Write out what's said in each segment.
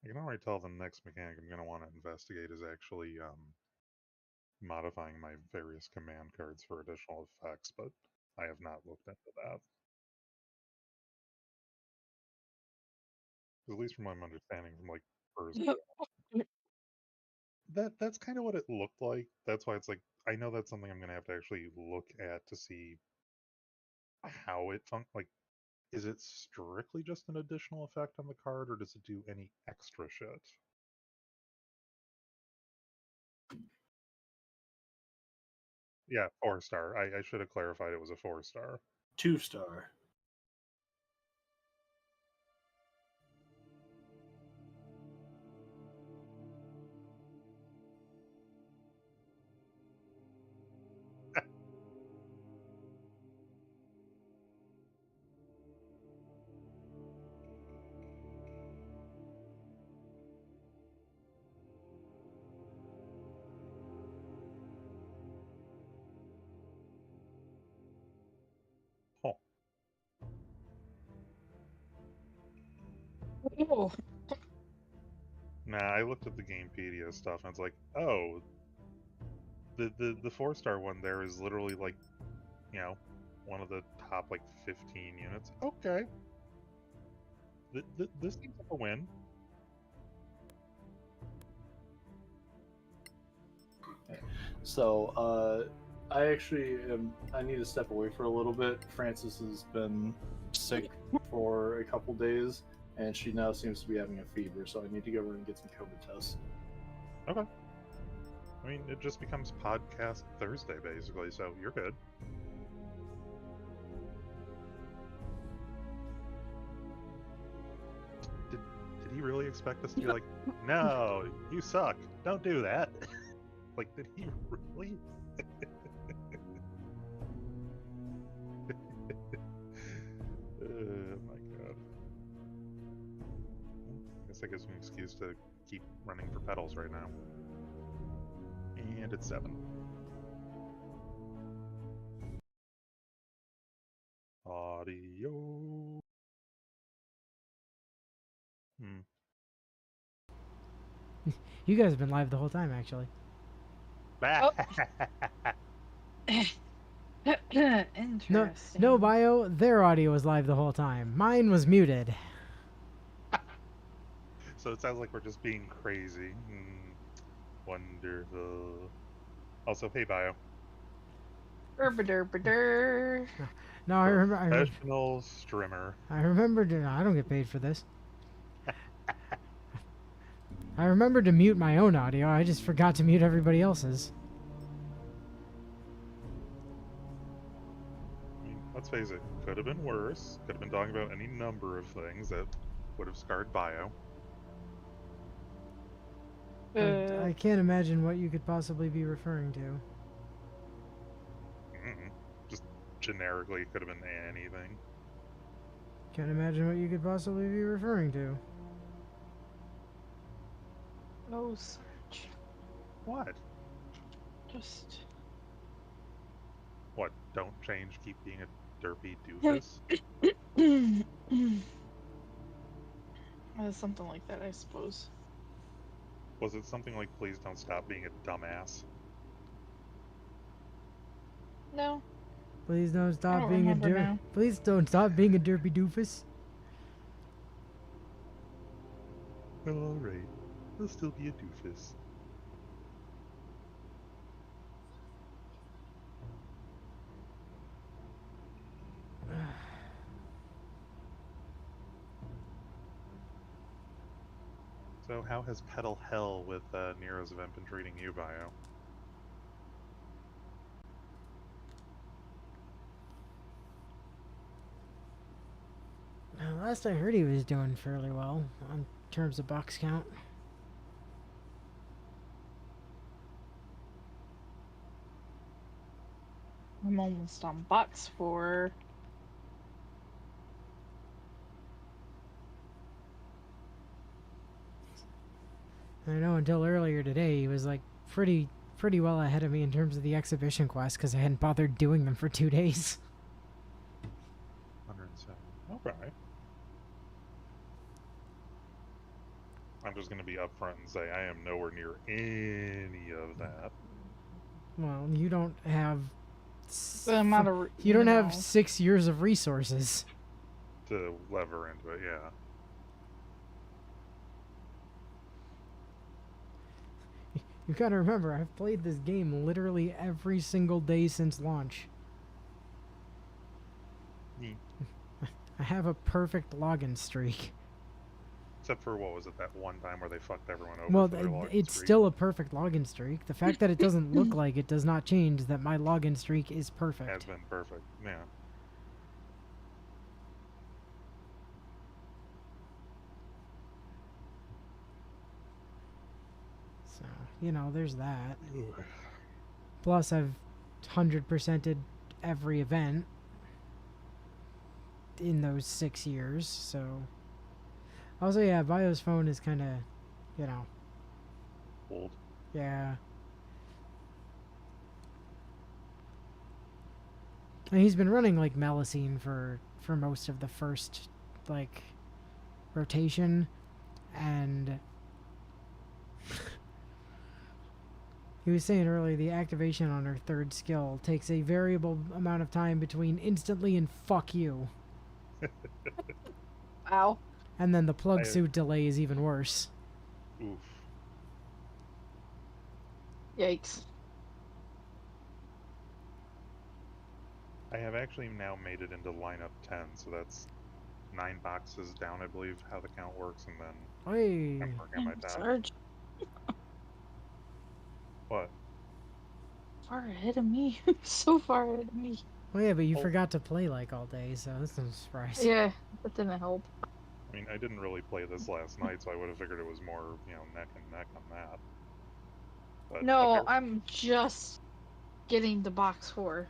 I can already tell the next mechanic I'm going to want to investigate is actually modifying my various command cards for additional effects, but I have not looked into that. At least from what I'm understanding from like first, that's kind of what it looked like. That's why it's like I know that's something I'm going to have to actually look at to see how it like is it strictly just an additional effect on the card or does it do any extra shit? Yeah, 4-star. I should have clarified it was a 4-star. 2-star. Oh, Oh, nah, I looked at the Gamepedia stuff and it's like, oh, the 4-star one there is literally like, you know, one of the top like 15 units. Okay. This seems like a win. So, I actually I need to step away for a little bit. Frances has been sick for a couple days, and she now seems to be having a fever, so I need to go over and get some COVID tests. Okay. I mean, it just becomes podcast Thursday basically, so you're good. Did he really expect us to be like, no, you suck, don't do that? Like, did he really? Oh my god. I guess that gives me an excuse to keep running for pedals right now. And it's 7. Audio. You guys have been live the whole time, actually. Oh. Interesting. No bio. Their audio was live the whole time. Mine was muted. So it sounds like we're just being crazy. Wonderful. Also, hey, bio. No, I remember. Professional streamer. I remember. I don't get paid for this. I remember to mute my own audio. I just forgot to mute everybody else's. I mean, let's face it, could have been worse. Could have been talking about any number of things that would have scarred bio. I can't imagine what you could possibly be referring to. Just generically, it could have been anything. Can't imagine what you could possibly be referring to. Oh, search. What? Just. What? Don't change, keep being a derpy doofus? Something like that, I suppose. Was it something like, please don't stop being a dumbass? No. Please don't I stop don't being a remember now. Please don't stop being a derpy doofus. Well, alright. I'll still be a doofus. So how has Pedal Hell with Nero's event been treating you, Bio? Last I heard, he was doing fairly well on terms of box count. I'm almost on box 4. I know until earlier today, he was like pretty well ahead of me in terms of the exhibition quests because I hadn't bothered doing them for 2 days. 107. Okay. I'm just going to be upfront and say I am nowhere near any of that. Well, you don't have. The amount of You don't have know. 6 years of resources. To lever into it, yeah. You gotta remember, I've played this game literally every single day since launch. Neat. I have a perfect login streak. Except for, what was it, that one time where they fucked everyone over Well, for their login it's streak? still a perfect login streak. The fact that it doesn't look like it does not change that my login streak is Has perfect. been perfect, yeah. So, you know, there's that. Plus, I've 100%ed every event in those 6 years, so... Also, yeah, Bio's phone is kind of, you know, Old. yeah. And he's been running, like, Melusine for most of the first, like, rotation, and... He was saying earlier the activation on her third skill takes a variable amount of time between instantly and fuck you. Wow. And then the plug suit delay is even worse. Oof. Yikes. I have actually now made it into lineup 10, so that's 9 boxes down, I believe, how the count works, and then Hey. I'm working on my 10. Sarge, What? far ahead of me. So far ahead of me. Well, yeah, but you Oh. forgot to play like all day, so that's no surprise. Yeah, that didn't help. I mean, I didn't really play this last night, so I would have figured it was more, neck and neck on that. But No, apparently- I'm just getting to box 4.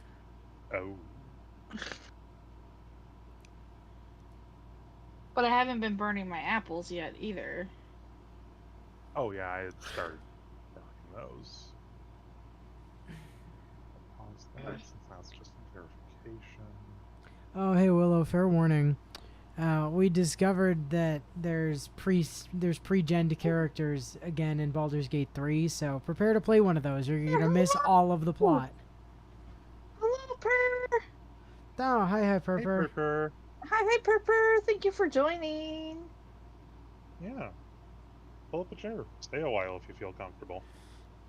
Oh. But I haven't been burning my apples yet either. Oh, yeah, I had started burning those. Pause that, since that's just a verification. Oh, hey Willow, fair warning. We discovered that there's pre-gen characters again in Baldur's Gate 3, so prepare to play one of those or you're gonna miss all of the plot. Hello, Purr! Oh, hi, Hey, Purpur. Purpur. Hi, Purr. Thank you for joining. Yeah. Pull up a chair. Stay a while if you feel comfortable.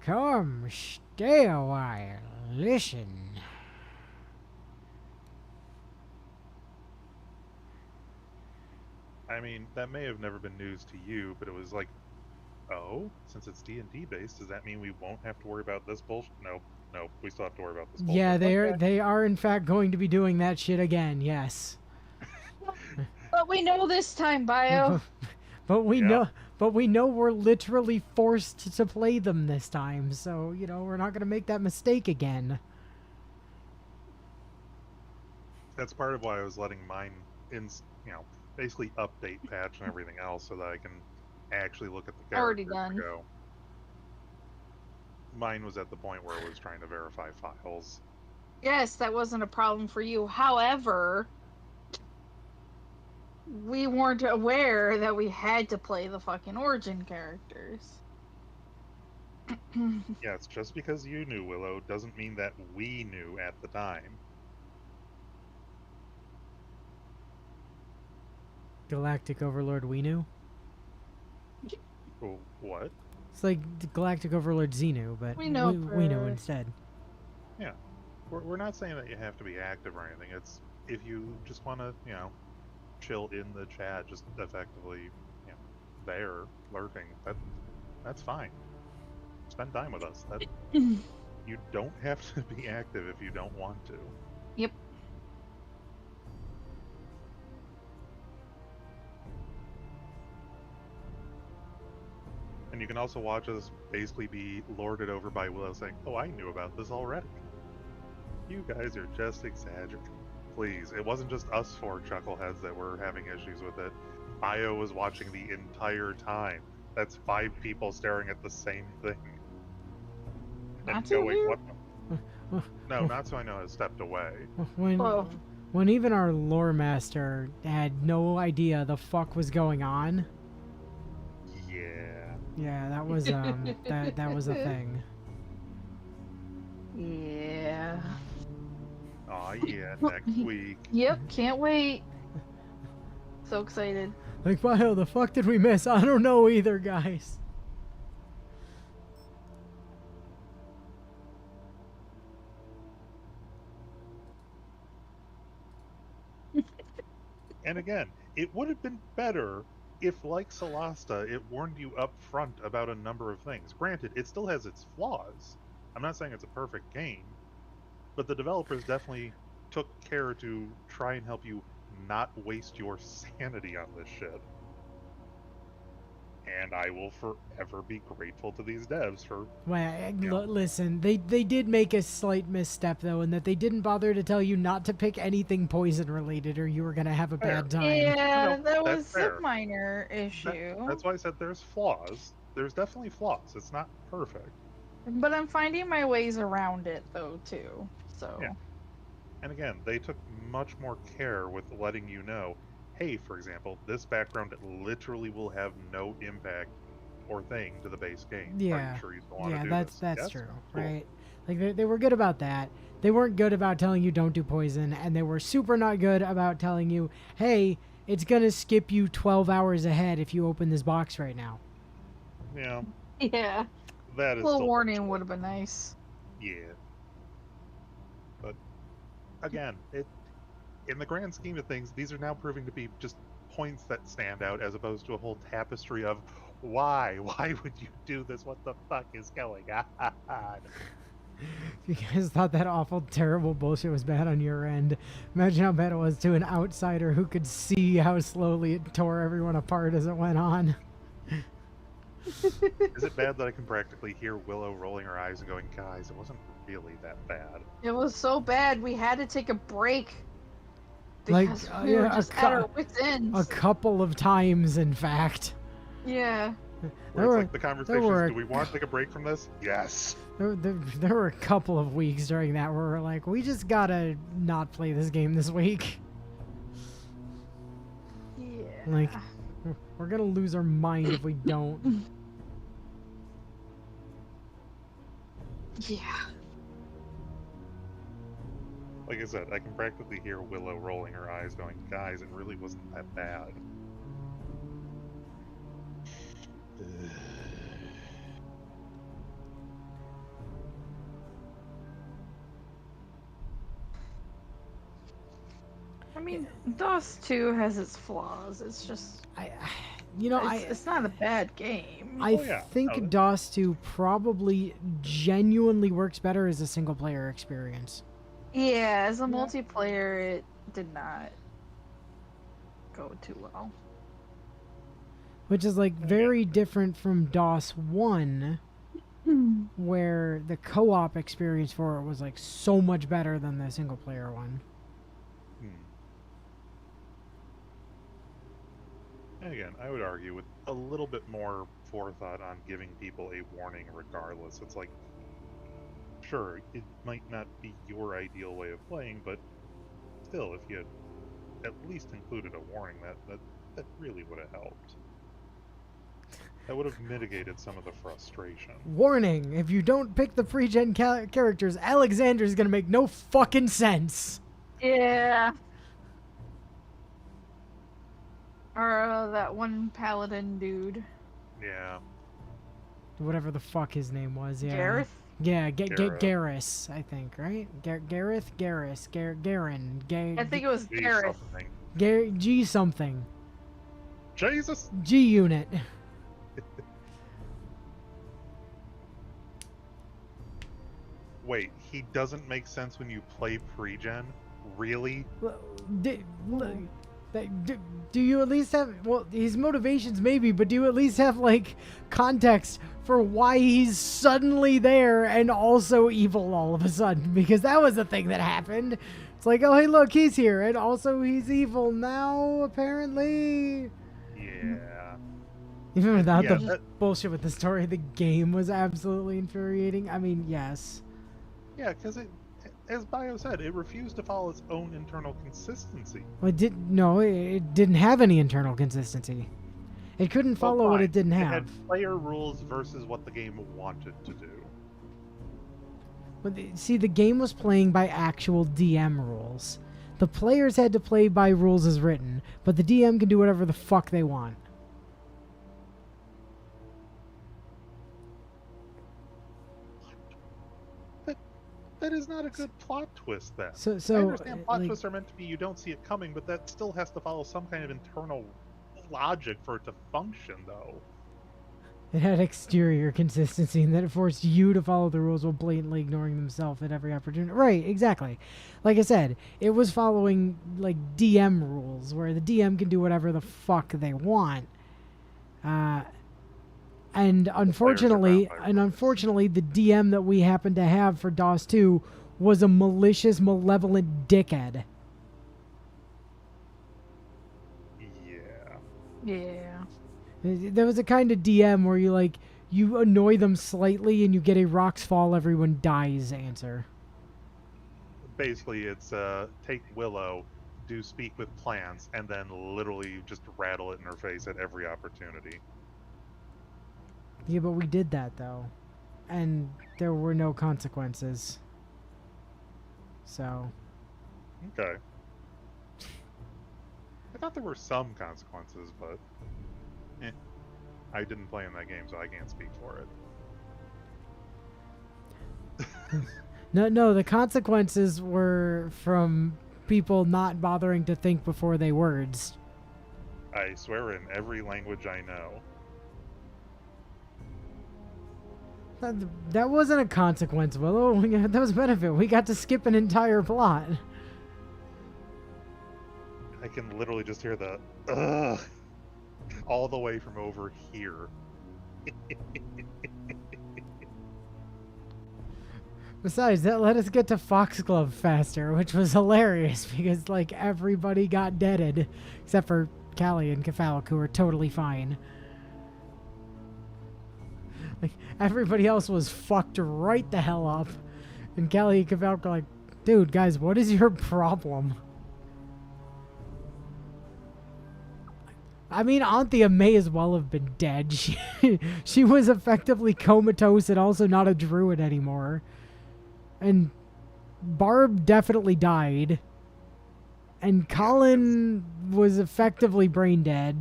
Come, stay a while. Listen. I mean, that may have never been news to you, but it was like, oh, since it's D&D based, does that mean we won't have to worry about this bullshit? Nope, we still have to worry about this bullshit. Yeah, Okay. they are in fact going to be doing that shit again. Yes. But we know this time, Bio. But we Yeah. know we're literally forced to play them this time. So, you know, we're not going to make that mistake again. That's part of why I was letting mine basically update patch and everything else so that I can actually look at the Already characters and done. go. Mine was at the point where it was trying to verify files. Yes, that wasn't a problem for you. However, we weren't aware that we had to play the fucking origin characters. Yes, just because you knew, Willow, doesn't mean that we knew at the time. Galactic Overlord we knew. Oh, what? It's like the Galactic Overlord Xenu, but We know we know for- instead. We're not saying that you have to be active or anything. It's if you just want to, chill in the chat, just effectively, there, lurking, that's fine. Spend time with us. You don't have to be active if you don't want to. Yep. And you can also watch us basically be lorded over by Willow saying, oh, I knew about this already. You guys are just exaggerating. Please, it wasn't just us 4 chuckleheads that were having issues with it. Bio was watching the entire time. That's 5 people staring at the same thing. And Not too going, weird. what? No, not so I know has stepped away. When even our lore master had no idea the fuck was going on. Yeah. Yeah, that was that was a thing. Yeah. Aw, yeah, next week. Yep, can't wait. So excited. Like, wow, the fuck did we miss? I don't know either, guys. And again, it would have been better if, like Solasta, it warned you up front about a number of things. Granted, it still has its flaws. I'm not saying it's a perfect game, but the developers definitely took care to try and help you not waste your sanity on this shit. And I will forever be grateful to these devs for. Well, You know. listen, they did make a slight misstep though, in that they didn't bother to tell you not to pick anything poison related, or you were gonna have a Fair. bad time. Yeah, No, that that's was fair. a minor issue. That's why I said there's flaws. There's definitely flaws. It's not perfect. But I'm finding my ways around it though too. So Yeah. And again, they took much more care with letting you know, hey, for example, this background literally will have no impact or thing to the base game. Are Yeah. you sure you still want Yeah, to do that's this? that's Yes? true, Cool. right? Like they were good about that. They weren't good about telling you don't do poison, and they were super not good about telling you, hey, it's gonna skip you 12 hours ahead if you open this box right now. Yeah, yeah, that a is little still warning would have been nice. Yeah. But again, in the grand scheme of things, these are now proving to be just points that stand out as opposed to a whole tapestry of why? Why would you do this? What the fuck is going on? If you guys thought that awful, terrible bullshit was bad on your end, imagine how bad it was to an outsider who could see how slowly it tore everyone apart as it went on. Is it bad that I can practically hear Willow rolling her eyes and going, guys, it wasn't really that bad? It was so bad we had to take a break Like, because we were yeah, just at our wits' ends. A couple of times, in fact. Yeah. Where it's like the conversations, were- do we want to take a break from this? Yes. There were a couple of weeks during that where we're like, we just gotta not play this game this week. Yeah. Like, we're gonna lose our mind if we don't. Yeah. Like I said, I can practically hear Willow rolling her eyes going, guys, it really wasn't that bad. I mean, DOS 2 has its flaws. It's just, it's not a bad game. I Oh, yeah. think No, DOS 2 probably genuinely works better as a single player experience. Yeah, as a multiplayer, it did not go too well. Which is like very different from DOS 1, where the co-op experience for it was like so much better than the single player one. And again, I would argue with a little bit more forethought on giving people a warning regardless. It's like, sure, it might not be your ideal way of playing, but still, if you had at least included a warning, that really would have helped. That would have mitigated some of the frustration. Warning, if you don't pick the pre-gen characters, Alexander's gonna make no fucking sense. Yeah. Or that one paladin dude. Yeah. Whatever the fuck his name was, yeah. Gareth? Yeah, Gareth. Garrus, I think, right? Gareth? Garrus? Garen? I think it was Gee, Gareth. something. G something. Jesus! G unit. Wait, he doesn't make sense when you play pre-gen? Really? Do you at least have, well, his motivations maybe, but do you at least have, like, context for why he's suddenly there and also evil all of a sudden? Because that was the thing that happened. It's like, oh, hey, look, he's here, and also he's evil now, apparently. Yeah. Even without Yeah, the bullshit with the story, the game was absolutely infuriating. I mean, yes. Yeah, because as Bio said, it refused to follow its own internal consistency. Well, it didn't have any internal consistency. It couldn't follow what it didn't It have. had player rules versus what the game wanted to do. But see, the game was playing by actual DM rules. The players had to play by rules as written, but the DM can do whatever the fuck they want. That is not a good plot twist, then. So I understand plot like, twists are meant to be you don't see it coming, but that still has to follow some kind of internal logic for it to function, though. it had exterior consistency, and that it forced you to follow the rules while blatantly ignoring themselves at every opportunity. Right, exactly. Like I said, it was following like DM rules, where the DM can do whatever the fuck they want. And unfortunately, the DM that we happened to have for DOS 2 was a malicious, malevolent dickhead. Yeah. There was a kind of DM where you annoy them slightly and you get a rocks fall, everyone dies answer. Basically, it's take Willow, do speak with plants, and then literally just rattle it in her face at every opportunity. Yeah, but we did that though, and there were no consequences. So. Okay. I thought there were some consequences, but I didn't play in that game, so I can't speak for it. No, the consequences were from people not bothering to think before they words. I swear in every language I know. That wasn't a consequence, Willow. That was a benefit. We got to skip an entire plot. I can literally just hear the ugh all the way from over here. Besides, that let us get to Foxglove faster, which was hilarious because like everybody got deaded except for Callie and Kefalik, who were totally fine. Like, everybody else was fucked right the hell up. And Callie and Kefalik were like, dude, guys, what is your problem? I mean, Anthea may as well have been dead. She was effectively comatose and also not a druid anymore. And Barb definitely died. And Colin was effectively brain dead.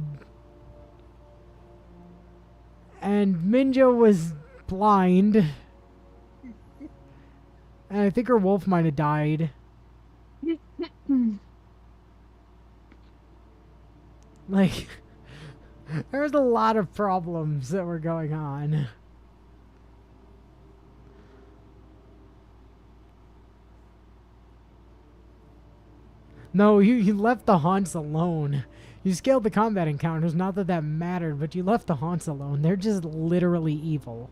And Minjo was blind. And I think her wolf might have died. Like, there was a lot of problems that were going on. No, you left the haunts alone. You scaled the combat encounters, not that that mattered, but you left the haunts alone. They're just literally evil.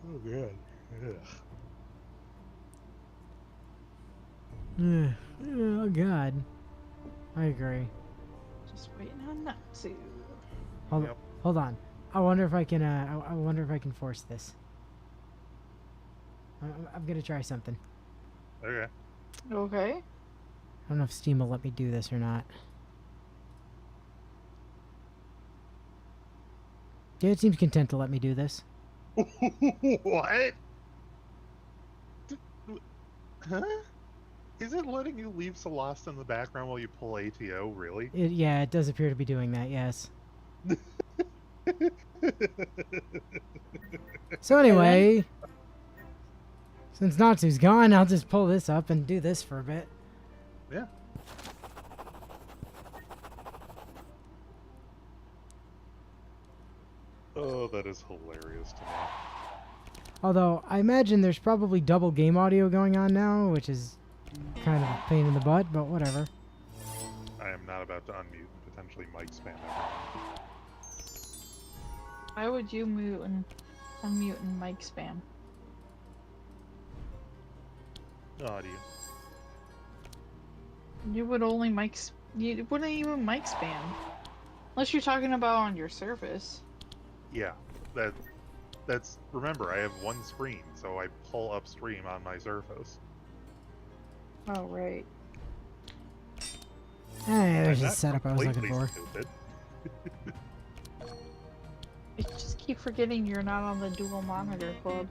Oh god. Oh god. I agree. Just waiting on that too. Hold on. I wonder if I can. I wonder if I can force this. I'm gonna try something. Okay. Okay. I don't know if Steam will let me do this or not. Yeah, it seems content to let me do this. What? Huh? Is it letting you leave Solasta in the background while you pull ATO, really? Yeah, it does appear to be doing that, yes. So anyway, since Natsu's gone, I'll just pull this up and do this for a bit. Yeah. Oh, that is hilarious to me. Although, I imagine there's probably double game audio going on now, which is kind of a pain in the butt, but whatever. I am not about to unmute and potentially mic spam everyone. Why would you mute and unmute and mic spam? Oh, do you? You would only you wouldn't even mic spam. Unless you're talking about on your Surface. Yeah, that's. Remember, I have one screen, so I pull upstream on my Surface. Oh, right. Hey, there's I'm the not setup I was looking completely for. stupid. I just keep forgetting you're not on the dual monitor club.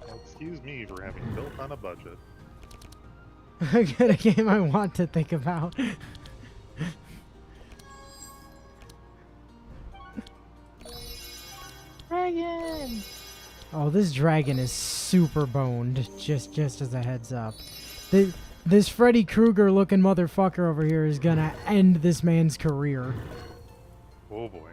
Well, excuse me for having built on a budget. Get a game I want to think about. Dragon! Oh, this dragon is super boned, just as a heads up. This Freddy Krueger looking motherfucker over here is gonna end this man's career. Oh boy.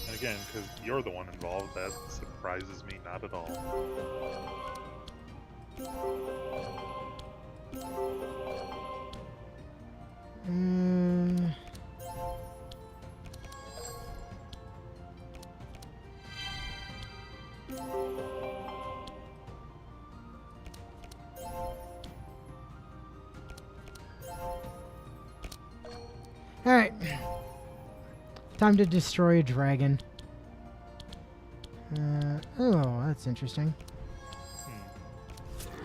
And again, because you're the one involved, that surprises me not at all. Alright. Time to destroy a dragon. Oh, that's interesting.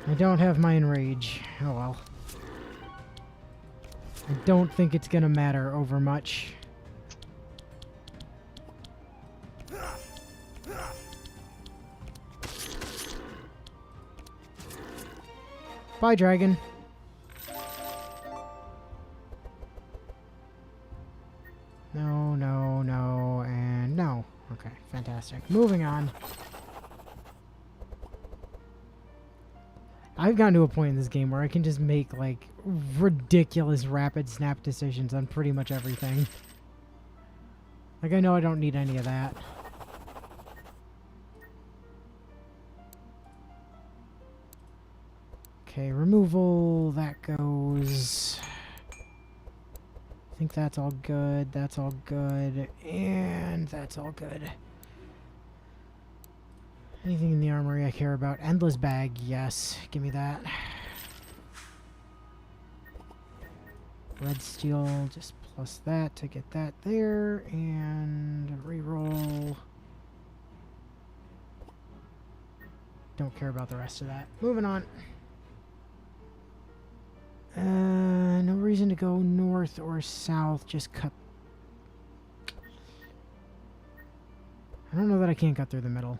I don't have my enrage. Oh well. I don't think it's gonna matter over much. Bye, dragon. No, no, no, and no. Okay, fantastic. Moving on. I've gotten to a point in this game where I can just make, like, ridiculous rapid snap decisions on pretty much everything. Like, I know I don't need any of that. Okay, removal, that goes. I think that's all good, that's all good, and that's all good. Anything in the armory I care about? Endless bag, yes. Give me that. Red steel, just plus that to get that there, and reroll. Don't care about the rest of that. Moving on. No reason to go north or south, just cut. I don't know that I can't cut through the middle.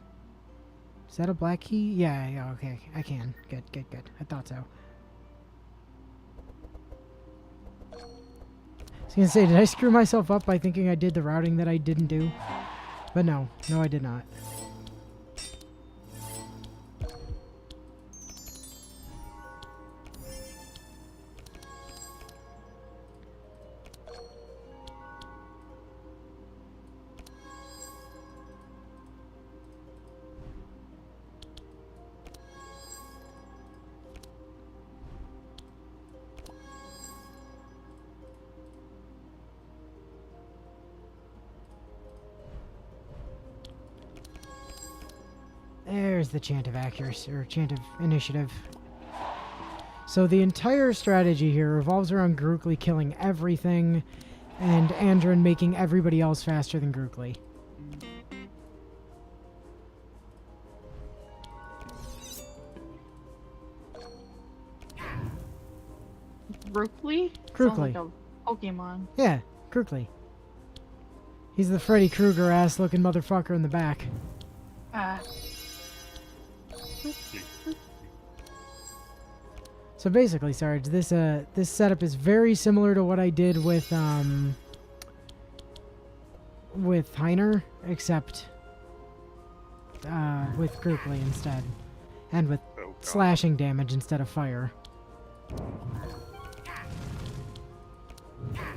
Is that a black key? Yeah, okay, I can. Good. I thought so. I was gonna say, did I screw myself up by thinking I did the routing that I didn't do? But no, I did not. There's the chant of accuracy, or chant of initiative. So the entire strategy here revolves around Grookly killing everything, and Andron making everybody else faster than Grookly. Grookly? Grookly. Sounds like a Pokemon. Yeah, Grookly. He's the Freddy Krueger ass looking motherfucker in the back. Ah. So basically, Sarge, this setup is very similar to what I did with Heiner, except with Grookly instead, and with slashing damage instead of fire. Yeah,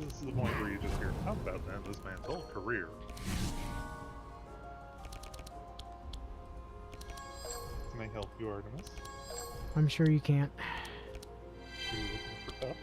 this is the point where you just hear, how about that, this man's whole career. Can I help you, Artemis? I'm sure you can't. Are you looking for help?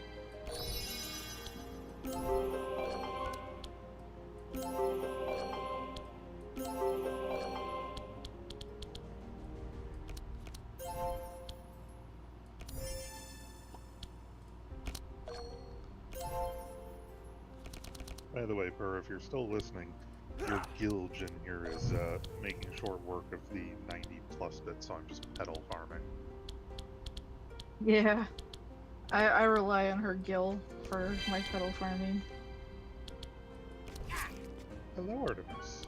By the way, Per, if you're still listening, your Gilge in here is making short work of the 90+ bits, so I'm just pedal farming. Yeah. I rely on her gill for my pedal farming. Hello, Artemis.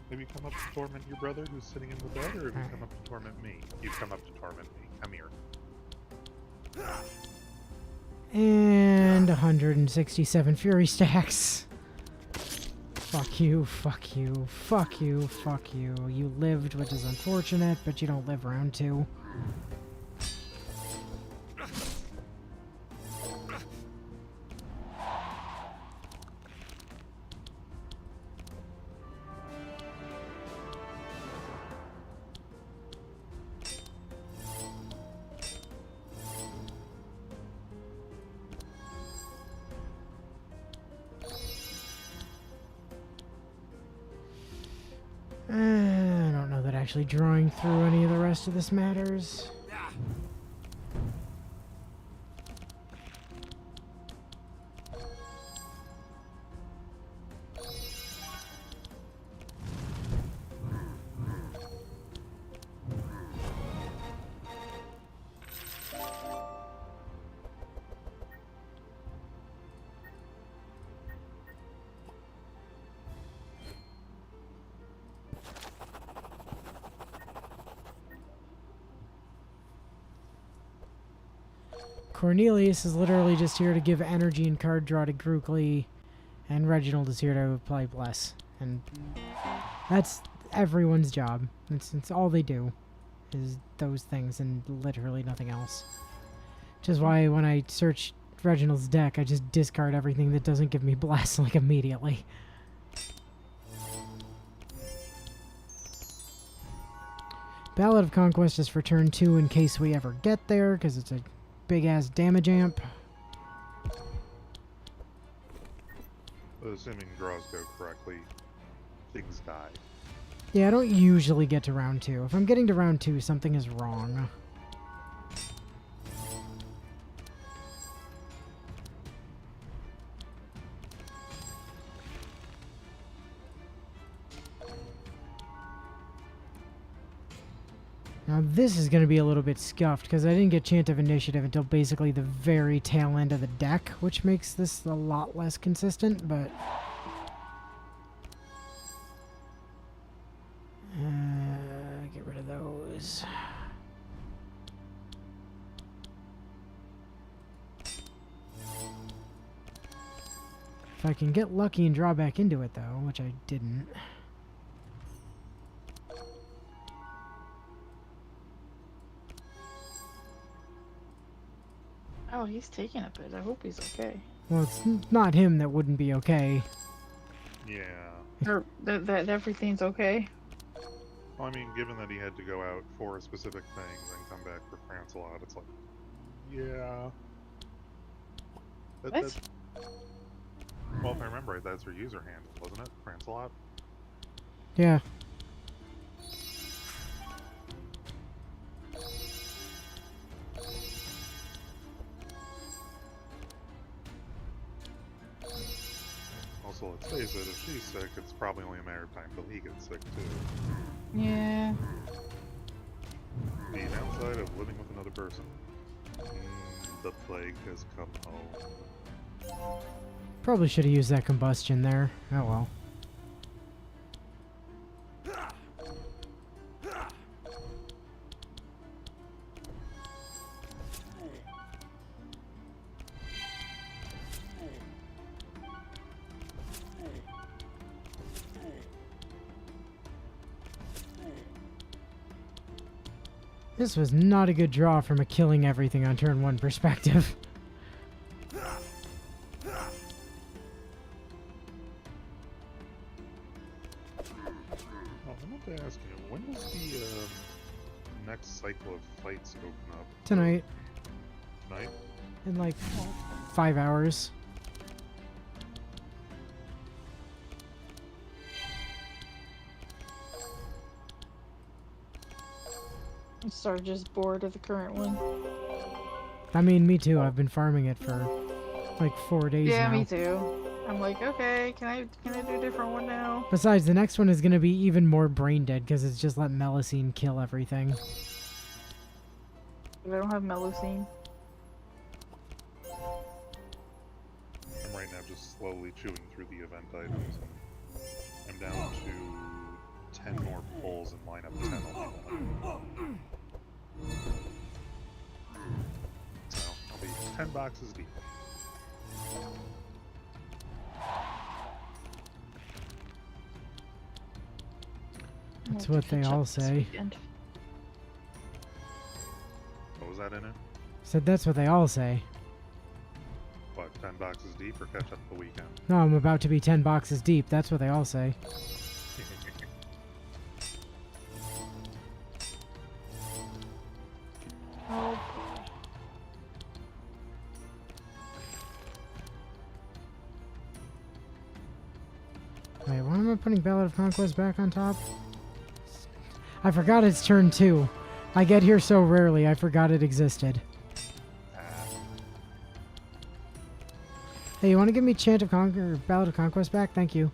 Have you come up to torment your brother who's sitting in the bed, or have you come up to torment me? You've come up to torment me. Come here. And 167 Fury stacks. Fuck you, fuck you, fuck you, fuck you. You lived, which is unfortunate, but you don't live round 2. I don't know that actually drawing through any of the rest of this matters. Cornelius is literally just here to give energy and card draw to Grookly, and Reginald is here to apply Bless. And that's everyone's job. It's all they do, is those things and literally nothing else. Which is why when I search Reginald's deck, I just discard everything that doesn't give me Bless, like, immediately. Ballad of Conquest is for turn 2 in case we ever get there, because it's a big-ass damage amp. Assuming draws go correctly, things die. Yeah, I don't usually get to round 2. If I'm getting to round 2, something is wrong. Now this is going to be a little bit scuffed because I didn't get Chant of Initiative until basically the very tail end of the deck, which makes this a lot less consistent, but... get rid of those. If I can get lucky and draw back into it though, which I didn't... Oh, he's taking a bit. I hope he's okay. Well, it's not him that wouldn't be okay. Yeah. Or that everything's okay. Well, I mean, given that he had to go out for a specific thing, then come back for France a lot, it's like, yeah. What? Well, if I remember right, that's her user handle, wasn't it? France a lot? Yeah. Also, let's face it, if she's sick, it's probably only a matter of time till he gets sick, too. Yeah. The downside of living with another person. The plague has come home. Probably should have used that combustion there. Oh well. This was not a good draw from a killing everything on turn 1 perspective. Oh, I meant to ask you, when does the next cycle of fights open up? Tonight. Tonight? In like 5 hours. Sarge is bored of the current one. I mean, me too. I've been farming it for like 4 days Yeah, now. me too. I'm like, okay, can I do a different one now? Besides, the next one is going to be even more brain dead because it's just let Melusine kill everything. I don't have Melusine. I'm right now just slowly chewing through the event items, and I'm down to 10 more pulls and line up 10 only. So I'll be 10 boxes deep. That's what they all say. What was that in it? Said that's what they all say. What, 10 boxes deep or catch up the weekend? No, I'm about to be 10 boxes deep. That's what they all say. Oh. Wait, why am I putting Ballad of Conquest back on top? I forgot it's turn 2. I get here so rarely, I forgot it existed. Hey, you want to give me Chant of Conquer, Ballad of Conquest back? Thank you.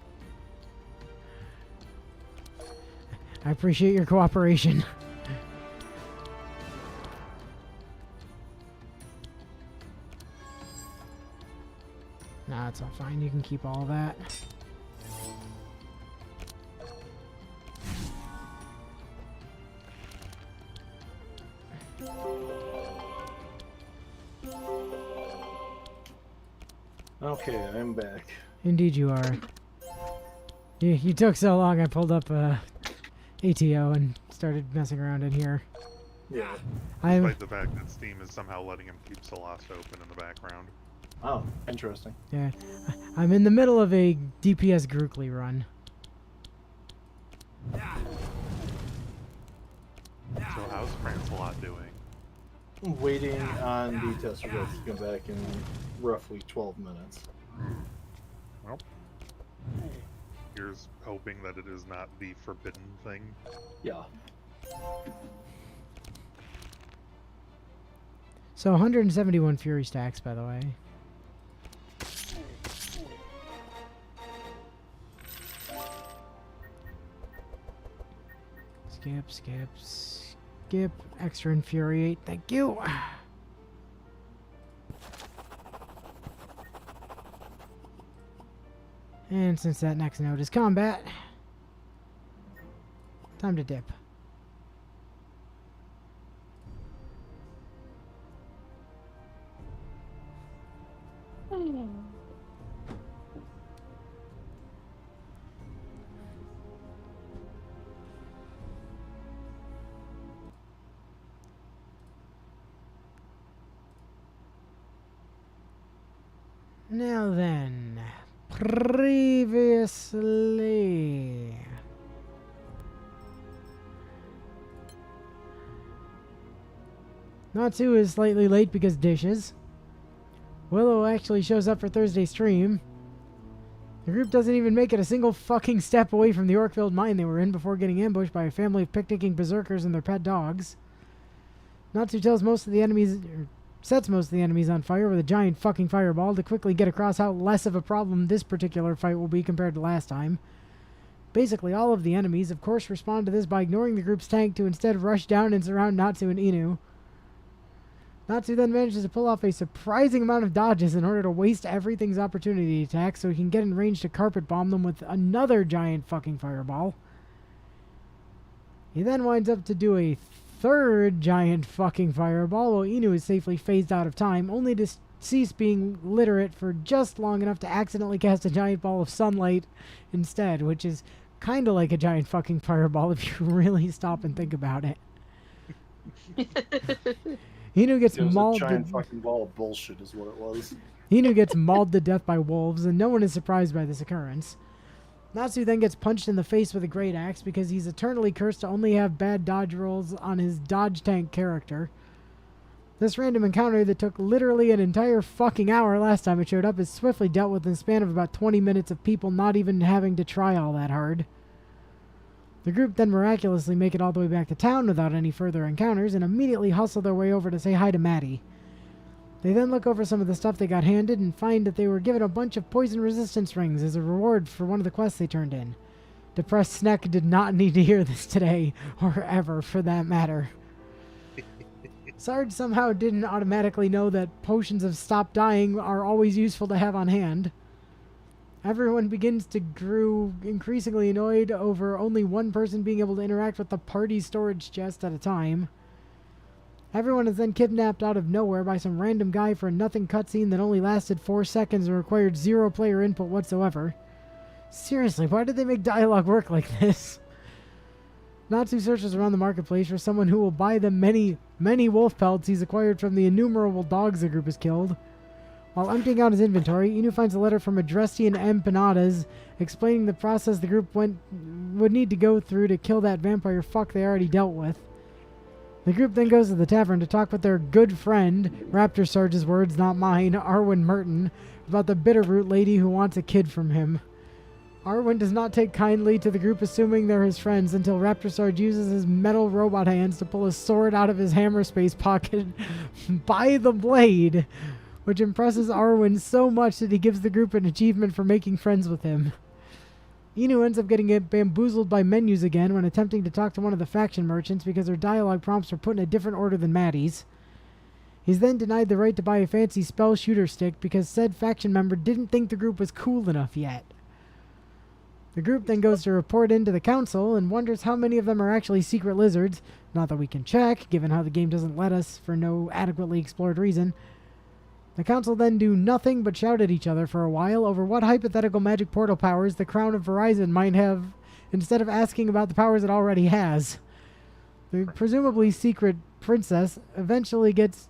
I appreciate your cooperation. Nah, it's all fine. You can keep all of that. Okay, I'm back. Indeed you are. You took so long, I pulled up ATO and started messing around in here. Yeah. Despite the fact that Steam is somehow letting him keep Solasta open in the background. Oh, interesting. Yeah, I'm in the middle of a DPS Grookly run. So how's Francelot doing? Waiting on the test results to come back in roughly 12 minutes. Well, here's hoping that it is not the forbidden thing. Yeah. So 171 Fury stacks, by the way. Skip. Extra Infuriate. Thank you. And since that next node is combat, time to dip. Now then, previously. Natsu is slightly late because dishes. Willow actually shows up for Thursday's stream. The group doesn't even make it a single fucking step away from the Orkfield mine they were in before getting ambushed by a family of picnicking berserkers and their pet dogs. Natsu tells most of the enemies, sets most of the enemies on fire with a giant fucking fireball to quickly get across how less of a problem this particular fight will be compared to last time. Basically, all of the enemies, of course, respond to this by ignoring the group's tank to instead rush down and surround Natsu and Inu. Natsu then manages to pull off a surprising amount of dodges in order to waste everything's opportunity attack so he can get in range to carpet bomb them with another giant fucking fireball. He then winds up to do a third giant fucking fireball while Inu is safely phased out of time, only to cease being literate for just long enough to accidentally cast a giant ball of sunlight instead, which is kind of like a giant fucking fireball if you really stop and think about it. Inu gets mauled. A giant fucking ball of bullshit is what it was. Inu gets mauled to death by wolves, and no one is surprised by this occurrence. Natsu then gets punched in the face with a great axe because he's eternally cursed to only have bad dodge rolls on his dodge tank character. This random encounter that took literally an entire fucking hour last time it showed up is swiftly dealt with in the span of about 20 minutes of people not even having to try all that hard. The group then miraculously make it all the way back to town without any further encounters and immediately hustle their way over to say hi to Maddie. They then look over some of the stuff they got handed and find that they were given a bunch of poison resistance rings as a reward for one of the quests they turned in. Depressed Sneck did not need to hear this today, or ever for that matter. Sarge somehow didn't automatically know that potions of stop dying are always useful to have on hand. Everyone begins to grow increasingly annoyed over only one person being able to interact with the party storage chest at a time. Everyone is then kidnapped out of nowhere by some random guy for a nothing cutscene that only lasted 4 seconds and required 0 player input whatsoever. Seriously, why did they make dialogue work like this? Natsu searches around the marketplace for someone who will buy the many wolf pelts he's acquired from the innumerable dogs the group has killed. While emptying out his inventory, Inu finds a letter from Adrestian Empanadas explaining the process the group would need to go through to kill that vampire fuck they already dealt with. The group then goes to the tavern to talk with their good friend, Raptor Sarge's words, not mine, Arwen Merton, about the Bitterroot lady who wants a kid from him. Arwen does not take kindly to the group assuming they're his friends until Raptor Sarge uses his metal robot hands to pull a sword out of his hammer space pocket by the blade, which impresses Arwen so much that he gives the group an achievement for making friends with him. Inu ends up getting bamboozled by menus again when attempting to talk to one of the faction merchants because her dialogue prompts are put in a different order than Maddie's. He's then denied the right to buy a fancy spell shooter stick because said faction member didn't think the group was cool enough yet. The group then goes to report into the council and wonders how many of them are actually secret lizards, not that we can check, given how the game doesn't let us for no adequately explored reason. The council then do nothing but shout at each other for a while over what hypothetical magic portal powers the Crown of Verizon might have, instead of asking about the powers it already has. The presumably secret princess eventually gets...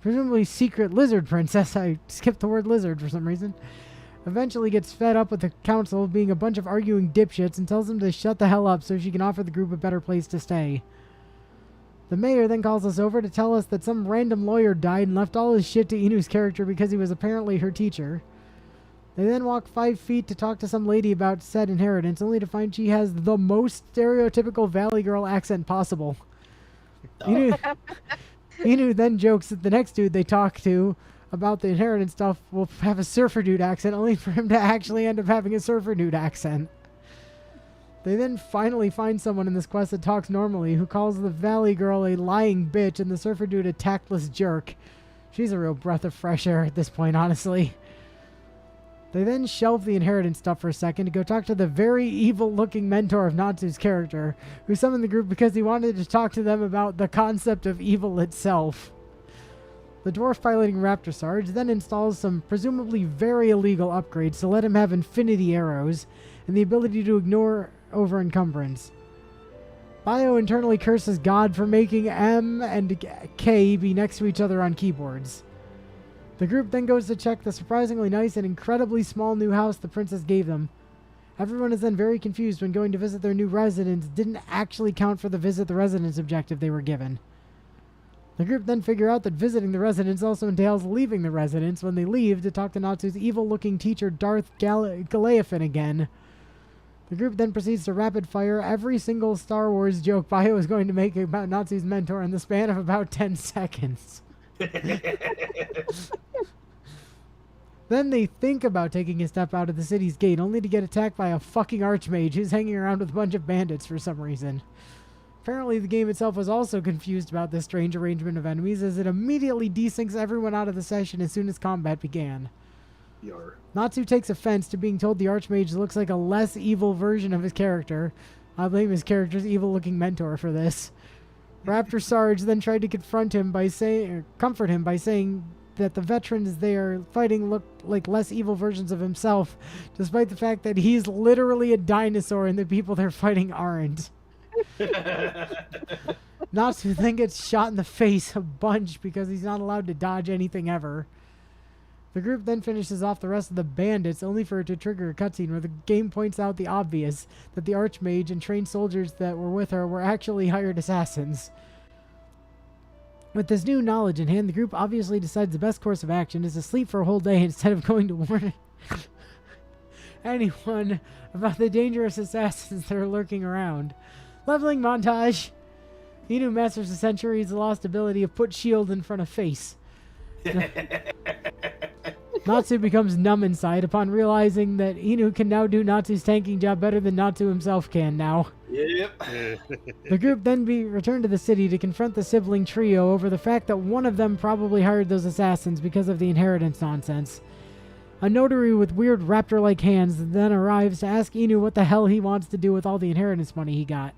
Presumably secret lizard princess, I skipped the word lizard for some reason, eventually gets fed up with the council being a bunch of arguing dipshits and tells them to shut the hell up so she can offer the group a better place to stay. The mayor then calls us over to tell us that some random lawyer died and left all his shit to Inu's character because he was apparently her teacher. They then walk 5 feet to talk to some lady about said inheritance, only to find she has the most stereotypical Valley Girl accent possible. Inu then jokes that the next dude they talk to about the inheritance stuff will have a surfer dude accent, only for him to actually end up having a surfer dude accent. They then finally find someone in this quest that talks normally, who calls the Valley Girl a lying bitch and the surfer dude a tactless jerk. She's a real breath of fresh air at this point, honestly. They then shelve the inheritance stuff for a second to go talk to the very evil-looking mentor of Natsu's character, who summoned the group because he wanted to talk to them about the concept of evil itself. The dwarf piloting Raptor Sarge then installs some presumably very illegal upgrades to let him have infinity arrows and the ability to ignore over-encumbrance. Bio internally curses God for making M and K be next to each other on keyboards. The group then goes to check the surprisingly nice and incredibly small new house the princess gave them. Everyone is then very confused when going to visit their new residence didn't actually count for the visit the residence objective they were given. The group then figure out that visiting the residence also entails leaving the residence when they leave to talk to Natsu's evil-looking teacher Darth Galeafin again. The group then proceeds to rapid-fire every single Star Wars joke Bio is going to make about Natsu's mentor in the span of about 10 seconds. Then they think about taking a step out of the city's gate, only to get attacked by a fucking archmage who's hanging around with a bunch of bandits for some reason. Apparently the game itself was also confused about this strange arrangement of enemies, as it immediately desyncs everyone out of the session as soon as combat began. Yar. Natsu takes offense to being told the archmage looks like a less evil version of his character. I blame his character's evil-looking mentor for this. Raptor Sarge then tried to comfort him by saying that the veterans they are fighting look like less evil versions of himself, despite the fact that he's literally a dinosaur and the people they're fighting aren't. Natsu then gets shot in the face a bunch because he's not allowed to dodge anything ever. The group then finishes off the rest of the bandits, only for it to trigger a cutscene where the game points out the obvious, that the archmage and trained soldiers that were with her were actually hired assassins. With this new knowledge in hand, the group obviously decides the best course of action is to sleep for a whole day instead of going to warn anyone about the dangerous assassins that are lurking around. Leveling montage. Inu masters the Century's lost ability of put shield in front of face. Natsu becomes numb inside upon realizing that Inu can now do Natsu's tanking job better than Natsu himself can now. Yep. The group then returned to the city to confront the sibling trio over the fact that one of them probably hired those assassins because of the inheritance nonsense. A notary with weird raptor-like hands then arrives to ask Inu what the hell he wants to do with all the inheritance money he got.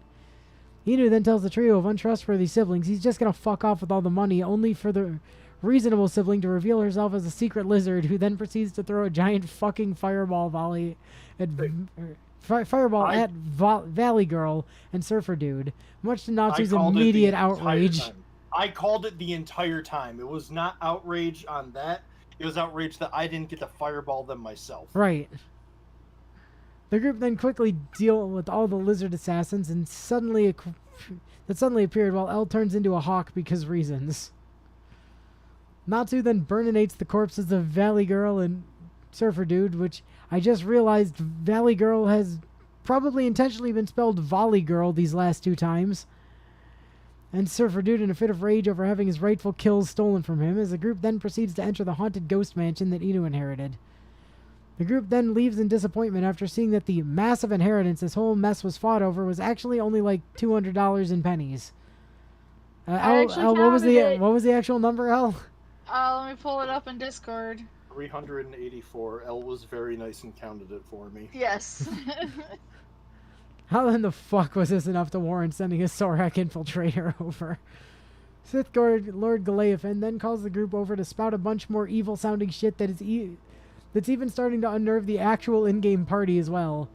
Inu then tells the trio of untrustworthy siblings he's just gonna fuck off with all the money, only for the reasonable sibling to reveal herself as a secret lizard, who then proceeds to throw a giant fucking fireball volley at Valley Girl and Surfer Dude, much to Natsu's immediate outrage. I called it the entire time. It was not outrage on that. It was outrage that I didn't get to fireball them myself. Right. The group then quickly deal with all the lizard assassins and suddenly appeared while L turns into a hawk because reasons. Natsu then burninates the corpses of Valley Girl and Surfer Dude, which I just realized Valley Girl has probably intentionally been spelled Volley Girl these last 2 times. And Surfer Dude in a fit of rage over having his rightful kills stolen from him, as the group then proceeds to enter the haunted ghost mansion that Inu inherited. The group then leaves in disappointment after seeing that the massive inheritance this whole mess was fought over was actually only like $200 in pennies. What was the actual number, L? Let me pull it up in Discord. 384. L was very nice and counted it for me. Yes. How in the fuck was this enough to warrant sending a Sorak infiltrator over? Sith Lord Galeafin then calls the group over to spout a bunch more evil-sounding shit that's even starting to unnerve the actual in-game party as well.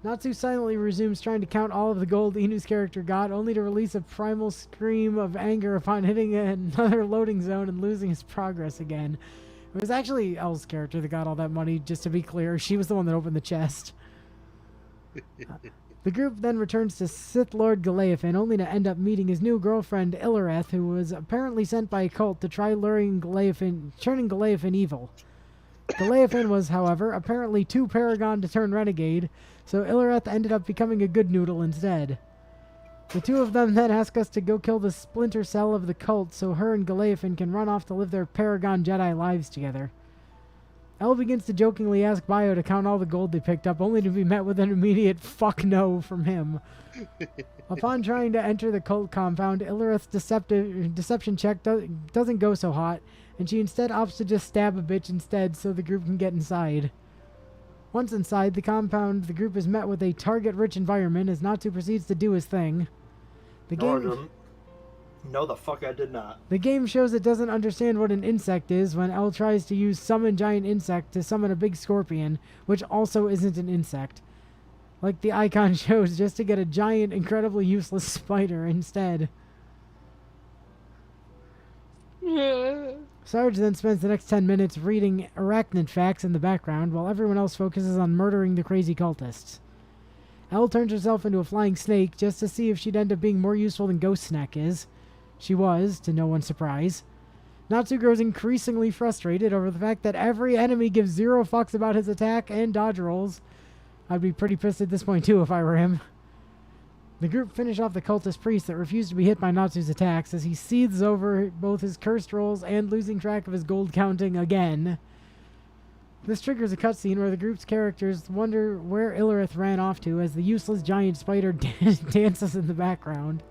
Natsu silently resumes trying to count all of the gold Inu's character got, only to release a primal scream of anger upon hitting another loading zone and losing his progress again. It was actually Elle's character that got all that money, just to be clear. She was the one that opened the chest. The group then returns to Sith Lord Galeafin, only to end up meeting his new girlfriend, Illareth, who was apparently sent by a cult to try turning Galeafin evil. Galeafin was, however, apparently too Paragon to turn renegade, so Illareth ended up becoming a good noodle instead. The two of them then ask us to go kill the splinter cell of the cult so her and Galeafin can run off to live their Paragon Jedi lives together. Elle begins to jokingly ask Bio to count all the gold they picked up, only to be met with an immediate fuck no from him. Upon trying to enter the cult compound, Illareth's deception check doesn't go so hot, and she instead opts to just stab a bitch instead so the group can get inside. Once inside the compound, the group is met with a target-rich environment as Natsu proceeds to do his thing. No, the fuck I did not. The game shows it doesn't understand what an insect is when Elle tries to use Summon Giant Insect to summon a big scorpion, which also isn't an insect. Like the icon shows, just to get a giant, incredibly useless spider instead. Sarge then spends the next 10 minutes reading arachnid facts in the background, while everyone else focuses on murdering the crazy cultists. Elle turns herself into a flying snake just to see if she'd end up being more useful than Ghost Snack is. She was, to no one's surprise. Natsu grows increasingly frustrated over the fact that every enemy gives 0 fucks about his attack and dodge rolls. I'd be pretty pissed at this point too if I were him. The group finish off the cultist priest that refused to be hit by Natsu's attacks as he seethes over both his cursed rolls and losing track of his gold counting again. This triggers a cutscene where the group's characters wonder where Illareth ran off to as the useless giant spider dances in the background.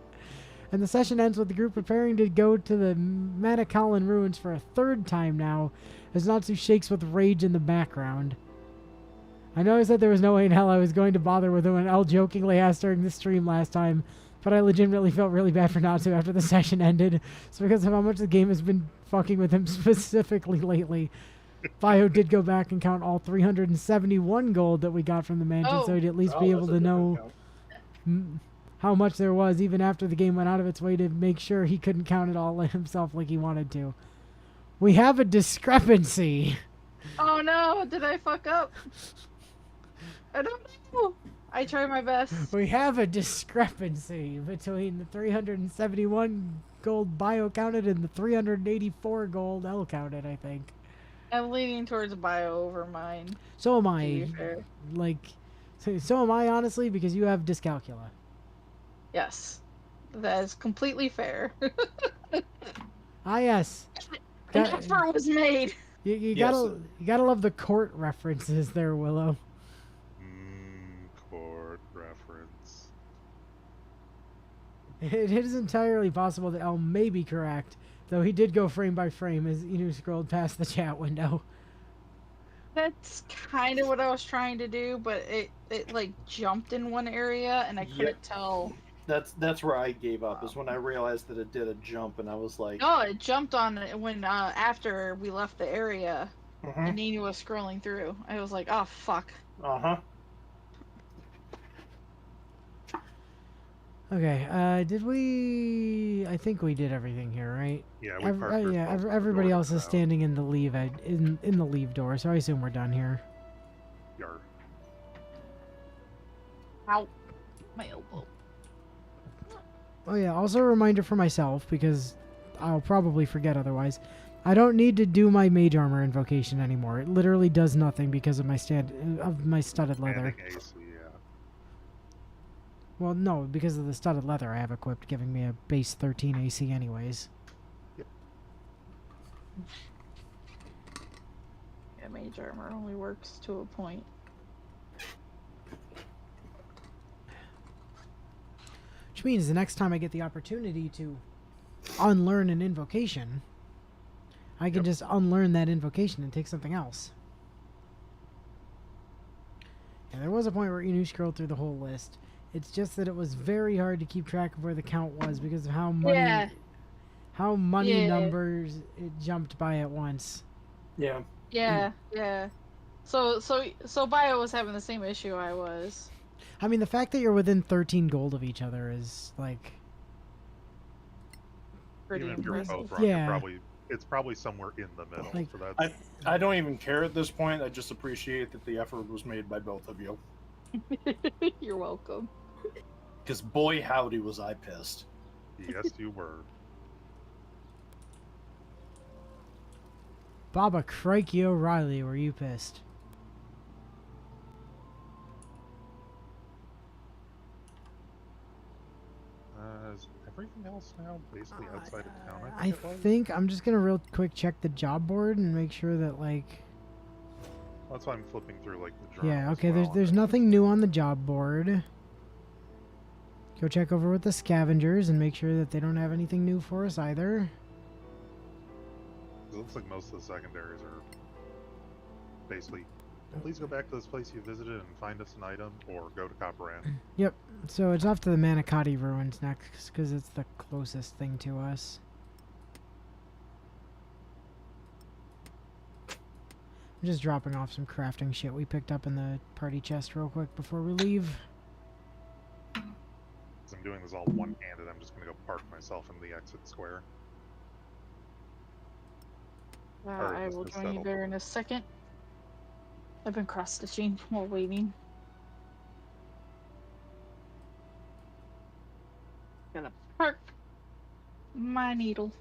And the session ends with the group preparing to go to the Manakalan ruins for a 3rd time now, as Natsu shakes with rage in the background. I know I said there was no way in hell I was going to bother with him when Elle jokingly asked during the stream last time, but I legitimately felt really bad for Natsu after the session ended. It's because of how much the game has been fucking with him specifically lately. Bio did go back and count all 371 gold that we got from the mansion, so he'd at least be able to know how much there was, even after the game went out of its way to make sure he couldn't count it all himself like he wanted to. We have a discrepancy. Oh no, did I fuck up? I don't know. I try my best. We have a discrepancy between the 371 gold Bio counted and the 384 gold L counted, I think. I'm leaning towards Bio over mine. So am I. So am I, honestly, because you have dyscalculia. Yes. That is completely fair. Ah, yes. An effort was made. You Yes. gotta love the court references there, Willow. Court reference. It is entirely possible that Elle may be correct, though he did go frame by frame as Inu scrolled past the chat window. That's kind of what I was trying to do, but it like jumped in one area and I couldn't tell. That's where I gave up. Is when I realized that it did a jump, and I was like, No, it jumped on it when after we left the area and Nina was scrolling through. I was like, oh fuck. Okay, did we... I think we did everything here, right? Yeah, we parked ourselves at the everybody door else to is the standing in the leave in the leave door, so I assume we're done here. Yar. Ow. My elbow. Oh yeah, also a reminder for myself, because I'll probably forget otherwise. I don't need to do my mage armor invocation anymore. It literally does nothing because of my studded leather. Standing AC, yeah. Well, no, because of the studded leather I have equipped, giving me a base 13 AC anyways. Yep. Yeah, mage armor only works to a point. Which means the next time I get the opportunity to unlearn an invocation, I can just unlearn that invocation and take something else. And there was a point where Inu scrolled through the whole list. It's just that it was very hard to keep track of where the count was because of how many numbers it jumped by at once. Yeah. Yeah. So Bio was having the same issue I was. I mean, the fact that you're within 13 gold of each other is like Pretty Even if you're impressive. both wrong, Yeah. it's probably somewhere in the middle. Like- so that's I don't even care at this point. I just appreciate that the effort was made by both of you. You're welcome. Because boy howdy was I pissed. yes, you were. Baba Crikey O'Reilly, were you pissed? Is everything else now basically outside of town? I it was? think I'm just gonna real quick check the job board and make sure that like Well, that's why I'm flipping through like the journal. yeah, as okay, well, there's and nothing new on the job board. Go check over with the scavengers and make sure that they don't have anything new for us either. It looks like most of the secondaries are basically, please go back to this place you visited and find us an item, or go to Copper Inn. Yep. So it's off to the Manicotti ruins next because it's the closest thing to us. I'm just dropping off some crafting shit we picked up in the party chest real quick before we leave. As I'm doing this all one-handed, I'm just gonna go park myself in the exit square. Or I just will to join you settle. there in a second. I've been cross-stitching while waiting. Gonna park my needle.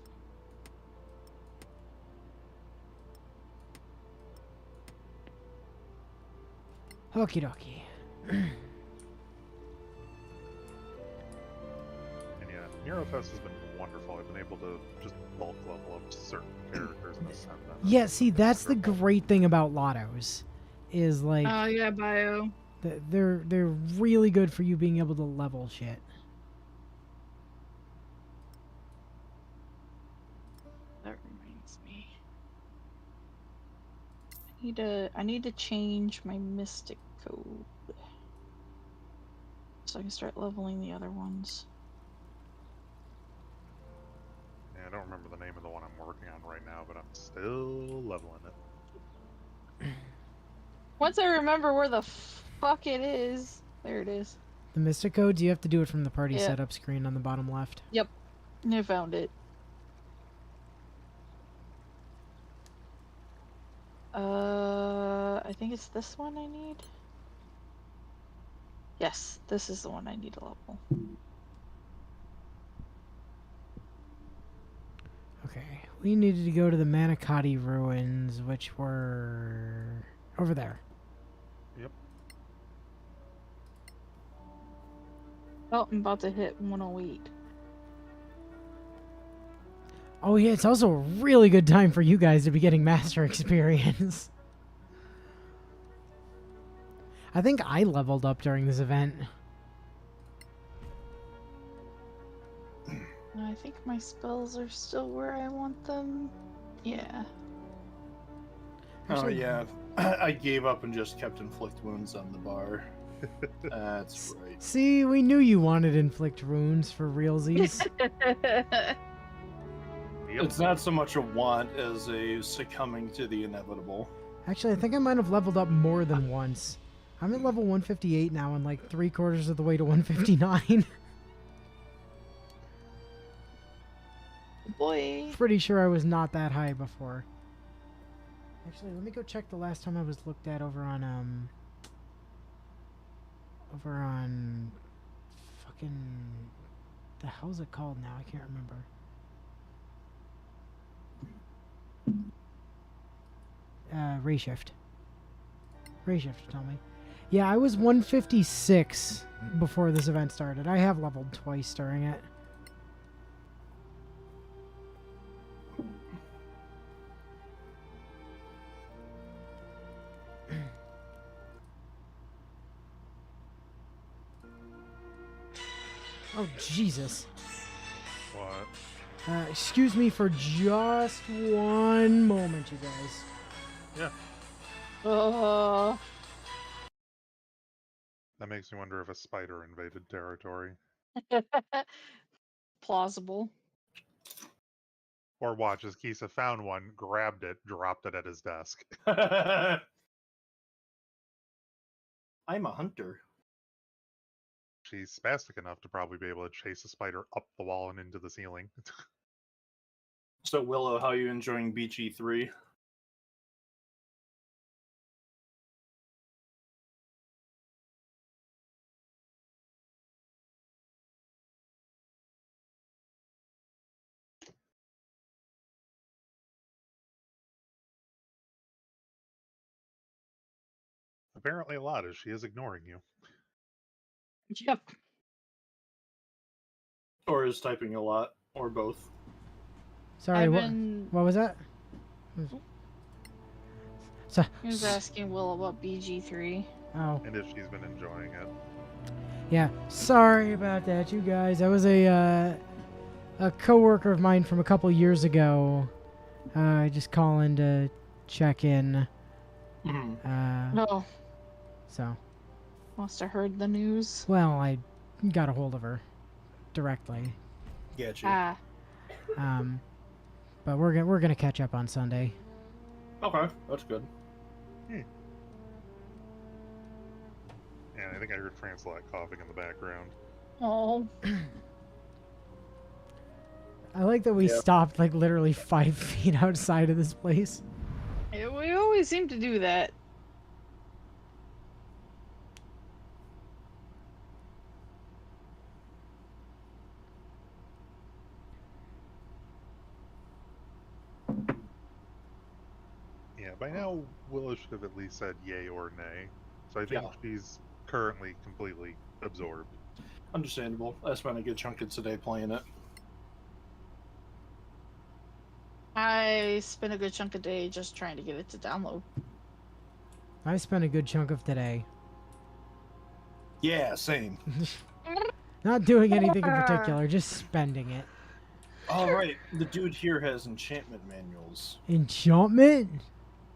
Okie dokie. And yeah, Neurofest has been wonderful. I've been able to just bulk level up certain characters and ascend them. Yeah, see, that's the great thing about lottos, is like Oh yeah, Bio. they're really good for you being able to level shit. That reminds me. I need to change my mystic code so I can start leveling the other ones. Yeah, I don't remember the name of the one I'm working on right now, but I'm still leveling it. Once I remember where the fuck it is, there it is. The Mystic codes, you have to do it from the party Yeah. setup screen on the bottom left. I found it. I think it's this one I need. Yes, this is the one I need to level. Okay, we needed to go to the Manicotti ruins, which were over there. Yep. Oh, I'm about to hit 108. Oh yeah, it's also a really good time for you guys to be getting master experience. I think I leveled up during this event. I think my spells are still where I want them. Yeah. Oh yeah, I gave up and just kept inflict wounds on the bar. That's right. See, we knew you wanted inflict wounds for realsies. Yep. It's not so much a want as a succumbing to the inevitable. Actually, I think I might have leveled up more than once. I'm at level 158 now and like 3/4 of the way to 159. Boy. Pretty sure I was not that high before. Actually, let me go check the last time I was looked at over on fucking, the hell's it called now? I can't remember. Ray shift. Ray shift, tell me. Yeah, I was 156 before this event started. I have leveled twice during it. Oh, Jesus. What? Excuse me for just one moment, you guys. Yeah. That makes me wonder if a spider invaded territory. Plausible. Or watch as Kisa found one, grabbed it, dropped it at his desk. I'm a hunter. She's spastic enough to probably be able to chase a spider up the wall and into the ceiling. So Willow, how you enjoying BG3? Apparently a lot, as she is ignoring you. Yep. Or is typing a lot, or both? Sorry, I've what? been... What was that? So, He was asking Will about BG3. oh, And if she's been enjoying it. yeah. Sorry about that, you guys. That was a coworker of mine from a couple years ago. Just calling to check in. Oh, So, must have heard the news. well, I got a hold of her directly. Get you. Ah, But we're gonna catch up on Sunday. Okay, that's good. And I think I heard Francelot coughing in the background. oh. I like that we Yeah. stopped like literally 5 feet outside of this place. We always seem to do that. Yeah, by now Willow should have at least said yay or nay. So I think Yeah. she's currently completely absorbed. Understandable. I spent a good chunk of today playing it. I spent a good chunk of day just trying to get it to download. I spent a good chunk of today Yeah, same. not doing anything in particular, just spending it. All right, the dude here has enchantment manuals. Enchantment?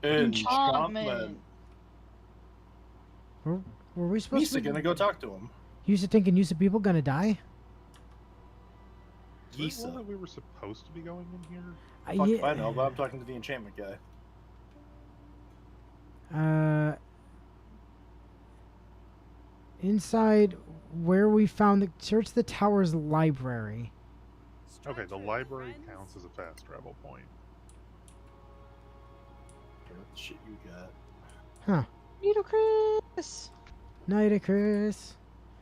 Enchantment. Were we supposed Misa to? gonna go talk to him. You used to thinking use of people gonna die? Was it Gisa. that we were supposed to be going in here? Fuck if I know, but I'm talking to the enchantment guy. Inside where we found the search the tower's library. Okay, the library counts as a fast travel point. Okay, what the shit you got? Huh. Ludicrous! Night of Chris.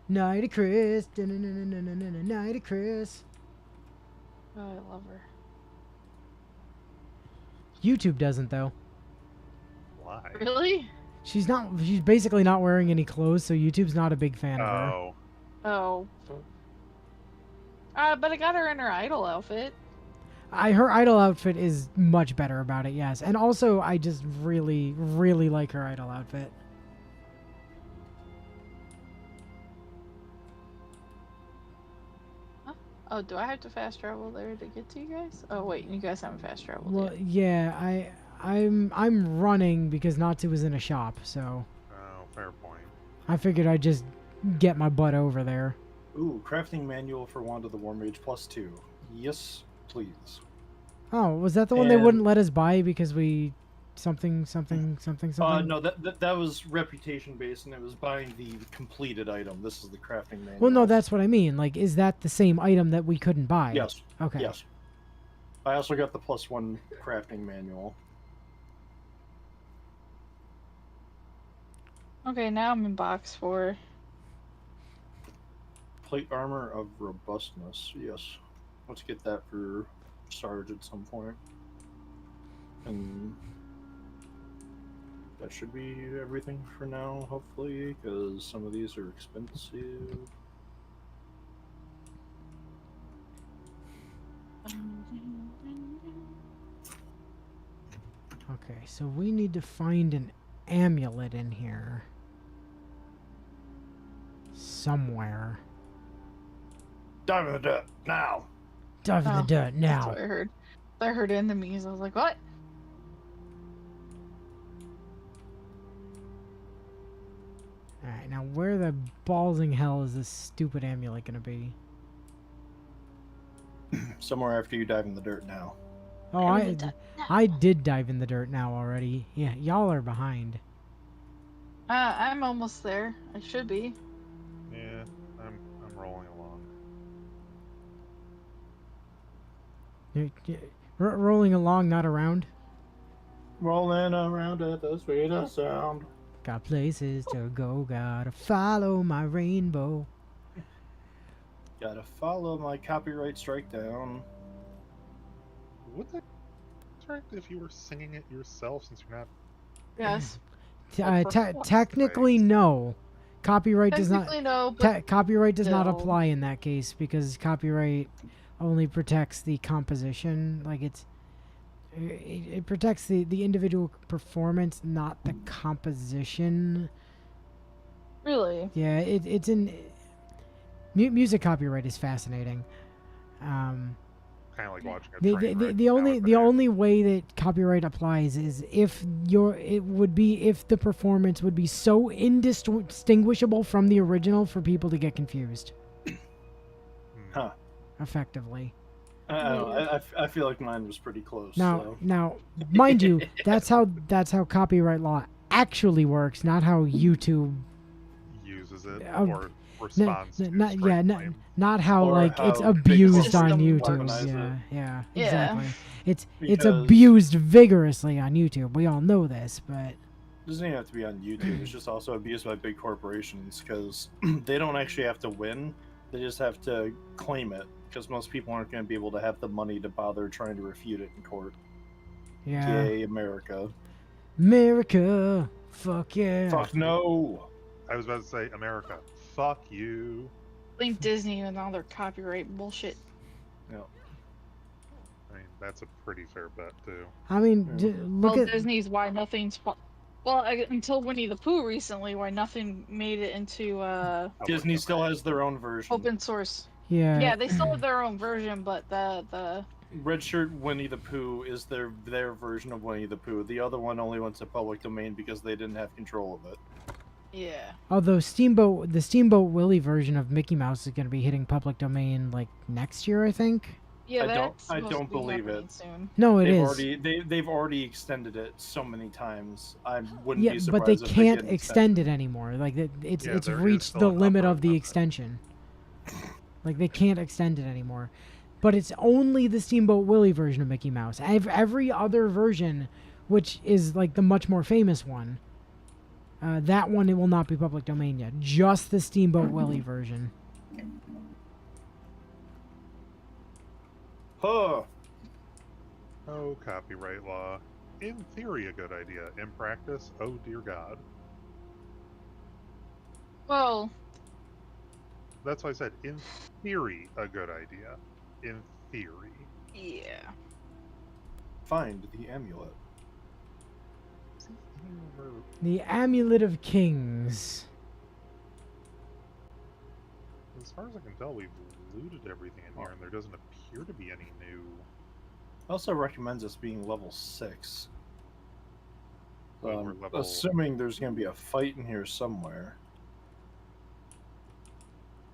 Night of Chris. Night of Chris. Oh, I love her. YouTube doesn't though. Why? Really? She's basically not wearing any clothes, so YouTube's not a big fan of her. Oh. Oh. But I got her in her idol outfit. her idol outfit is much better about it, yes. And also, I just really, really like her idol outfit. Oh, do I have to fast travel there to get to you guys? Oh wait, you guys haven't fast traveled Well, yet. yeah, I'm running because Natsu was in a shop, so Oh, fair point. I figured I'd just get my butt over there. Ooh, crafting manual for Wand of the War Mage +2. Yes, please. Oh, was that the one they And- wouldn't let us buy because we something? No, that was reputation based, and it was buying the completed item. This is the crafting manual. Well, no, that's what I mean. Like, is that the same item that we couldn't buy? Yes. Okay. Yes. I also got the +1 crafting manual. Okay, now I'm in box 4. Plate armor of robustness. Yes. Let's get that for Sarge at some point. And that should be everything for now, hopefully, because some of these are expensive. Okay, so we need to find an amulet in here somewhere. Dive in the dirt now. Dive in the Oh, dirt That's now. what I heard. I heard enemies. I was like, what? Alright, now where the balls in hell is this stupid amulet gonna be? Somewhere after you dive in the dirt now. Oh, Dive in the dirt now. I did dive in the dirt now already. Yeah, y'all are behind. I'm almost there. I should be. Yeah, I'm rolling along. Rolling along, not around. Rolling around at the speed of sound. Got places to go, gotta follow my rainbow. Gotta follow my copyright strike down. Would that correct if you were singing it yourself since you're not? Yes. Technically, no. Copyright does not. Technically, no, but Copyright does not still. apply in that case because copyright only protects the composition. Like it protects the individual performance, not the composition. really. Yeah, it's in music. Copyright is fascinating. Kind of like watching a The, train the, wreck the only the nowadays. only way that copyright applies is if if the performance would be so indistinguishable from the original for people to get confused Huh. effectively. I don't know. I feel like mine was pretty close. Now so. mind you, that's how copyright law actually works, not how YouTube uses it Um, or responds to not straight yeah flame. not how Or like how it's big abused on system YouTube. weaponize Yeah, it. yeah, Yeah. exactly. It's Because- abused vigorously on YouTube. We all know this, but It doesn't even have to be on YouTube. It's just also abused by big corporations because they don't actually have to win. They just have to claim it because most people aren't going to be able to have the money to bother trying to refute it in court. yeah. Yay, America. America, fuck yeah. Fuck no. I was about to say, America, fuck you. Blame Disney and all their copyright bullshit. I mean, that's a pretty fair bet too. I mean, look Well, at Disney's why nothing's. Well, until Winnie the Pooh recently, why nothing made it into Disney still has their own version. open source. yeah. Yeah, they still have their own version, but the Red Shirt Winnie the Pooh is their version of Winnie the Pooh. The other one only went to public domain because they didn't have control of it. yeah. Although the Steamboat Willie version of Mickey Mouse is going to be hitting public domain like next year, I think. Yeah, I don't- that's I supposed don't to be believe happening it. Soon. No, it They've is. they've already extended it so many times. I wouldn't Yeah, be surprised but they if can't didn't extend it anymore. Like it's Yeah, there is reached still the an limit upper of the limit. extension. Like they can't extend it anymore. But it's only the Steamboat Willie version of Mickey Mouse. Every other version, which is like the much more famous one, that one it will not be public domain yet. Just the Steamboat Willie version. Huh. Oh, copyright law. In theory, a good idea. In practice, oh dear God. Well, That's why I said, in theory, a good idea. In theory. Yeah. Find the amulet. See, anywhere- The Amulet of Kings. As far as I can tell, we've looted everything in here, Oh. and there doesn't appear to be any new. Also recommends us being level 6. So Well, we're I'm level. assuming there's going to be a fight in here somewhere.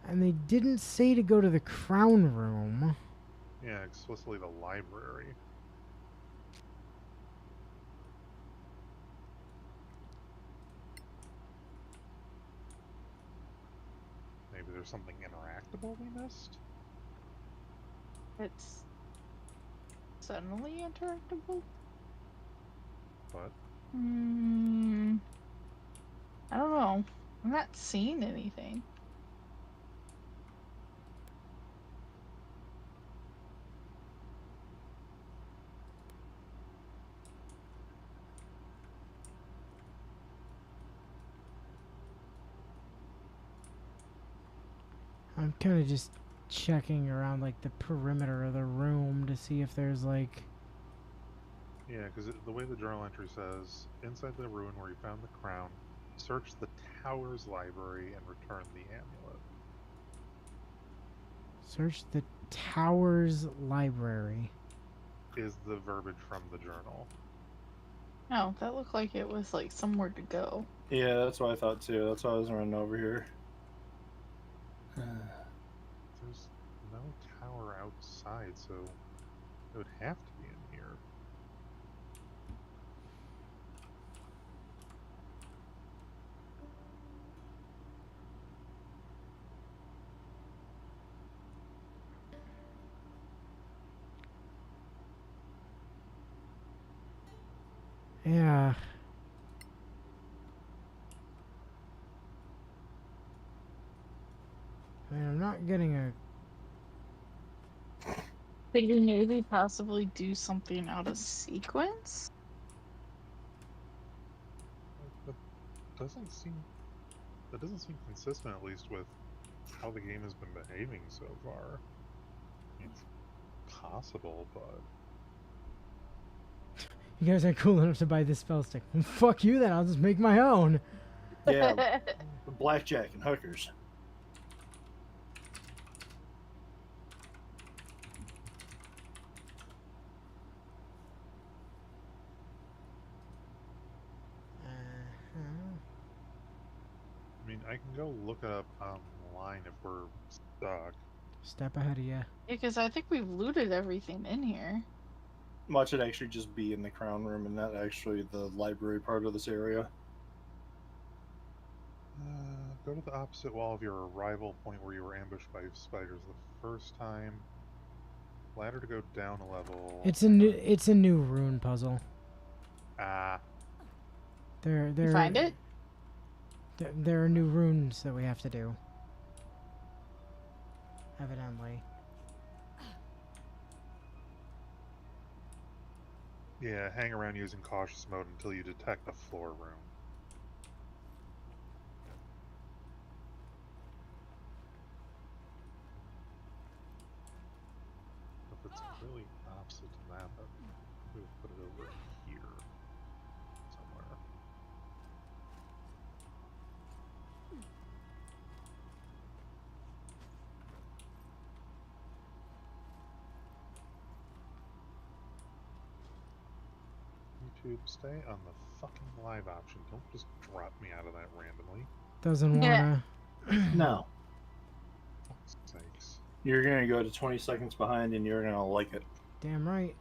And they didn't say to go to the crown room. Yeah, explicitly the library. Maybe there's something interactable we missed? It's suddenly interactable? What? I don't know. I'm not seeing anything. I'm kind of just checking around like the perimeter of the room to see if there's like. Yeah, because the way the journal entry says, inside the ruin where you found the crown, search the tower's library and return the amulet. Search the tower's library. Is the verbiage from the journal. Oh, that looked like it was like somewhere to go. Yeah, that's what I thought too. That's why I was running over here. There's no tower outside, so it would have to be in here. Yeah. I mean, I'm not getting a. Could you maybe possibly do something out of sequence? That doesn't seem. That doesn't seem consistent, at least with how the game has been behaving so far. It's possible, but You guys aren't cool enough to buy this spell stick. Well, fuck you then. I'll just make my own. Yeah, blackjack and hookers. I mean, I can go look it up online if we're stuck. Step ahead of you. Yeah, because I think we've looted everything in here. Watch it actually just be in the crown room and not actually the library part of this area. Go to the opposite wall of your arrival point where you were ambushed by spiders the first time. Ladder to go down a level. It's a new rune puzzle. Ah, You find it? There are new runes that we have to do. Evidently. yeah, hang around using cautious mode until you detect a floor room. If it's really opposite to that, we would put it over here somewhere. YouTube, stay on the fucking live option. Don't just drop me out of that randomly. Doesn't Yeah. wanna. No. For fuck's sakes. You're going to go to 20 seconds behind and you're going to like it. Damn right.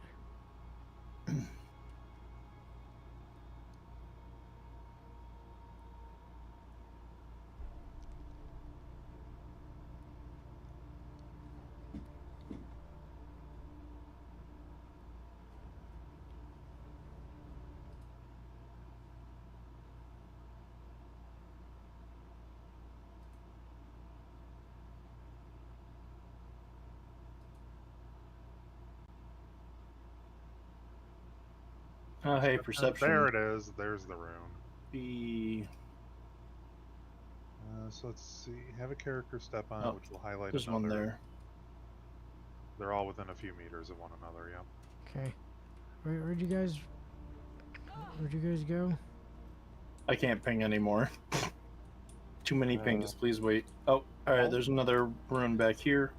Oh, hey, perception. There it is. There's the rune. The So let's see. Have a character step on it, Oh, which will highlight there's another. one there. They're all within a few meters of one another, yeah. Okay. Where'd you guys go? I can't ping anymore. Too many pings. Please wait. Oh, all right. There's another rune back here.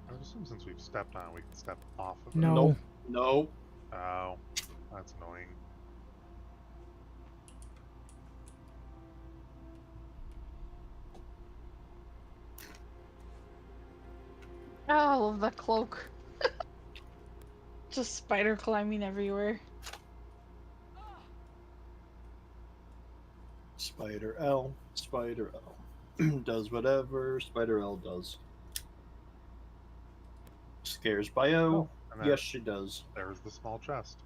I would assume since we've stepped on it, we can step off of it. No. Nope. Nope. Oh, that's annoying. Oh, the cloak. Just spider climbing everywhere. Spider L. Spider L. Does whatever Spider L does. Scares Bio. Oh, and Yes, she does. There's the small chest.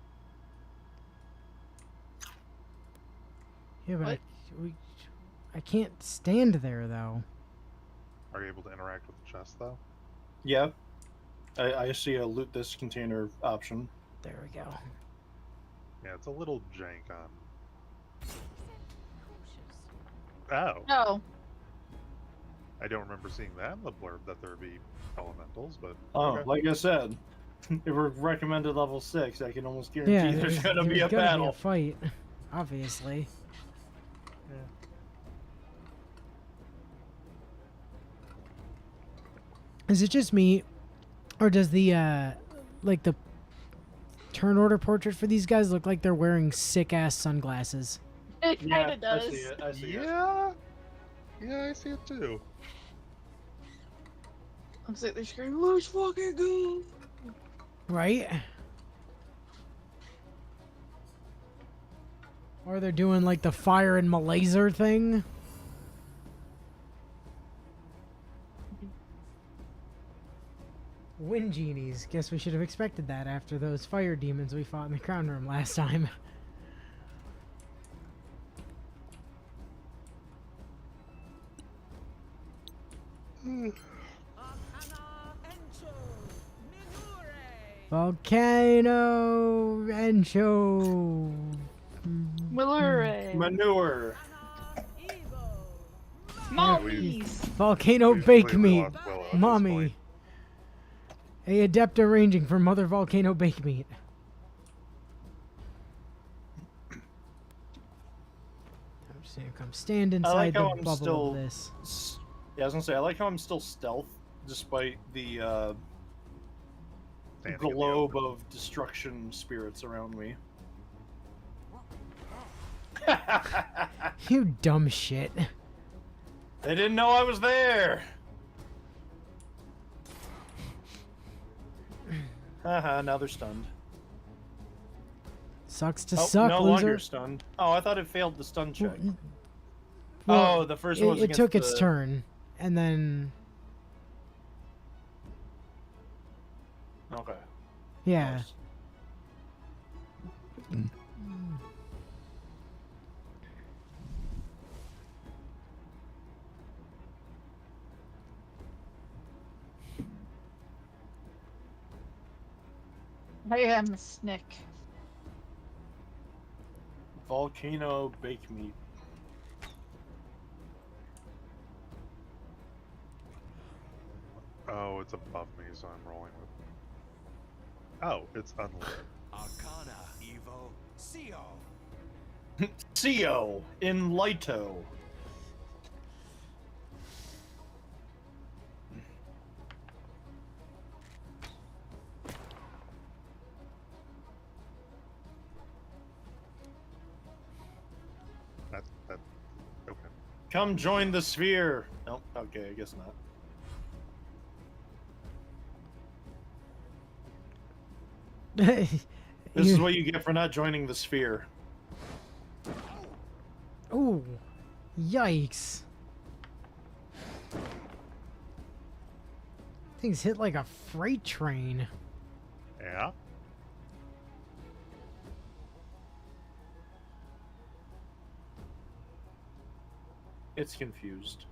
Yeah, but What? I can't stand there though. Are you able to interact with the chest, though? Yeah. I see a loot this container option. There we go. Yeah, it's a little jank on... Oh, Oh, I don't remember seeing that in the blurb that there would be elementals, but... Oh, okay. like I said, if we're recommended level 6, I can almost guarantee Yeah, there's gonna be a gonna battle. fight, obviously. Is it just me, or does the like the turn order portrait for these guys look like they're wearing sick ass sunglasses? it kind Yeah, of does. I see it. I see it. Yeah! Yeah, I see it too. Looks like they're screaming, "Let's fucking go!" Right? Or they're doing like the fire and laser thing. Wind genies. Guess we should have expected that after those fire demons we fought in the crown room last time. Volcano Encho. Willure. Manure. Mommies. Volcano We've bake completely meat. lost Willow at this Mommy. point. A adept arranging for Mother Volcano bake meat. I'm just gonna come stand inside like the how I'm bubble still- of this. Yeah, I was gonna say, I like how I'm still stealth, despite the Standing in the globe open. of destruction spirits around me. You dumb shit. They didn't know I was there! Haha, now they're stunned. Sucks to Oh, suck, no loser. longer stunned. Oh, I thought it failed the stun check. Well, Oh, the first one was it against took its the- turn, and then Okay. yeah. Nice. I am a snick. Volcano bake meat. Oh, it's above me, so I'm rolling with... Oh, it's unlit. Arcana Evo Seo. Seo in Lito. That, okay. Come join the sphere. Nope. Okay, I guess not. This is what you get for not joining the sphere. Ooh, yikes! Things hit like a freight train. Yeah? It's confused.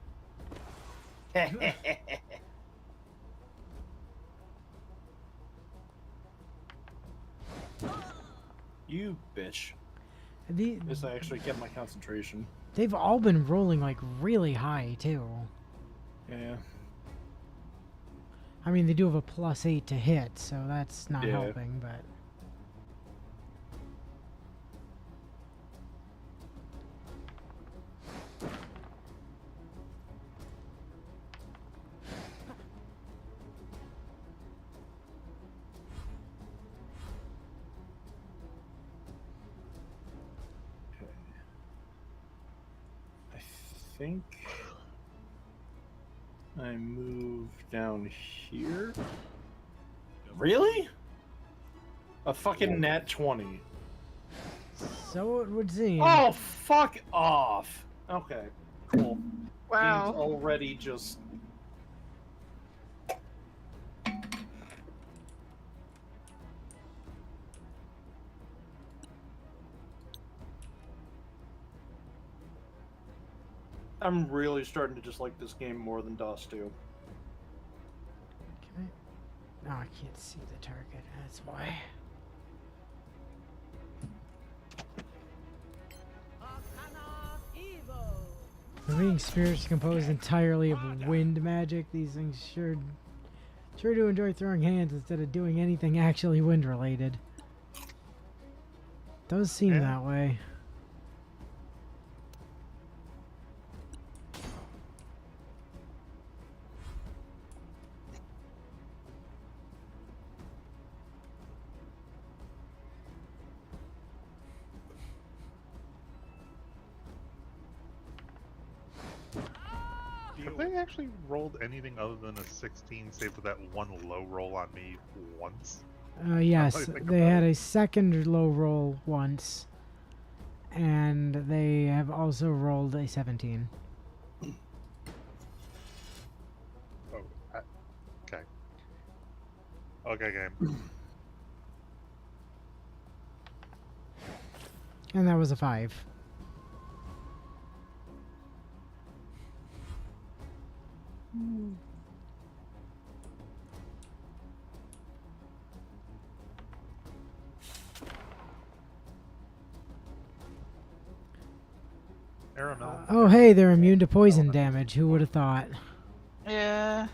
You bitch. This I actually kept my concentration. They've all been rolling like really high too. Yeah. I mean, they do have a +8 to hit, so that's not Yeah. helping, but. I think I move down here. Really? A fucking nat 20. So it would seem. Oh, fuck off. Okay, cool. Wow. Game's already just... I'm really starting to just like this game more than DOS 2. Can I? No, I can't see the target. That's why. For being spirits composed entirely of wind magic, these things sure do enjoy throwing hands instead of doing anything actually wind related. Does seem Yeah. that way. Have they actually rolled anything other than a 16, save for that one low roll on me once? Yes, I think they about had it. a second low roll once, and they have also rolled a 17. Oh, okay. Okay, game. And that was a 5. Aeronel. Oh, hey, they're immune to poison damage. Who would have thought? Yeah.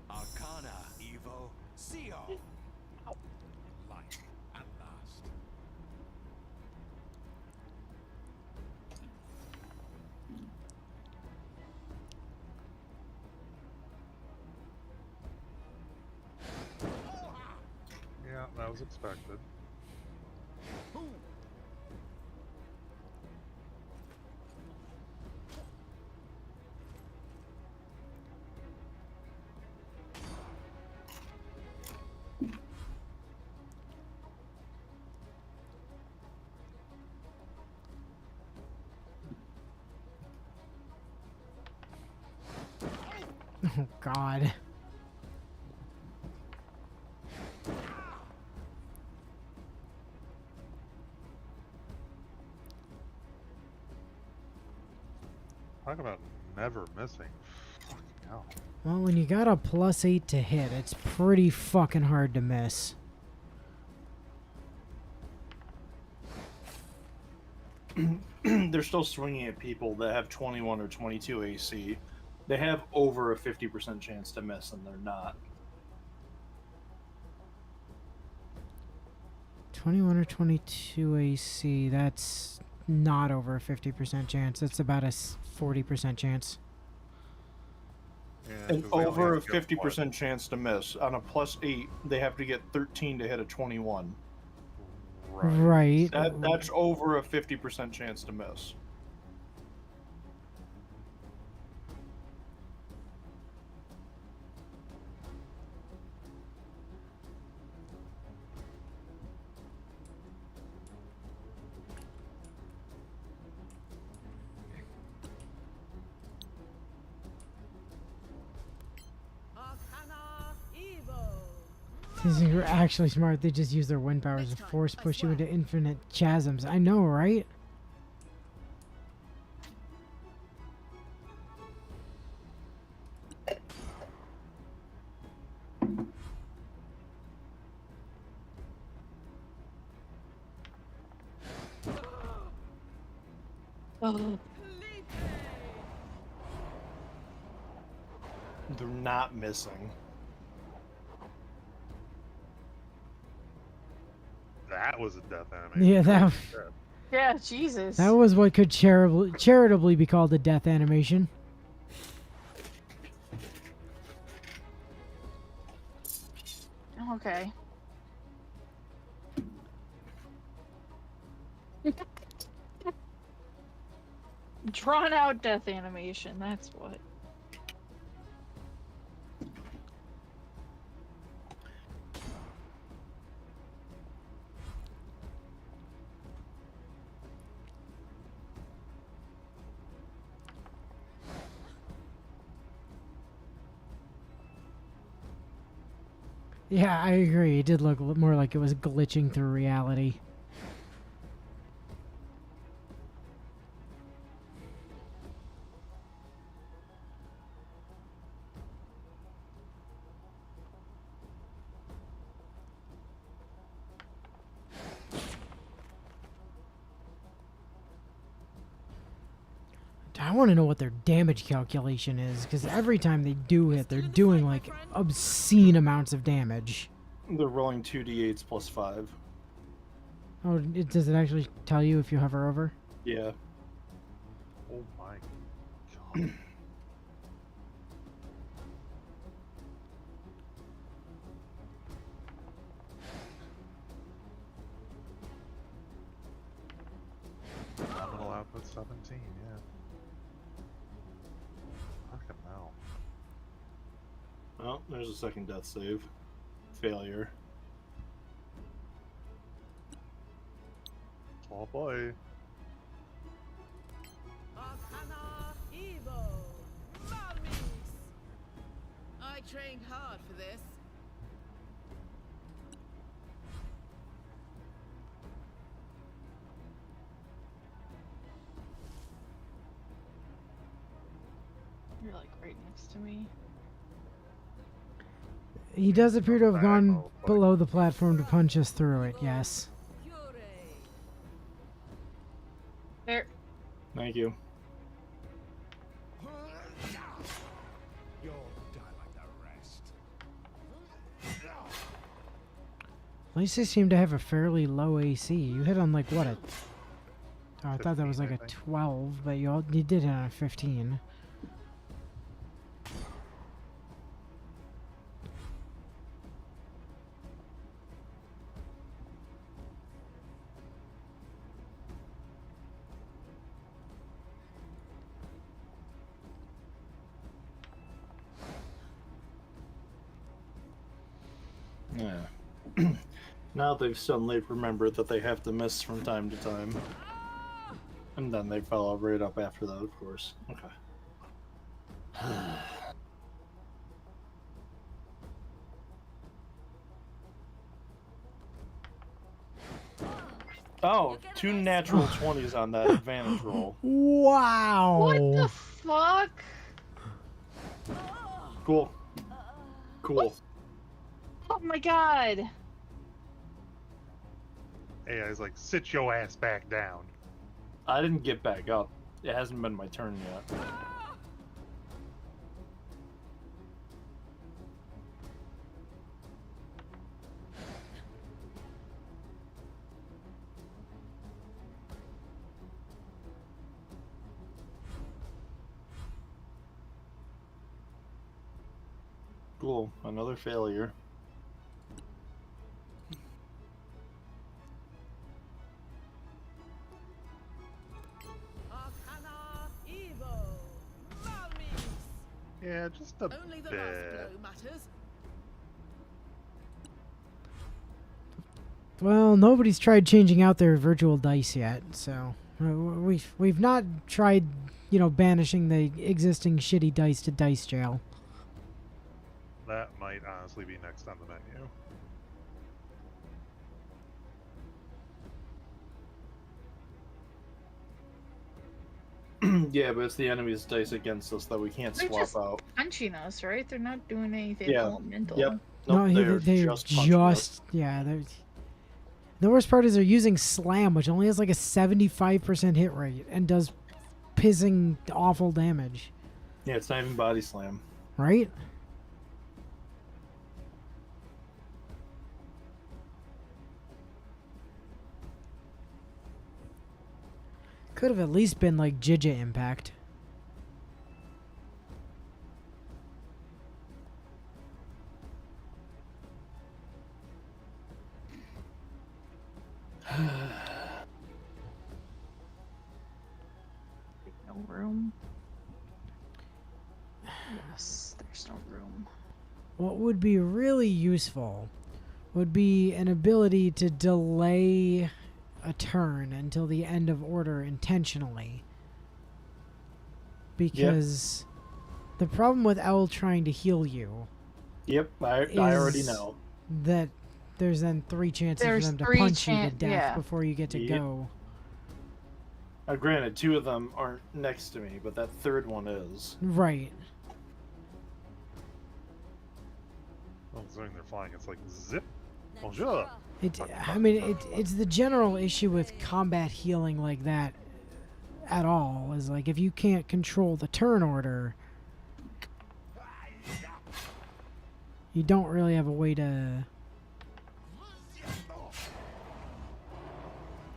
Arcana, Evo, CO. Light at last. Yeah, that was expected. Oh, God. Talk about never missing. Fucking hell. Well, when you got a +8 to hit, it's pretty fucking hard to miss. They're still swinging at people that have 21 or 22 AC. They have over a 50% chance to miss, and they're not. 21 or 22 AC, that's not over a 50% chance. That's about a 40% chance. Yeah, And 'cause they only over a have to get, 50% chance to miss. On a +8, they have to get 13 to hit a 21. what? Right. That's over a 50% chance to miss. Arcana Evo. These are actually smart. They just use their wind powers to force push you into infinite chasms. I know, right? Oh. They're not missing. That was a death animation. Yeah, that Yeah, Jesus. that was what could charitably be called a death animation. Okay. Drawn out death animation, that's what. Yeah, I agree. It did look more like it was glitching through reality. I want to know what their damage calculation is, because every time they do hit, they're doing like obscene amounts of damage. They're rolling 2d8s plus 5. Oh, does it actually tell you if you hover over? Yeah. Oh my god. Nominal output 17, yeah. Fucking hell. Oh, there's a second death save. Failure. Oh boy. Arcana Evo. Malmis. I trained hard for this. You're like right next to me. He does appear to have Back, gone oh, fuck. below the platform to punch us through it, yes. Fury. There. Thank you. You'll die like the rest. At least they seem to have a fairly low AC. You hit on like what a... Oh, I thought that was 15, like I a think. 12, but you did hit on a 15. Yeah. Now they've suddenly remembered that they have to miss from time to time. And then they follow right up after that, of course. Okay. Oh, 2 natural 20s on that advantage roll. Wow! What the fuck? Cool. Cool. Oh my god. AI's like, sit your ass back down. I didn't get back up. It hasn't been my turn yet. Cool. Another failure. Arcana Evo. Malmis. Yeah, just a Only the bit. last blow matters. Well, nobody's tried changing out their virtual dice yet, so we've not tried, banishing the existing shitty dice to dice jail. That might honestly be next on the menu. Yeah, but it's the enemy's dice against us that we can't They're swap just out. punching us, right? They're not doing anything Yeah. elemental. Yep. No, Nope, they're just punching us. yeah. They're, the worst part is they're using slam, which only has like a 75% hit rate and does pissing awful damage, Yeah, it's not even body slam. right? Could have at least been like Jija Impact. No room. Yes, there's no room. What would be really useful would be an ability to delay a turn until the end of order intentionally. Because the problem with Owl trying to heal you Yep, I already is know. that there's then 3 chances There's for them to 3 punch you to chan- death yeah. before you get to Yep. go. Granted, 2 of them aren't next to me, but that third one is. Right. Well, considering they're flying, it's like zip. Bonjour. I mean, it's the general issue with combat healing like that at all. Is like if you can't control the turn order, you don't really have a way to.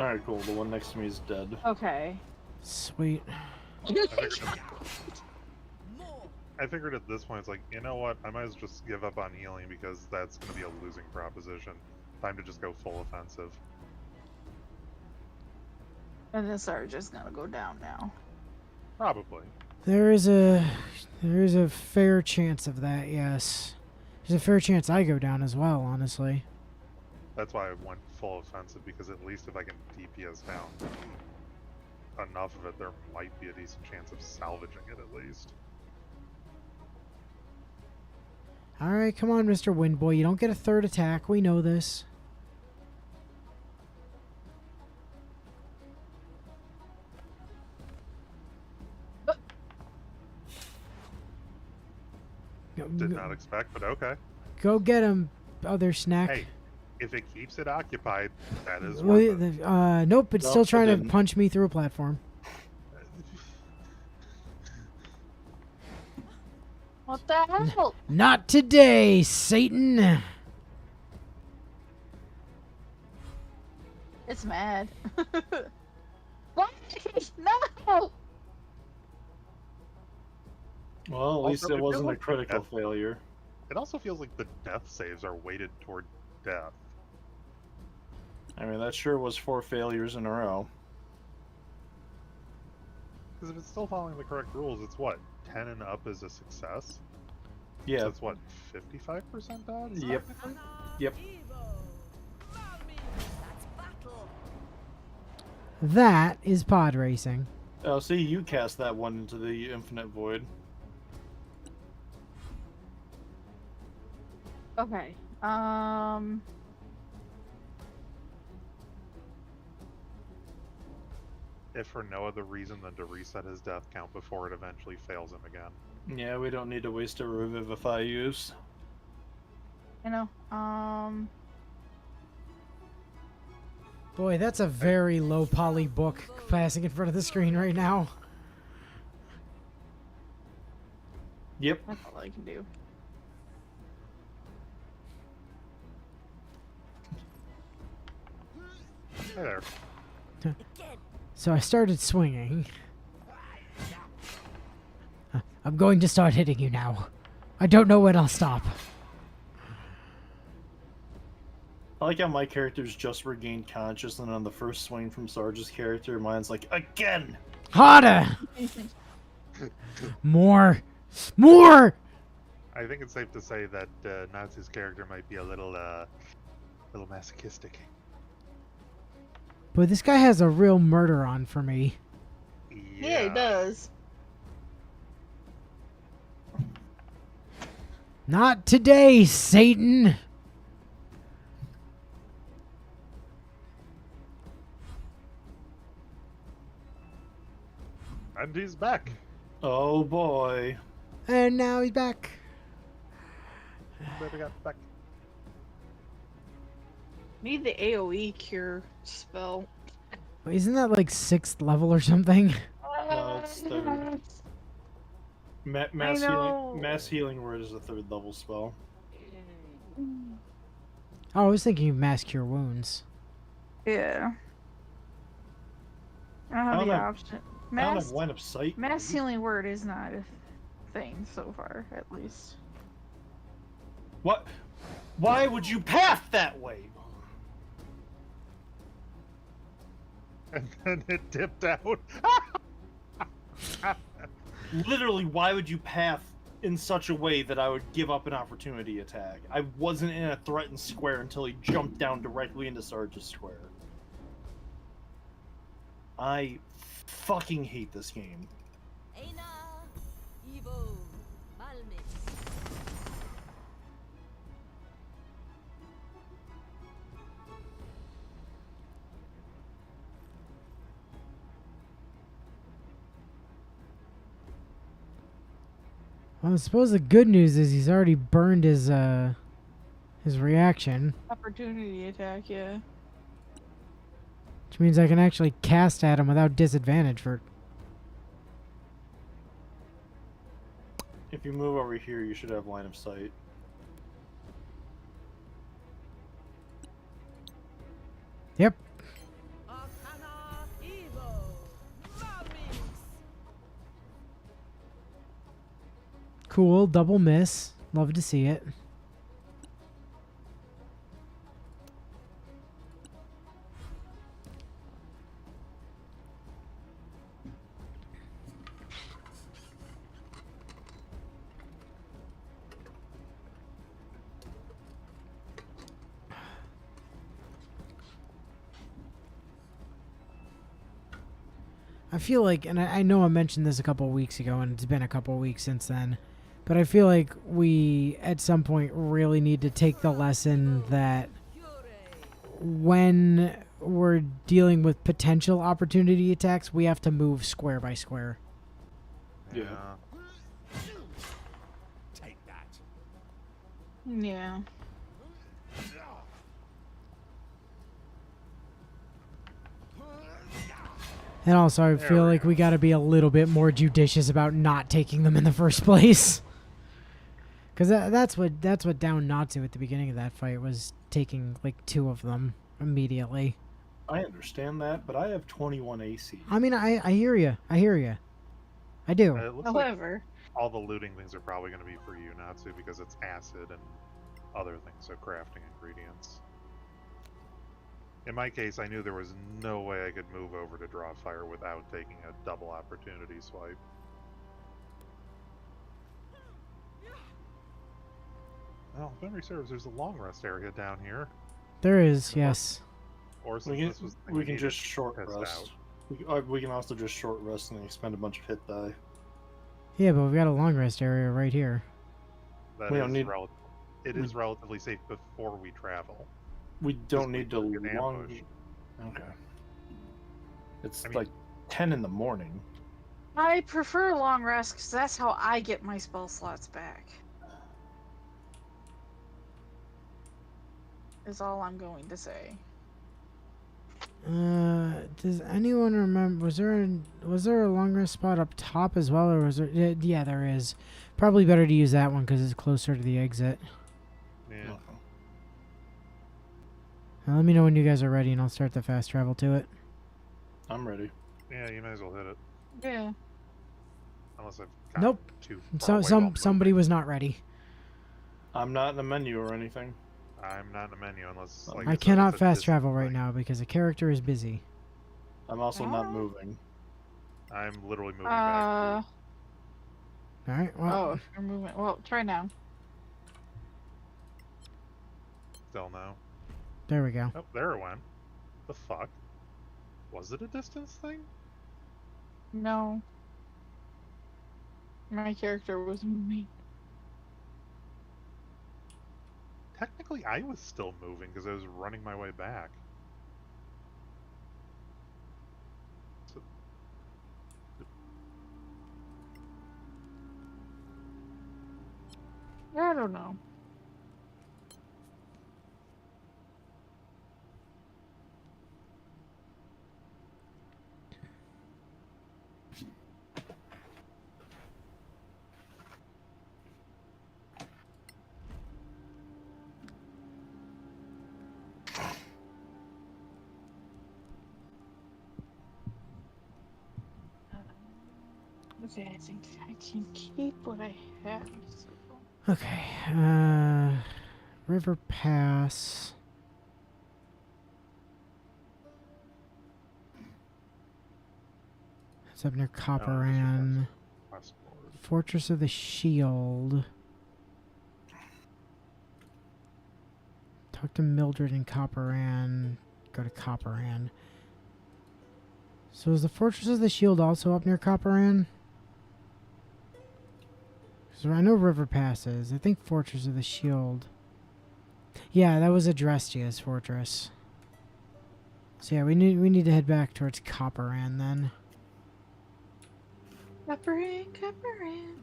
Alright, cool. The one next to me is dead. Okay. Sweet. I figured at this point, it's like, you know what? I might as well just give up on healing because that's going to be a losing proposition. Time to just go full offensive. And this are just gonna go down now. Probably. There is a fair chance of that. Yes. There's a fair chance I go down as well. Honestly. That's why I went full offensive, because at least if I can DPS down enough of it, there might be a decent chance of salvaging it at least. All right, come on, Mr. Windboy. You don't get a third attack. We know this. Did not expect, but okay. Go get him, other snack. Hey, if it keeps it occupied, that is Well, worth it. nope, it's Nope, still it trying to didn't. punch me through a platform. What the hell? Not today, Satan. It's mad. What? No! Well, at least Also, it it wasn't a feels like critical that- failure. It also feels like the death saves are weighted toward death. I mean, that sure was 4 failures in a row. Because if it's still following the correct rules, it's what? 10 and up is a success? Yeah, So it's what? 55% odds? Yep. technically? Yep. That's battle. That is pod racing. Oh, see, you cast that one into the infinite void. Okay. If for no other reason than to reset his death count before it eventually fails him again. Yeah, we don't need to waste a revivify use. You know, Boy, that's a very low poly book passing in front of the screen right now. Yep. that's all I can do. Hey there. So I started swinging. I'm going to start hitting you now. I don't know when I'll stop. I like how my character's just regained consciousness, and on the first swing from Sarge's character, mine's like, again! Harder! More! More! I think it's safe to say that Natsu's character might be a little masochistic. But this guy has a real murder on for me. Yeah, he does. Not today, Satan! I And he's back. Oh boy. And now he's back. Baby got back. Need the AoE cure spell. Wait, isn't that like 6th level or something? No, it's third. I Mass know. healing. Mass healing word is a 3rd level spell. Oh, I was thinking of mass cure wounds. Yeah. I don't have don't the have- option. I don't Mass, have line of sight. mass dude. healing word is not a thing so far, at least. What? Why would you path that way? And then it dipped out. Literally, why would you path in such a way that I would give up an opportunity attack? I wasn't in a threatened square until he jumped down directly into Sarge's square. I fucking hate this game. Eina, Evo, Malmis. Well, I suppose the good news is he's already burned his reaction, Opportunity attack, yeah. which means I can actually cast at him without disadvantage for. If you move over here, you should have line of sight. Yep. Arcana, Evo, Malmis. Cool, double miss. Love to see it. I feel like, and I know I mentioned this a couple weeks ago, and it's been a couple weeks since then, but I feel like we, at some point, really need to take the lesson that when we're dealing with potential opportunity attacks, we have to move square by square. Yeah. Take that. Yeah. And also, I There feel we like go. we got to be a little bit more judicious about not taking them in the first place. Because that's what downed Natsu at the beginning of that fight, was taking like 2 of them immediately. I understand that, but I have 21 AC. I mean, I hear you. I hear you. I do. It looks like However, all the looting things are probably going to be for you, Natsu, because it's acid and other things, so crafting ingredients. In my case, I knew there was no way I could move over to draw fire without taking a double opportunity swipe. Well, if memory serves, there's a long rest area down here. There is, yes. Or since We this was the thing can, we can needed just short test rest. out. We can also just short rest and expend a bunch of hit die. Yeah, but we've got a long rest area right here. That We is don't need- it we- is relatively safe before we travel. We don't need to we get long. ambushed. Okay. It's I mean- like 10 in the morning. I prefer a long rest because that's how I get my spell slots back. Is all I'm going to say. Does anyone remember? Was there a long rest spot up top as well, or was there? Yeah, there is. Probably better to use that one because it's closer to the exit. Yeah. Okay. Now, let me know when you guys are ready, and I'll start the fast travel to it. I'm ready. Yeah, you might as well hit it. Yeah. Unless I've got Nope. too So far away while somebody moving. was not ready. I'm not in a menu or anything. I'm not in a menu unless like I said, cannot it's a fast travel distance right thing. now because the character is busy. I'm also not Ah. moving. I'm literally moving back. All right. Well, Oh, if you're moving. Well, try now. Still no. there we go. Oh, there it went. The fuck? Was it a distance thing? No. My character was moving. Technically, I was still moving because I was running my way back. So, I don't know. Okay, I think I can keep what I have. So. Okay. River Pass. It's up near Copperan. Westward. Fortress of the Shield. Talk to Mildred in Copperan. Go to Copperan. So is the Fortress of the Shield also up near Copperan? So I know River Pass is. I think Fortress of the Shield. Yeah, that was Adrestia's fortress. So yeah, we need to head back towards Copperan then. Copperan, Copperan.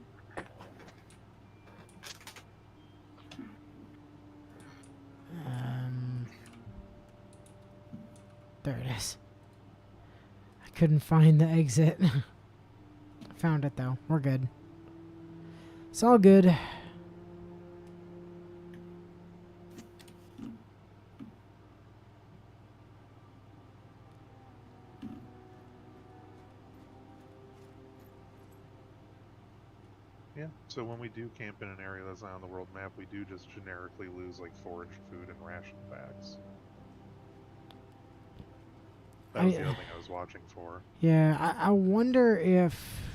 There it is. I couldn't find the exit. Found it though. We're good. It's all good. Yeah, so when we do camp in an area that's not on the world map, we do just generically lose like foraged food and ration packs. That was the other thing I was watching for. Yeah, I wonder if...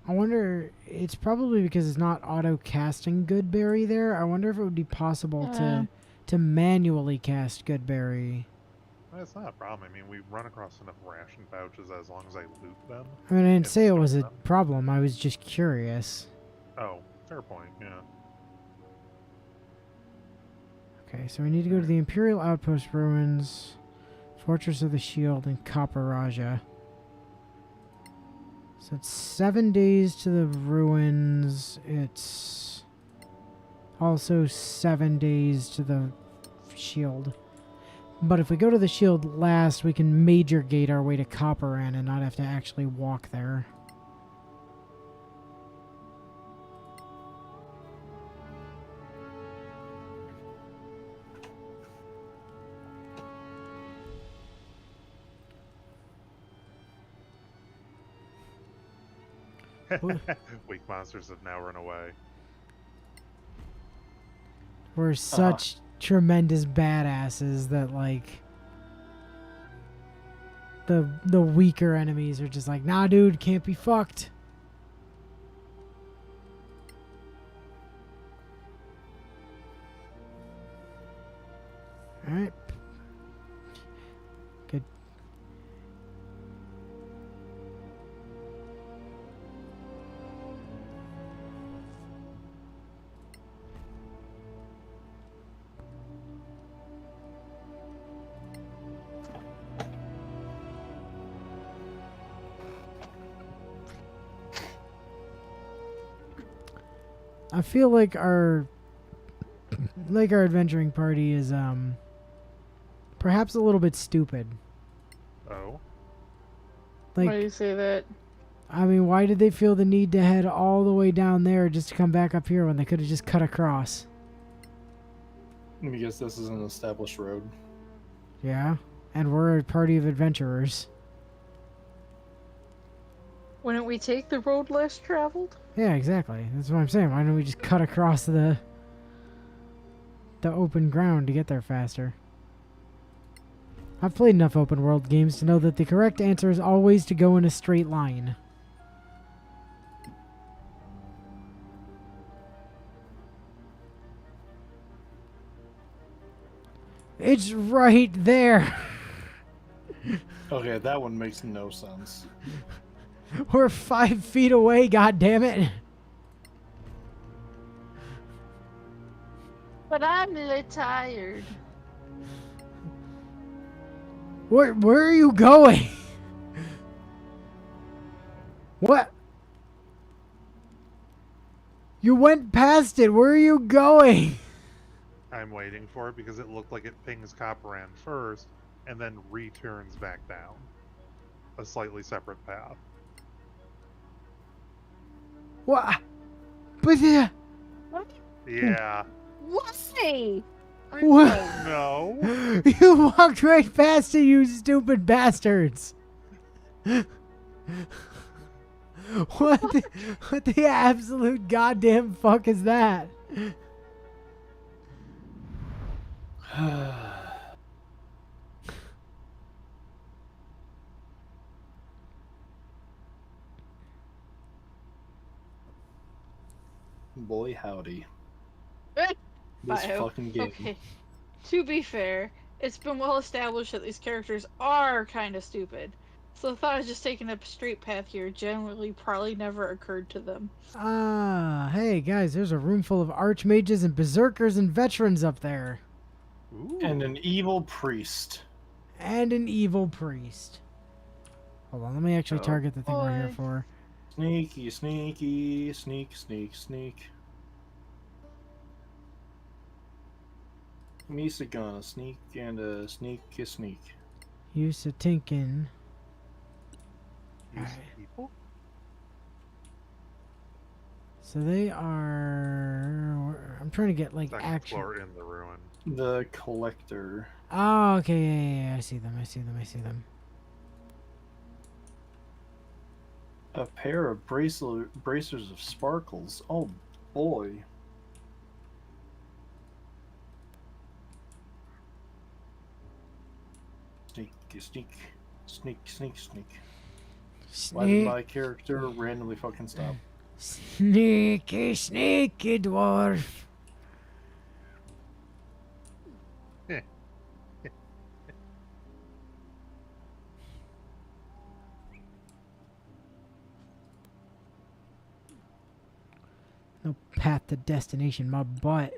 I wonder... It's probably because it's not auto-casting Goodberry there. I wonder if it would be possible to manually cast Goodberry. Well, it's not a problem. I mean, we run across enough ration pouches as long as I loot them. I mean, I didn't say it store was a them. problem. I was just curious. Oh, fair point, yeah. Okay, so we need to go to the Imperial Outpost Ruins, Fortress of the Shield, and Kaparaja. So it's 7 days to the ruins. It's also 7 days to the shield. But if we go to the shield last, we can major gate our way to Copperan and not have to actually walk there. Weak monsters have now run away. We're such tremendous badasses that, like, the weaker enemies are just like, nah, dude, can't be fucked. Alright. Good. I feel like our adventuring party is perhaps a little bit stupid. Oh? Why do Like, you say that? I mean, why did they feel the need to head all the way down there just to come back up here when they could have just cut across? Because this is an established road. Yeah, and we're a party of adventurers. Wouldn't we take the road less traveled? Yeah, exactly. That's what I'm saying. Why don't we just cut across the open ground to get there faster? I've played enough open world games to know that the correct answer is always to go in a straight line. It's right there. Okay, that one makes no sense. We're 5 feet away, God damn it! But I'm a little tired. Where are you going? What? You went past it. Where are you going? I'm waiting for it because it looked like it pings Copperan first and then returns back down. A slightly separate path. What? But yeah. Yeah. Why? What? No. You walked right past it, you stupid bastards. What the absolute goddamn fuck is that? Boy, howdy. Eh, This Bio. fucking game. Okay. To be fair, it's been well established that these characters are kind of stupid. So the thought of just taking a straight path here generally probably never occurred to them. Ah, hey guys, there's a room full of archmages and berserkers and veterans up there. Ooh. And an evil priest. And an evil priest. Hold on, let me actually Oh, target the thing we're here boy. for. Sneaky, sneaky, sneak, sneak, sneak. Misa gonna sneak and sneak, sneak. Use a tinkin. Use Alright. people? So they are... I'm trying to get, like, Second action. floor in the ruin. The collector. Oh, okay, yeah, I see them, I see them, I see them. A pair of bracers of sparkles. Oh boy. Sneak, sneak, sneak, sneak, sneak. Why did my character randomly fucking stop? Sneaky, sneaky dwarf. No path to destination, my butt.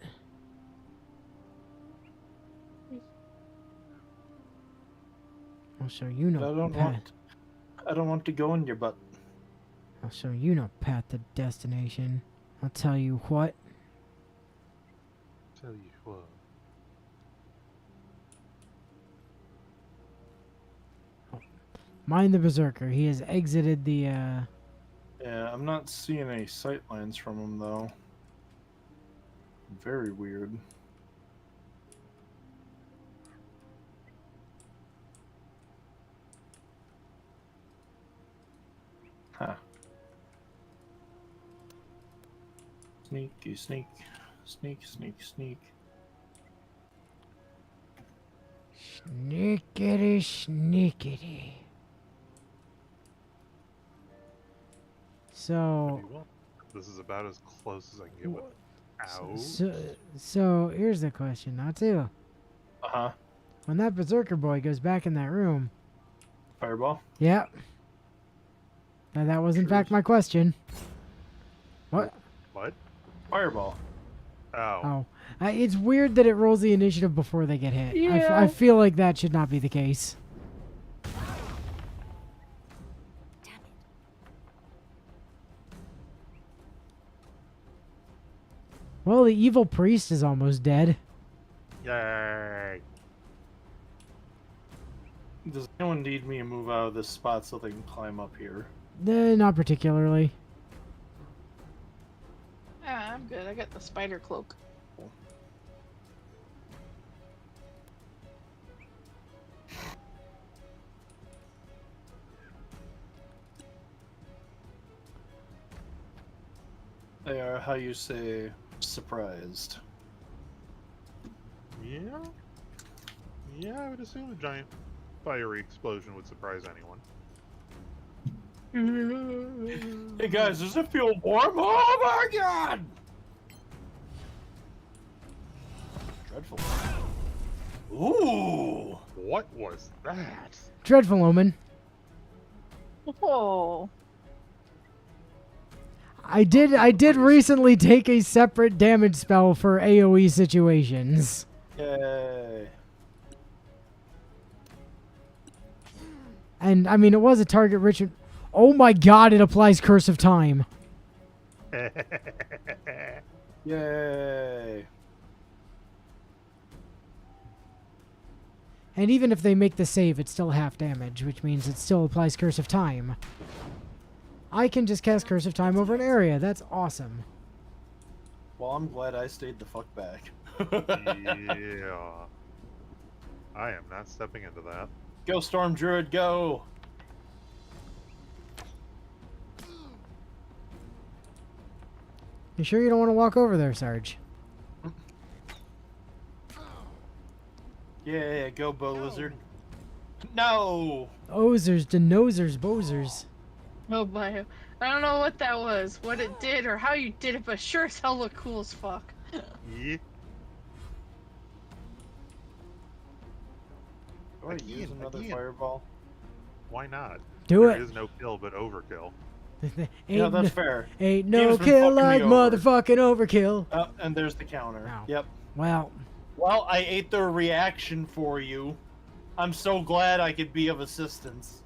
I'll show you no path. I don't want to go in your butt. I'll show you no path to destination. I'll tell you what. Tell you what. Mind the berserker. He has exited the. Yeah, I'm not seeing any sight lines from him though. Very weird. Huh. Sneaky, sneak, sneak, sneak, sneak. Sneakity, sneakity. So. Pretty well. This is about as close as I can get with. Ow. So here's the question now too. Uh-huh. When that berserker boy goes back in that room. Fireball? Yep. Now that was in fact my question. What? What? Fireball. Oh. Oh. It's weird that it rolls the initiative before they get hit. Yeah. I feel like that should not be the case. Well, the evil priest is almost dead. Yay. Does anyone need me to move out of this spot so they can climb up here? Not particularly. Yeah, I'm good. I got the spider cloak. They are, how you say, surprised. Yeah? Yeah, I would assume a giant fiery explosion would surprise anyone. Hey guys, does it feel warm? Oh my god! Dreadful. Ooh! What was that? Dreadful omen. Oh. I did recently take a separate damage spell for AoE situations. Yay. And I mean it was a target rich. Oh my god, it applies Curse of Time. Yay! And even if they make the save, it's still half damage, which means it still applies Curse of Time. I can just cast Curse of Time over an area. That's awesome. Well, I'm glad I stayed the fuck back. Yeah. I am not stepping into that. Go, Storm Druid, go! You sure you don't want to walk over there, Sarge? Yeah, go, Bow Lizard. No! Ozers, denosers, bozers. Oh boy. I don't know what that was, what it did, or how you did it, but sure as hell looked cool as fuck. Yeah. Do I use another Again. fireball? Why not? Do There it. is no kill but overkill. ain't Yeah, that's no, fair. ain't Game's no been kill fucking like me over. motherfucking overkill. And there's the counter. Wow. Yep. Well, Well, I ate the reaction for you. I'm so glad I could be of assistance.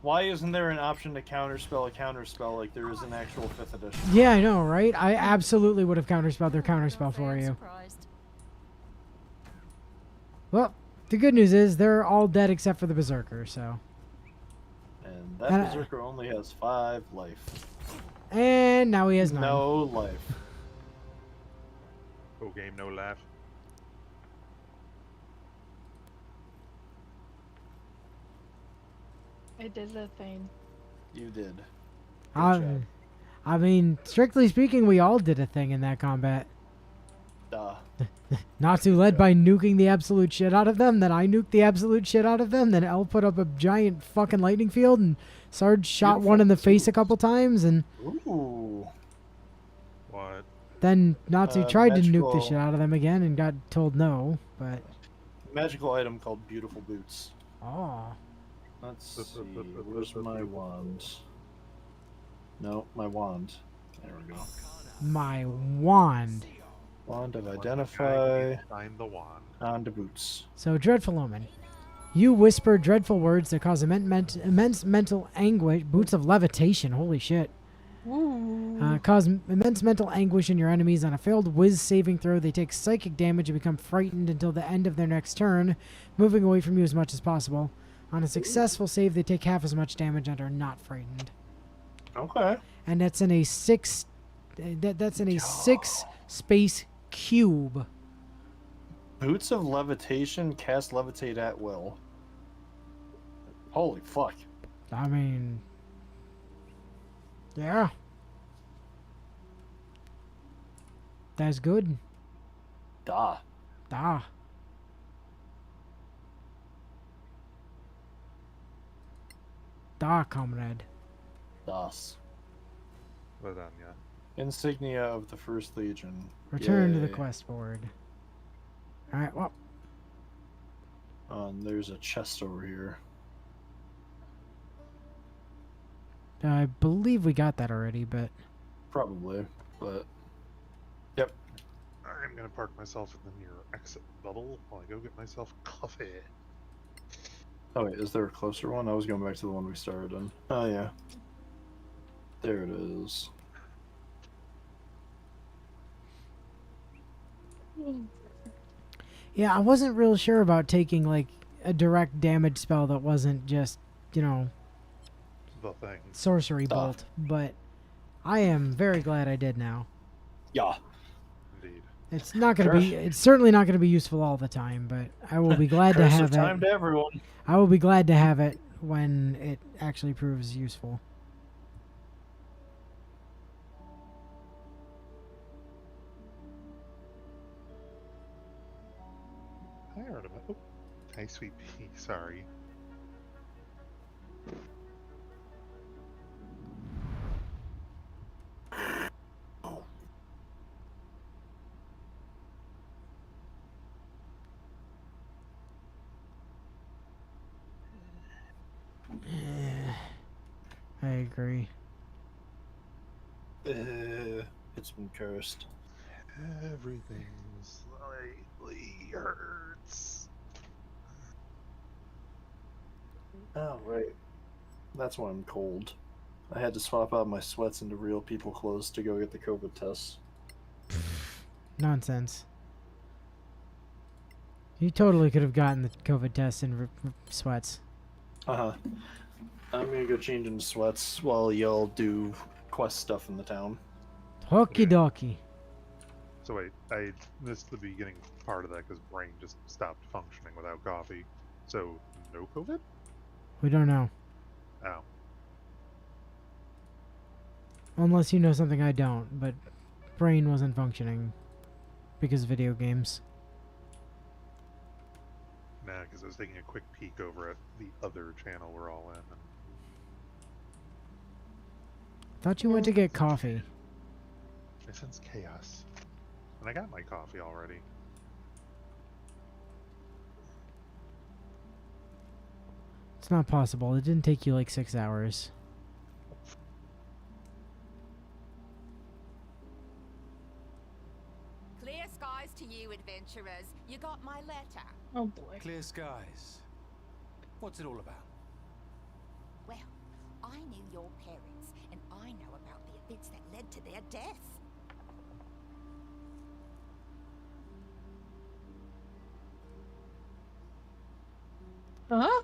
Why isn't there an option to counterspell a counterspell like there is in actual 5th edition? yeah, I know, right? I absolutely would have counterspelled their counterspell for you. Surprised. Well, the good news is they're all dead except for the Berserker, so. And that And Berserker only has 5 life. And now he has 9. No life. Oh, game, no laugh. I did the thing. You did. I, job. I mean, strictly speaking, we all did a thing in that combat. Duh. Natsu led by nuking the absolute shit out of them, then I nuked the absolute shit out of them, then L put up a giant fucking lightning field, and Sarge shot one in the face a couple times, and Ooh. What? then Natsu tried to nuke the magical- shit out of them again and got told no, but... Magical item called Beautiful Boots. Oh. Let's see. Where's my wand? No, my wand. There we go. My wand. Wand of One Identify. guy can Find the wand. On to boots. So, Dreadful Omen. You whisper dreadful words that cause immense mental anguish. Boots of Levitation, holy shit. Ooh. Cause immense mental anguish in your enemies. On a failed whiz saving throw, they take psychic damage and become frightened until the end of their next turn, moving away from you as much as possible. On a successful save, they take half as much damage and are not frightened. Okay. And that's in a 6... That's in a 6-space cube. Boots of Levitation cast Levitate at will. Holy fuck. I mean... Yeah. That's good. Duh. Ah. Comrade. Das. Well done, yeah. Insignia of the First Legion. Return to the Yay. quest board. Alright, well, There's a chest over here. I believe we got that already, but... Probably, but I'm gonna park myself in the near exit bubble while I go get myself coffee. oh wait, is there a closer one? I was going back to the one we started in. Oh yeah. There it is. Yeah, I wasn't real sure about taking, like, a direct damage spell that wasn't just, you know, The thing. sorcery bolt, but I am very glad I did now. Yeah. Indeed. It's not going to be, it's certainly not going to be useful all the time, but I will be glad to Curse of have time it. to everyone. I will be glad to have it when it actually proves useful. Hi, Artemis. Oh, hi, sweet pea. Sorry. I agree. It's been cursed. Everything slightly hurts. Oh, right. That's why I'm cold. I had to swap out my sweats into real people clothes to go get the COVID test. Nonsense. You totally could have gotten the COVID test in sweats. Uh-huh. I'm gonna go change into sweats while y'all do quest stuff in the town. Okie Okay. dokie. So wait, I missed the beginning part of that because brain just stopped functioning without coffee. So no COVID? We don't know. Oh, Unless you know something I don't, but brain wasn't functioning because of video games. nah, because I was taking a quick peek over at the other channel we're all in. And Thought you went to get coffee. I sense chaos. And I got my coffee already. It's not possible. It didn't take you like 6 hours. Clear skies to you, adventurers. You got my letter. Oh boy. Clear skies. What's it all about? Well, I knew your parents, and I know about the events that led to their death. Huh?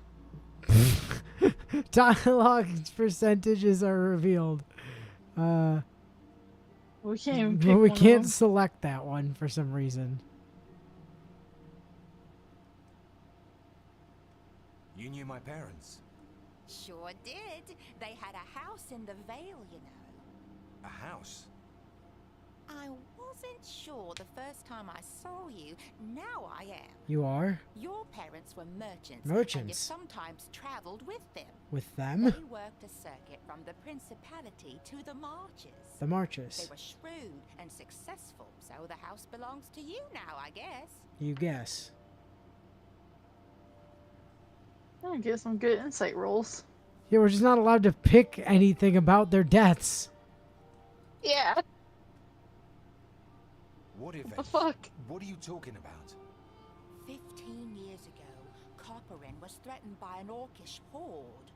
Dialogue percentages are revealed. We can't even But pick we one can't of them. select that one for some reason. You knew my parents. Sure did. They had a house in the Vale, you know. A house. I wasn't sure the first time I saw you. Now I am. You are? Your parents were merchants. And you Merchants? sometimes traveled with them. With them? They worked a circuit from the Principality to the Marches. The They Marches. were shrewd and successful, so the house belongs to you now, I guess. You guess. I get some good insight rolls. Yeah, we're just not allowed to pick anything about their deaths. Yeah. What event? The fuck? What are you talking about? 15 years ago, Copperin was threatened by an orcish horde.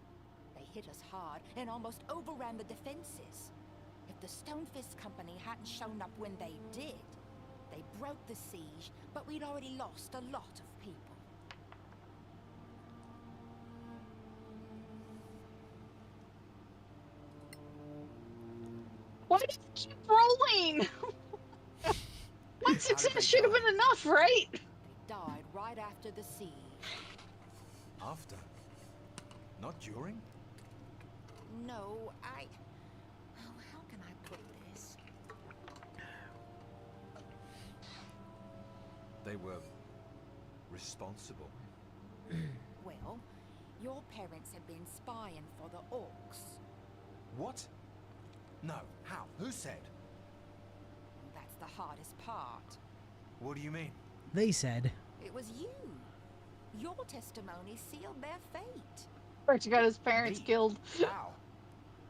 They hit us hard and almost overran the defenses. If the Stonefist Company hadn't shown up when they did, they broke the siege, but we'd already lost a lot of people. Why did you keep rolling? One success should have been enough, right? They died right after the siege. After? Not during? No, oh, how can I put this? They were responsible. Well, your parents had been spying for the orcs. What? No. How? Who said? That's the hardest part. What do you mean? They said. It was you. Your testimony sealed their fate. First, you got his parents Me? killed. How?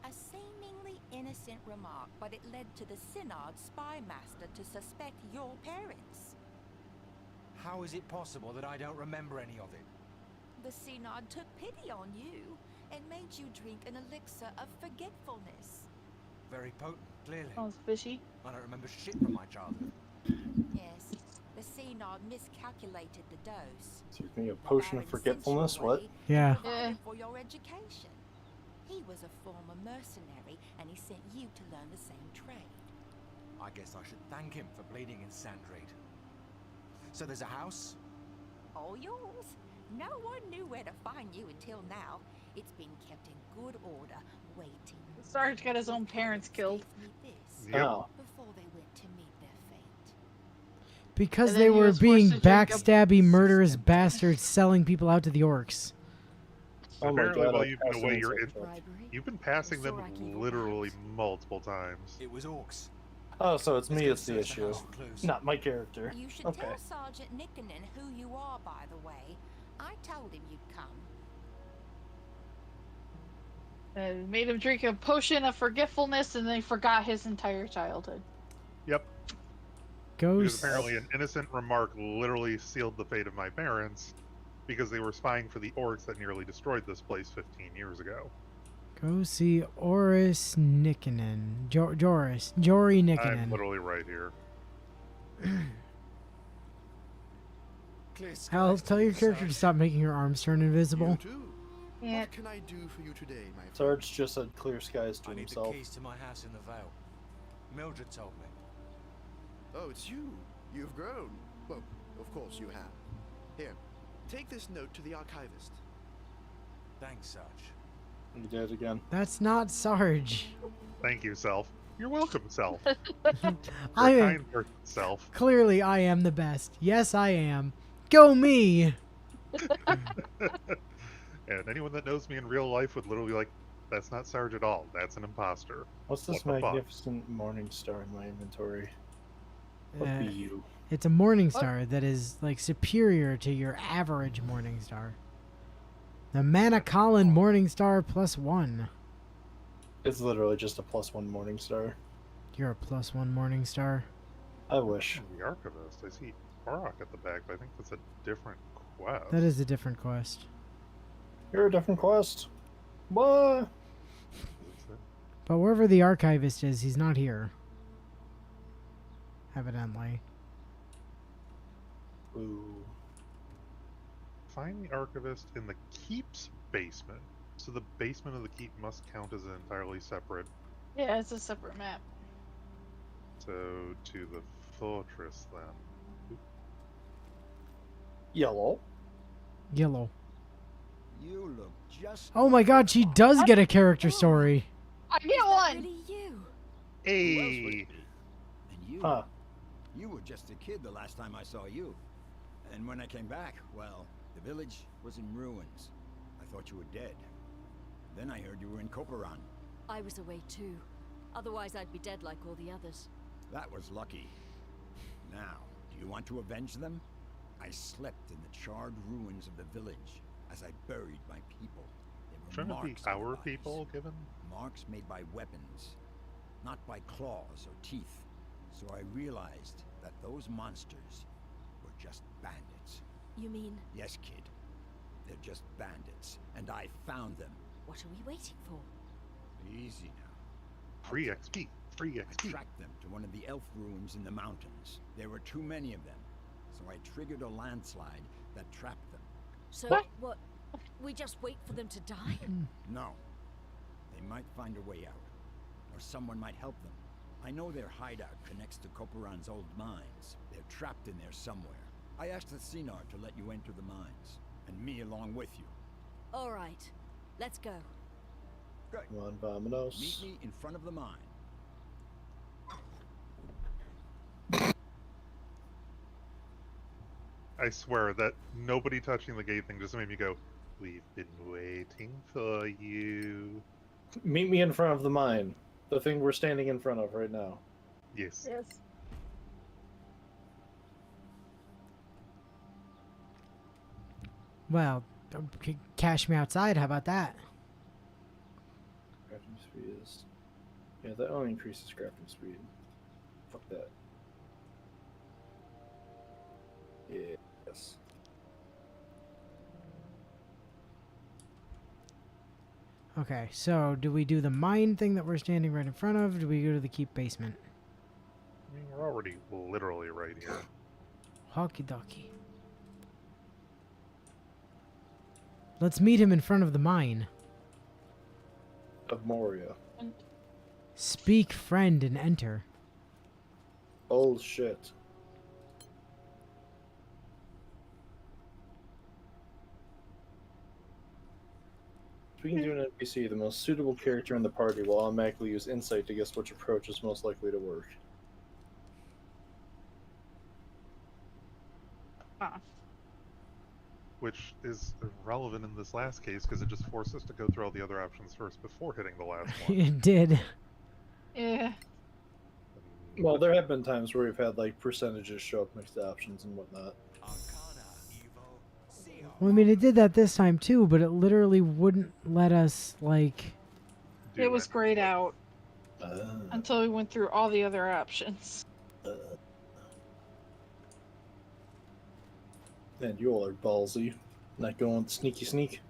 A seemingly innocent remark, but it led to the Synod spy master to suspect your parents. How is it possible that I don't remember any of it? The Synod took pity on you and made you drink an elixir of forgetfulness. Very potent, clearly. Sounds fishy. I don't remember shit from my childhood. Yes, the Synod miscalculated the dose. So you're gonna get a potion of Baron forgetfulness? sent you What? away Yeah. to provide Yeah. for your education. He was a former mercenary, and he sent you to learn the same trade. I guess I should thank him for bleeding in Sandreed. So there's a house? All yours. No one knew where to find you until now. It's been kept in good order, waiting. Sarge got his own parents killed. Gave me this Yep. Oh. before they went to meet their fate. Because And they then he were was forced being to drink a- backstabby, murderous bastards selling people out to the orcs. Oh my apparently, god, while I you've been passed away, an you're insight check. Bribery? you've been passing them Sure, I can go literally out. multiple times. It was orcs. Oh, so it's Let's me go that's the search issue. house for clues. Not my character. You should Okay. tell Sergeant Nickenen who you are, by the way. I told him you'd come. Made him drink a potion of forgetfulness, and then forgot his entire childhood. Yep. Go. Because apparently an innocent remark literally sealed the fate of my parents because they were spying for the orcs that nearly destroyed this place 15 years ago. Go see Oris Nikkinen. Jory I'm Nikkinen. literally right here. Clear Hal, skies, tell your please, character to Sarge. stop making her arms turn invisible. You too. Yeah. What can I do for you today, my friend? Sarge just said clear skies to I need himself. the keys to my house in the Vale. Mildred told me. Oh, it's you. You've grown. Well, of course you have. Here, take this note to the archivist. Thanks, Sarge. You did it again. That's not Sarge. Thank you, Self. You're welcome, Self. I You're a am, kind person, Self. clearly I am the best. Yes, I am. Go me! And anyone that knows me in real life would literally be like, that's not Sarge at all. That's an imposter. What's this What the fuck? magnificent morning star in my inventory? What be you? It's a morning star that is like superior to your average morning star. The Manicolin morning star +1. It's literally just a +1 morning star. You're a +1 morning star. I wish. The Archivist. I see Auroch at the back, but I think that's a different quest. That is a different quest. You're a different quest. What? But wherever the archivist is, he's not here. Evidently. Ooh. Find the Archivist in the Keep's basement. So the basement of the Keep must count as an entirely separate. Yeah, it's a separate map. So to the fortress then. Yellow. Yellow. You look just. Oh my god, she does get a character story. I get Is that one! really you? Hey! And you, Huh. you were just a kid the last time I saw you. And when I came back, well, the village was in ruins. I thought you were dead. Then I heard you were in Koparan. I was away too. Otherwise, I'd be dead like all the others. That was lucky. Now, do you want to avenge them? I slept in the charred ruins of the village as I buried my people. There were Shouldn't it be marks on their our bodies. people given? Marks made by weapons, not by claws or teeth. So I realized that those monsters were just bandits. You mean, Yes, kid. They're just bandits, and I found them. what are we waiting for? Easy now. Free XP. Free I XP. tracked them to one of the elf ruins in the mountains. There were too many of them, so I triggered a landslide that trapped them. So, What? what? We just wait for them to die? No. They might find a way out, or someone might help them. I know their hideout connects to Koparan's old mines. They're trapped in there somewhere. I asked the Sinar to let you enter the mines, and me along with you. All right, let's go. Good. Come on, vamonos. Meet me in front of the mine. I swear that nobody touching the gate thing just made me go, we've been waiting for you. Meet me in front of the mine. The thing we're standing in front of right now. Yes. Yes. Well, cash me outside. How about that? Crafting speed is. Yeah, that only increases crafting speed. Fuck that. Yes. Okay, so do we do the mine thing that we're standing right in front of? Do we go to the keep basement? I mean, we're already literally right here. Hockey docky. Let's meet him in front of the mine. Of Moria. Speak, friend, and enter. Oh shit. Speaking to an NPC, the most suitable character in the party will automatically use insight to guess which approach is most likely to work. Huh. Which is irrelevant in this last case because it just forced us to go through all the other options first before hitting the last one. It did. Yeah. Well, there have been times where we've had like percentages show up next to options and whatnot. Arcana, Evo, Seal. Well, I mean, it did that this time too, but it literally wouldn't let us, like... Do It was it. grayed out Uh, until we went through all the other options. and you all are ballsy. Not going sneaky sneak.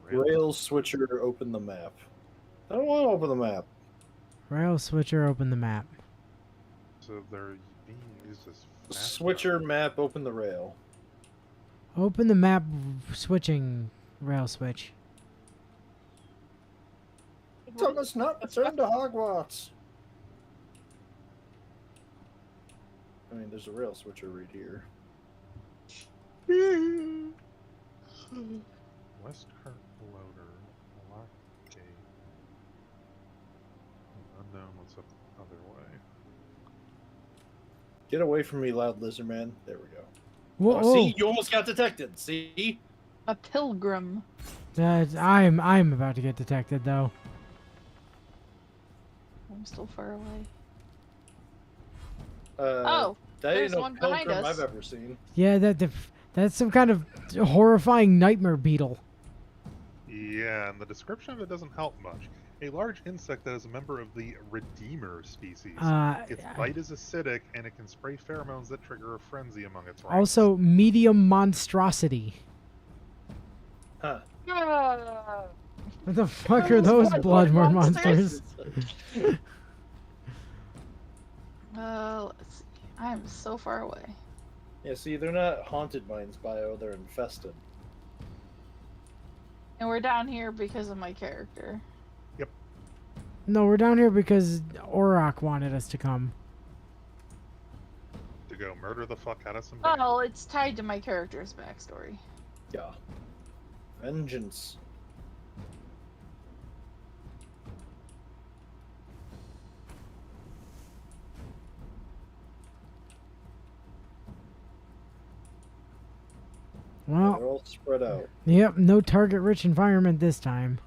Rail switcher, open the map. I don't want to open the map. Rail switcher, open the map. So they're being used as fast Switcher map, open the rail. Open the map switching rail switch. Tell us not return to Hogwarts. I mean, there's a rail switcher right here. Westcart loader, lock gate. Unknown, what's up the other way? Get away from me, loud lizard man. There we go. Whoa, Oh, see, you almost got detected. See? A pilgrim. I'm about to get detected though. I'm still far away. That there's ain't no one behind pilgrim us. I've ever seen. Yeah, that's some kind of horrifying nightmare beetle. Yeah, and the description of it doesn't help much. A large insect that is a member of the Redeemer species. Its bite is acidic, and it can spray pheromones that trigger a frenzy among its ranks. Also, medium monstrosity. Huh. What the fuck are those bloodborne monsters? Let's see. I'm so far away. Yeah, see, they're not haunted by Inspire, they're infested. And we're down here because of my character. No, we're down here because Auroch wanted us to come. To go murder the fuck out of some. Well, it's tied to my character's backstory. Yeah. Vengeance. Well, They're all spread out. yep, no target-rich environment this time.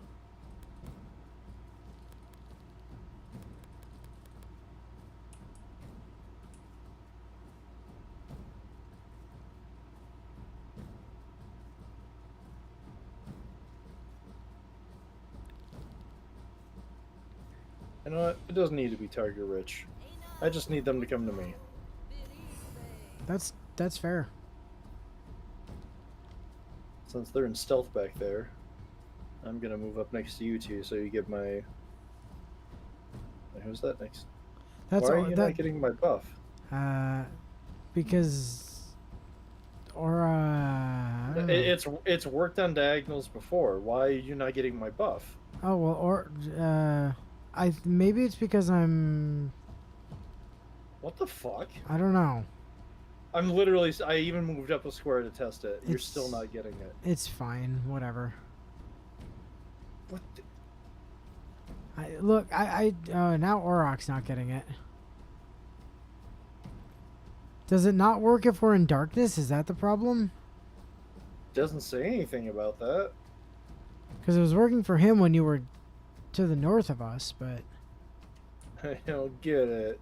You know what? It doesn't need to be target rich. I just need them to come to me. That's fair. Since they're in stealth back there, I'm gonna move up next to you two so you get my. Wait, who's that next? That's Why are all, you not getting my buff? Because I don't know. It's worked on diagonals before. Why are you not getting my buff? Oh well, maybe it's because I'm. What the fuck? I don't know. I'm literally. I even moved up a square to test it. You're It's- still not getting it. It's fine. Whatever. What? The... Now Auroch's not getting it. Does it not work if we're in darkness? Is that the problem? Doesn't say anything about that. Because it was working for him when you were to the north of us, but I don't get it.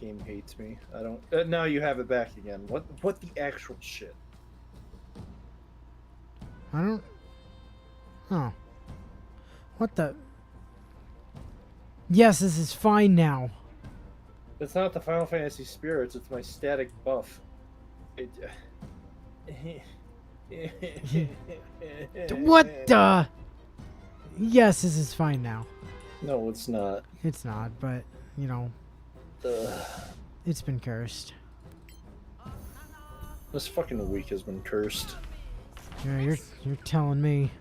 Game hates me. I don't. Now you have it back again. What the actual shit? I don't. Oh. What the? Yes, this is fine now. It's not the Final Fantasy spirits. It's my static buff. What the? Yes, this is fine now. No, it's not. It's not, but you know, it's been cursed. This fucking week has been cursed. Yeah, you're telling me.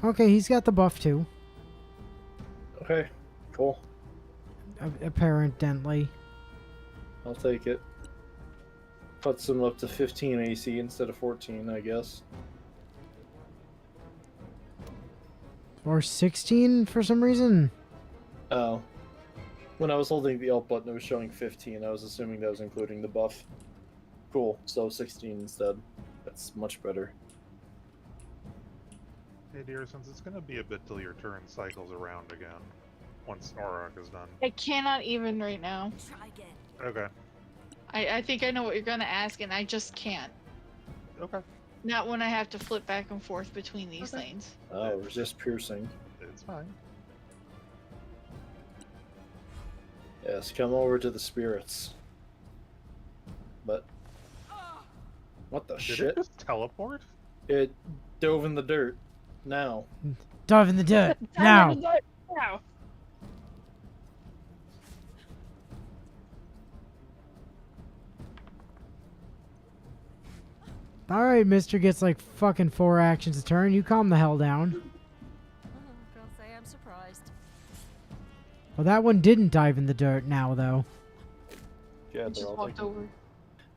Okay, he's got the buff too. Okay, cool. Apparently. I'll take it. Puts them up to 15 AC instead of 14, I guess. Or 16 for some reason. Oh. When I was holding the Alt button, it was showing 15. I was assuming that was including the buff. Cool. So 16 instead. That's much better. Hey dear, since it's gonna be a bit till your turn cycles around again, once Auroch is done. I cannot even right now. Try again. Okay. I think I know what you're gonna ask, and I just can't. Okay. Not when I have to flip back and forth between these lanes. Oh, resist piercing. It's fine. Yes, come over to the spirits. But what the Did shit? it just teleport? It dove in the dirt. Now. Dive in the dirt now. Now. All right, Mister gets like fucking 4 actions a turn. You calm the hell down. Can't say I'm surprised. Well, that one didn't dive in the dirt now, though. Yeah, I they're just all walked over.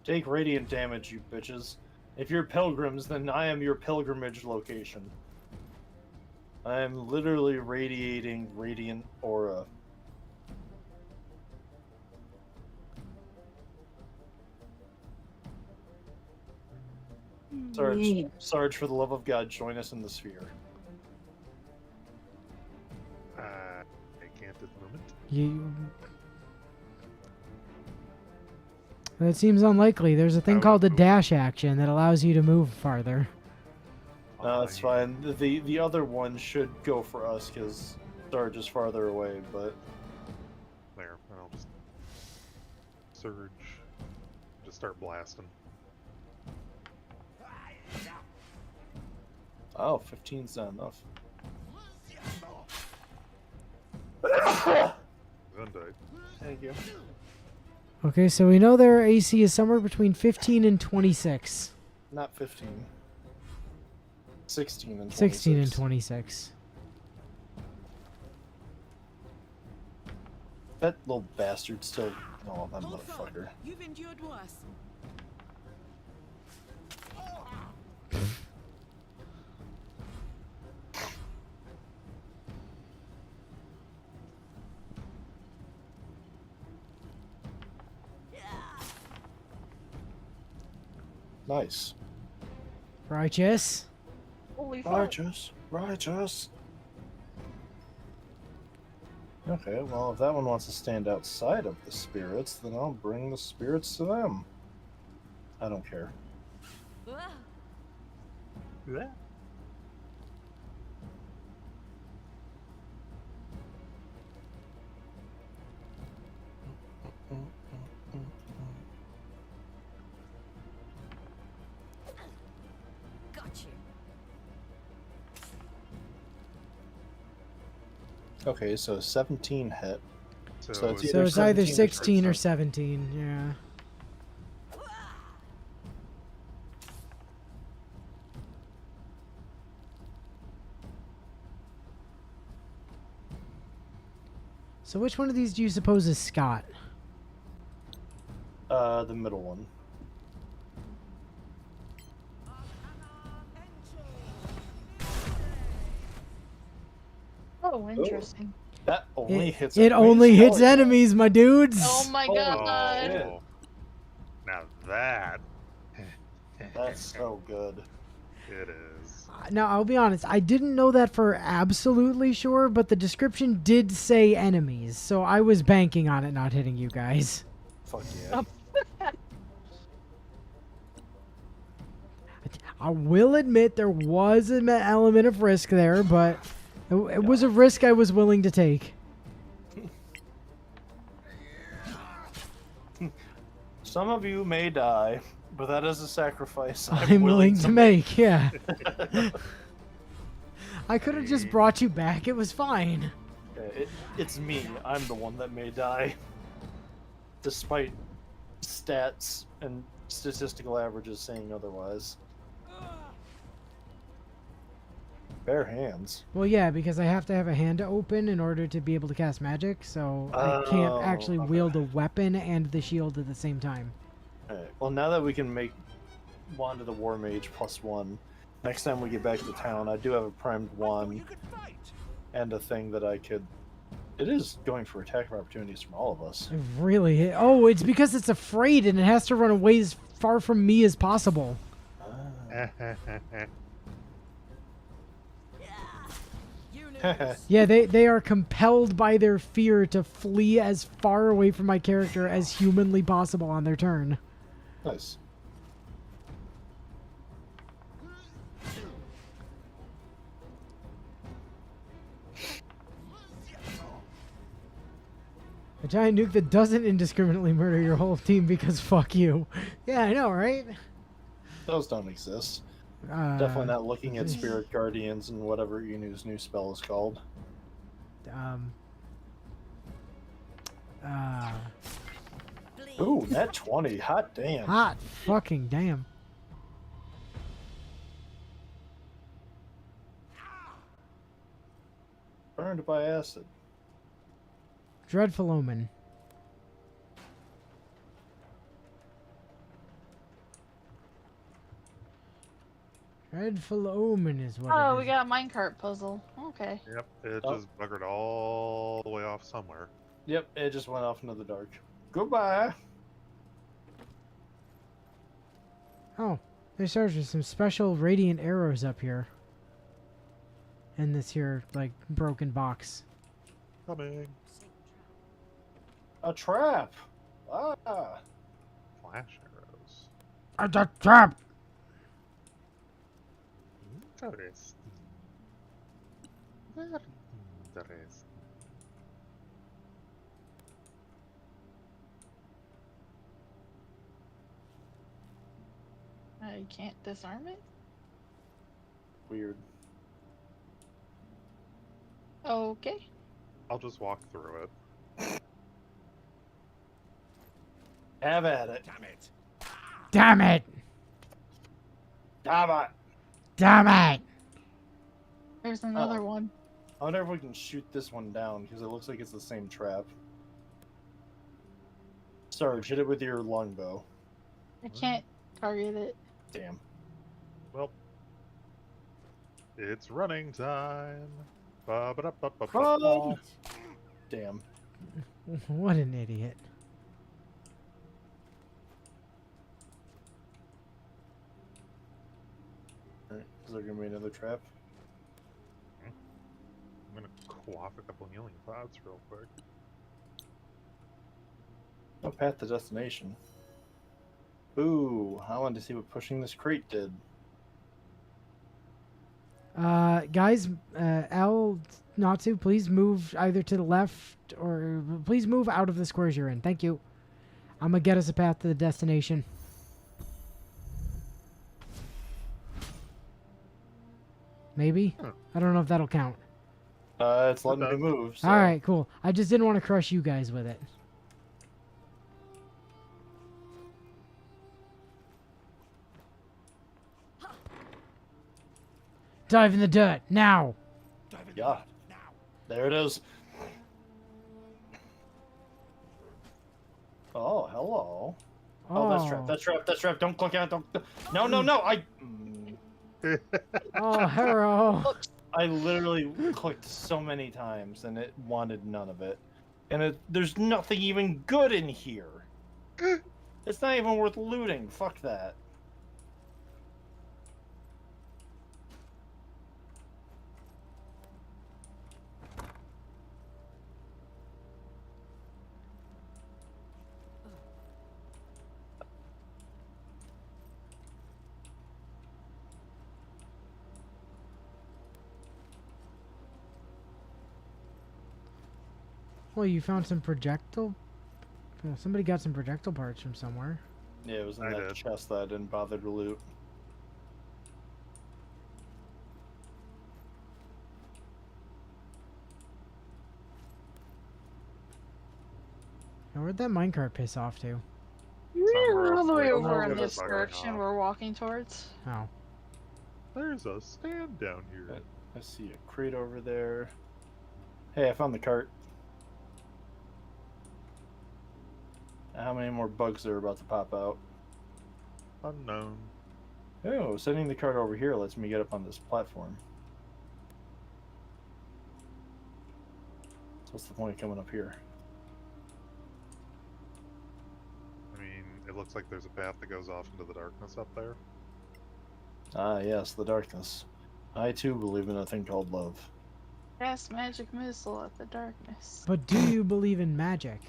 take radiant damage, you bitches. If you're pilgrims, then I am your pilgrimage location. I am literally radiating radiant aura. Sarge, for the love of God, join us in the sphere. I can't at the moment. You. That seems unlikely. There's a thing would called a move. dash action that allows you to move farther. No, that's fine. The other one should go for us because Sarge is farther away, but There, and I'll just surge. Just start blasting. oh, 15's not enough. Undied. Thank you. Okay, so we know their AC is somewhere between 15 and 26. Not 15. 16 and 26. 16 and 26. That little bastard still. Oh, that motherfucker. You've endured worse. Nice. Righteous. Holy fuck. Righteous. Okay, well, if that one wants to stand outside of the spirits, then I'll bring the spirits to them. I don't care. Yeah. Got you. Okay, so 17 hit. So it's So it's either 16 or 17. 17, yeah. So which one of these do you suppose is Scott? The middle one. Oh, interesting. That only hits. It enemies? only hits Oh, yeah. enemies, my dudes. Oh my god. shit. Oh. Now that. That's so good. It is. Now, I'll be honest, I didn't know that for absolutely sure, but the description did say enemies, so I was banking on it not hitting you guys. Fuck yeah. I will admit there was an element of risk there, but it was a risk I was willing to take. Some of you may die, but that is a sacrifice I'm willing to make, yeah. I could have just brought you back, it was fine. It's me. I'm the one that may die. Despite stats and statistical averages saying otherwise. Bare hands. Well, yeah, because I have to have a hand open in order to be able to cast magic, so I can't actually wield a weapon and the shield at the same time. Alright, well now that we can make Wand of the War Mage +1, next time we get back to town, I do have a primed wand and a thing that I could... It is going for attack of opportunities from all of us. It really hit. Oh, it's because it's afraid and it has to run away as far from me as possible. Yeah, they are compelled by their fear to flee as far away from my character as humanly possible on their turn. Nice. A giant nuke that doesn't indiscriminately murder your whole team because fuck you. Yeah, I know, right? Those don't exist. Uh, Definitely not looking at Spirit Guardians and whatever Inu's new spell is called. Um. Ooh, net 20. Hot damn. Hot fucking damn. Burned by acid. Dreadful omen. Dreadful omen is what Oh, it we is. got a minecart puzzle. Okay. Yep, it Oh. just buggered all the way off somewhere. Yep, it just went off into the dark. Goodbye. Oh, there's some special radiant arrows up here. In this here, like, broken box. Coming. A trap. Ah. Flash arrows. A trap! Interesting. Very interesting. I can't disarm it? Weird. Okay. I'll just walk through it. Have at it. Damn it! Damn it! Damn it. Damn it! There's another Oh. one. I wonder if we can shoot this one down because it looks like it's the same trap. Sarge, hit it with your longbow. I can't target it. Damn. Well, it's running time. Ba-ba-da-ba-ba-ba. Run! Damn. What an idiot. Alright, is there gonna be another trap? I'm gonna quaff a couple healing pots real quick. No path to destination. Ooh, I wanted to see what pushing this crate did. Guys, L, Natsu, please move either to the left or please move out of the squares you're in. Thank you. I'm gonna get us a path to the destination. Maybe? Huh. I don't know if that'll count. It's letting me move. So. Alright, cool. I just didn't want to crush you guys with it. Dive in the dirt, now! Dive in Yeah. now. There it is. Oh, hello. Oh, that's trap. That's trap. That's trap. Don't click out. Don't. No, no, no. Oh, hero. I literally clicked so many times and it wanted none of it. And there's nothing even good in here. It's not even worth looting. Fuck that. Well, you found some projectile? Well, somebody got some projectile parts from somewhere. Yeah, it was in I that did. chest that I didn't bother to loot. Now, where'd that minecart piss off to? Somewhere All the else, way like, over oh, in that's this buggering direction off. we're walking towards. Oh. There's a stand down here. I see a crate over there. Hey, I found the cart. How many more bugs are about to pop out? Unknown. Oh, sending the cart over here lets me get up on this platform. So what's the point of coming up here? I mean, it looks like there's a path that goes off into the darkness up there. Ah, yes, the darkness. I too believe in a thing called love. Cast magic missile at the darkness. But do you believe in magic?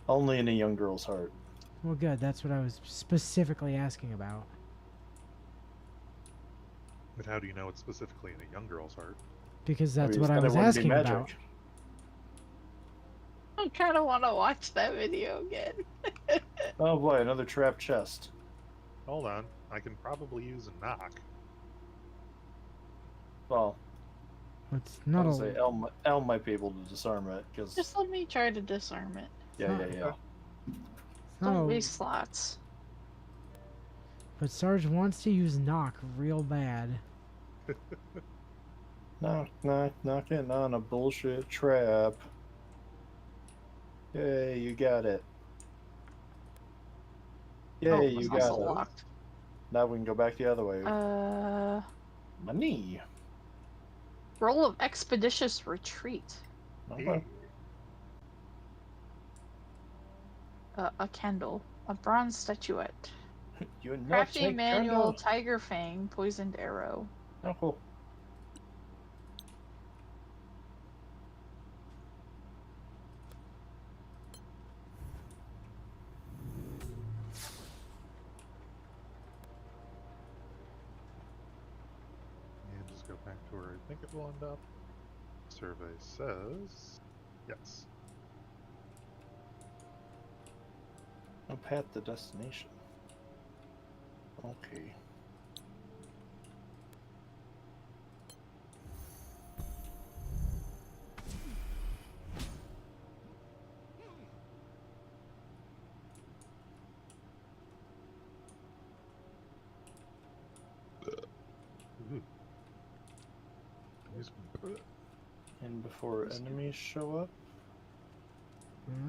Only in a young girl's heart. Well, good. That's what I was specifically asking about. But how do you know it's specifically in a young girl's heart? Because that's Maybe what I it's was that it wouldn't be asking magic. about. I kind of want to watch that video again. Oh boy, another trap chest. Hold on. I can probably use a knock. Well, It's I not would a. say El might be able to disarm it, because... Just let me try to disarm it. Yeah. It's not Don't a- waste slots. But Sarge wants to use knock real bad. Knock, knock, knocking on a bullshit trap. Yay, you got it. Yay, Oh, you it's got also it. locked. Now we can go back the other way. Uh, Money. roll of expeditious retreat. Okay. A candle. A bronze statuette. You not Crafty take manual, candle. tiger fang, poisoned arrow. Oh, cool. And just go back to where I think it will end up. Survey says yes. No path to destination. Okay. Ooh. And before enemies show up,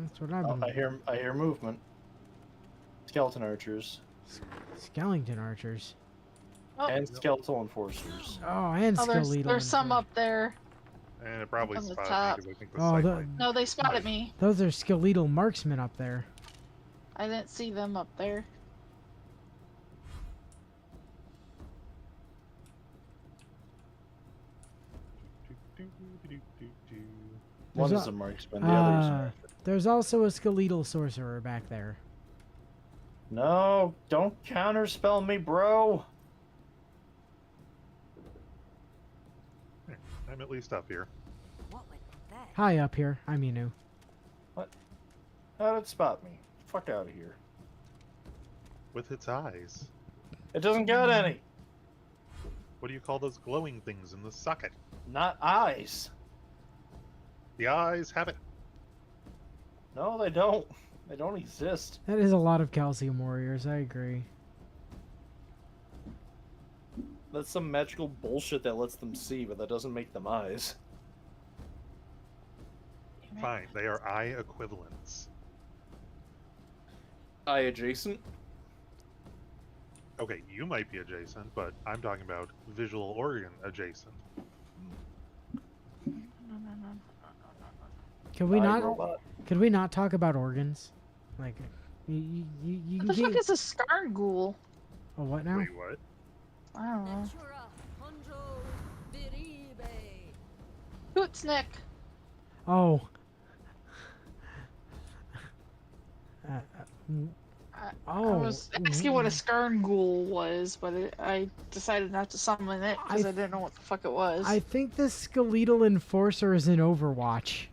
That's what I've been. I hear movement. Skeleton archers Skellington archers. Oh, and skeletal enforcers. Oh, and oh skeletal. there's some up there. And it probably On the spotted top. me because I think the Oh, sight the- line- No, they spotted me. Those are skeletal marksmen up there. I didn't see them up there. One There's is a- a marksman, the other is Uh, a... there's also a skeletal sorcerer back there. No, don't counterspell me, bro. I'm at least up here. What was that? Hi up here. I'm Inu. How did it spot me? Fuck out of here. With its eyes. It doesn't got any. What do you call those glowing things in the socket? Not eyes. The eyes have it. No, they don't. They don't exist. That is a lot of calcium warriors. I agree. That's some magical bullshit that lets them see, but that doesn't make them eyes. Fine, they are eye equivalents. Eye adjacent? Okay, you might be adjacent, but I'm talking about visual organ adjacent. Could we Eye not? robot. Could we not talk about organs? Like, you What the can fuck get. is a scar ghoul? Oh, what now? Wait, what? I don't know. Natura Hondo Diribe. Hootsnick. Oh. I was asking what a scar ghoul was, but I decided not to summon it because I didn't know what the fuck it was. I think the skeletal enforcer is in Overwatch.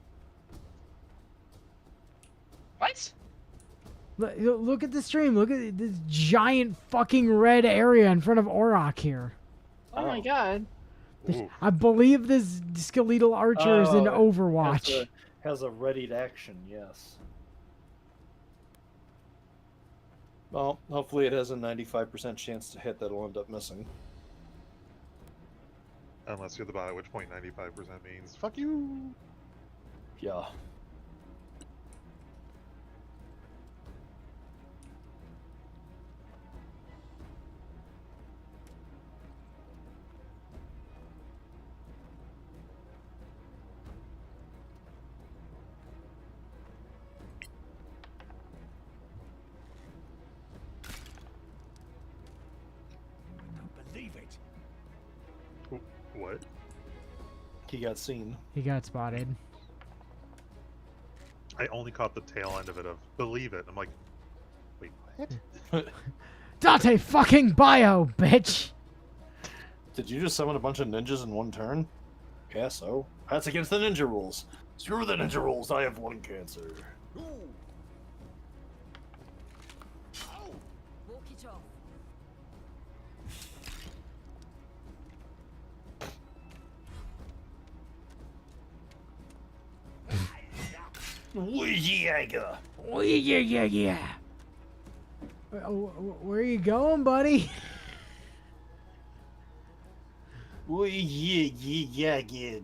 What? Look at the stream. Look at this giant fucking red area in front of Auroch here. Oh my god. Ooh. I believe this skeletal archer is in Oh, Overwatch. Has a readied action, yes. Well, hopefully it has a 95% chance to hit that'll end up missing. Unless you're the bot, at which point 95% means fuck you. Yeah. Believe it. What? He got seen. He got spotted. I only caught the tail end of it of believe it. I'm like, wait, what? Dante fucking bio, bitch! Did you just summon a bunch of ninjas in one turn? Yeah, so. That's against the ninja rules. Screw the ninja rules. I have lung cancer. Walk it off. Jäger. Oh, yeah. Where are you going, buddy? Jäger.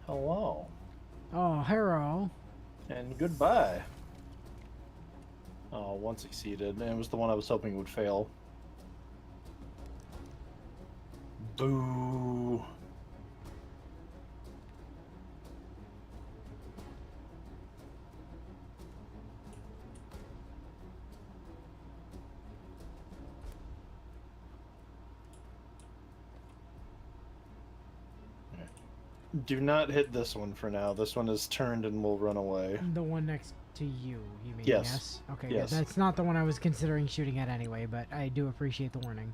Hello. Oh, hello. And goodbye. Oh, one succeeded, and it was the one I was hoping would fail. Boo. Do not hit this one for now. This one is turned and will run away. The one next to you mean? Yes. Okay, Yes. good. That's not the one I was considering shooting at anyway, but I do appreciate the warning.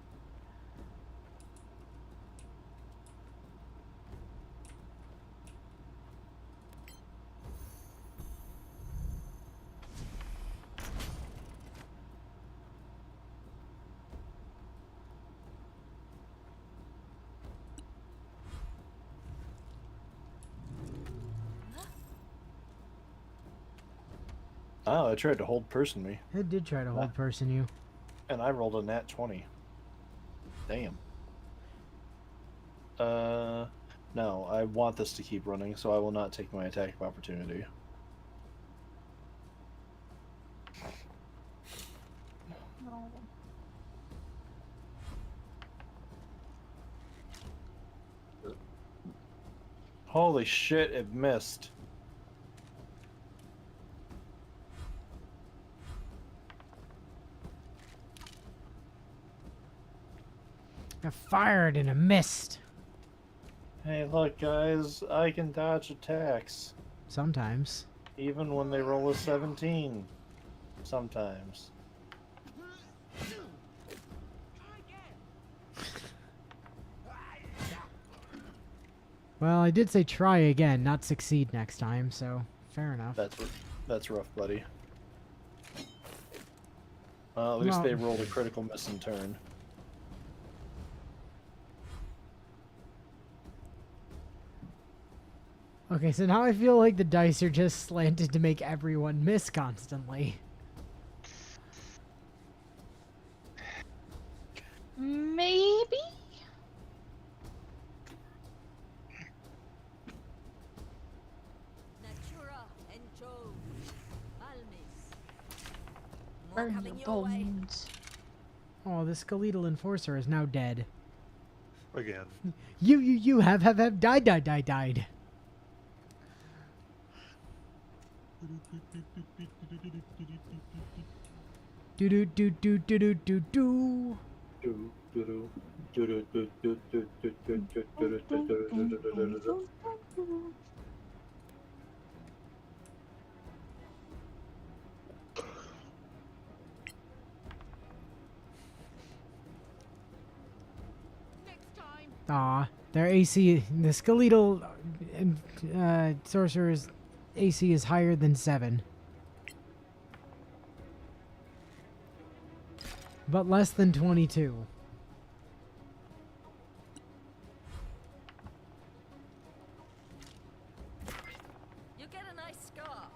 Oh, I tried to hold person me, It did try to hold person you. and I rolled a nat 20. Damn. No, I want this to keep running, so I will not take my attack of opportunity. Holy shit, it missed. I fired and it missed. Hey, look, guys, I can dodge attacks, Sometimes. even when they roll a 17. Sometimes. Well, I did say try again, not succeed next time, so fair enough. That's rough, buddy. At least Well- they rolled a critical miss in turn. Okay, so now I feel like the dice are just slanted to make everyone miss constantly. Maybe? Natura Encho. Almis. More Burn coming your your way. bones. Oh, the skeletal enforcer is now dead. Again. You have died. Do. Next time. Aw, their AC, the skeletal sorcerer's AC is higher than 7. But less than 22. You get a nice scar.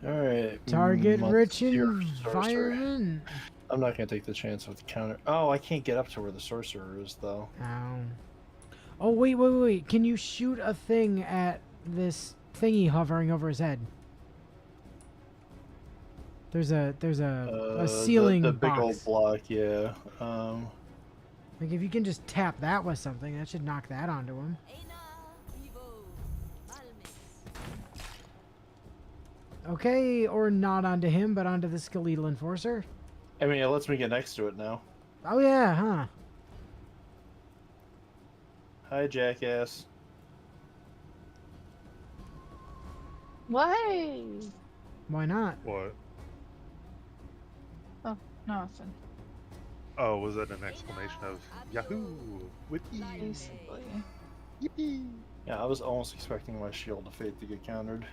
Alright. Target rich your in sorcerer. environment. I'm not gonna take the chance with the counter. Oh, I can't get up to where the sorcerer is, though. Ow. Oh, wait. Can you shoot a thing at this thingy hovering over his head? There's a ceiling the big box. old block, yeah. Like if you can just tap that with something, that should knock that onto him. Eina Vivo. Almis. Okay, or not onto him, but onto the skeletal enforcer. I mean, it lets me get next to it now. Oh yeah, huh? Hi, jackass. Why? Why not? What? Oh, nothing. Oh, was that an exclamation of Yahoo! Whippy! Basically. Yippee! Yeah, I was almost expecting my shield of fate to get countered.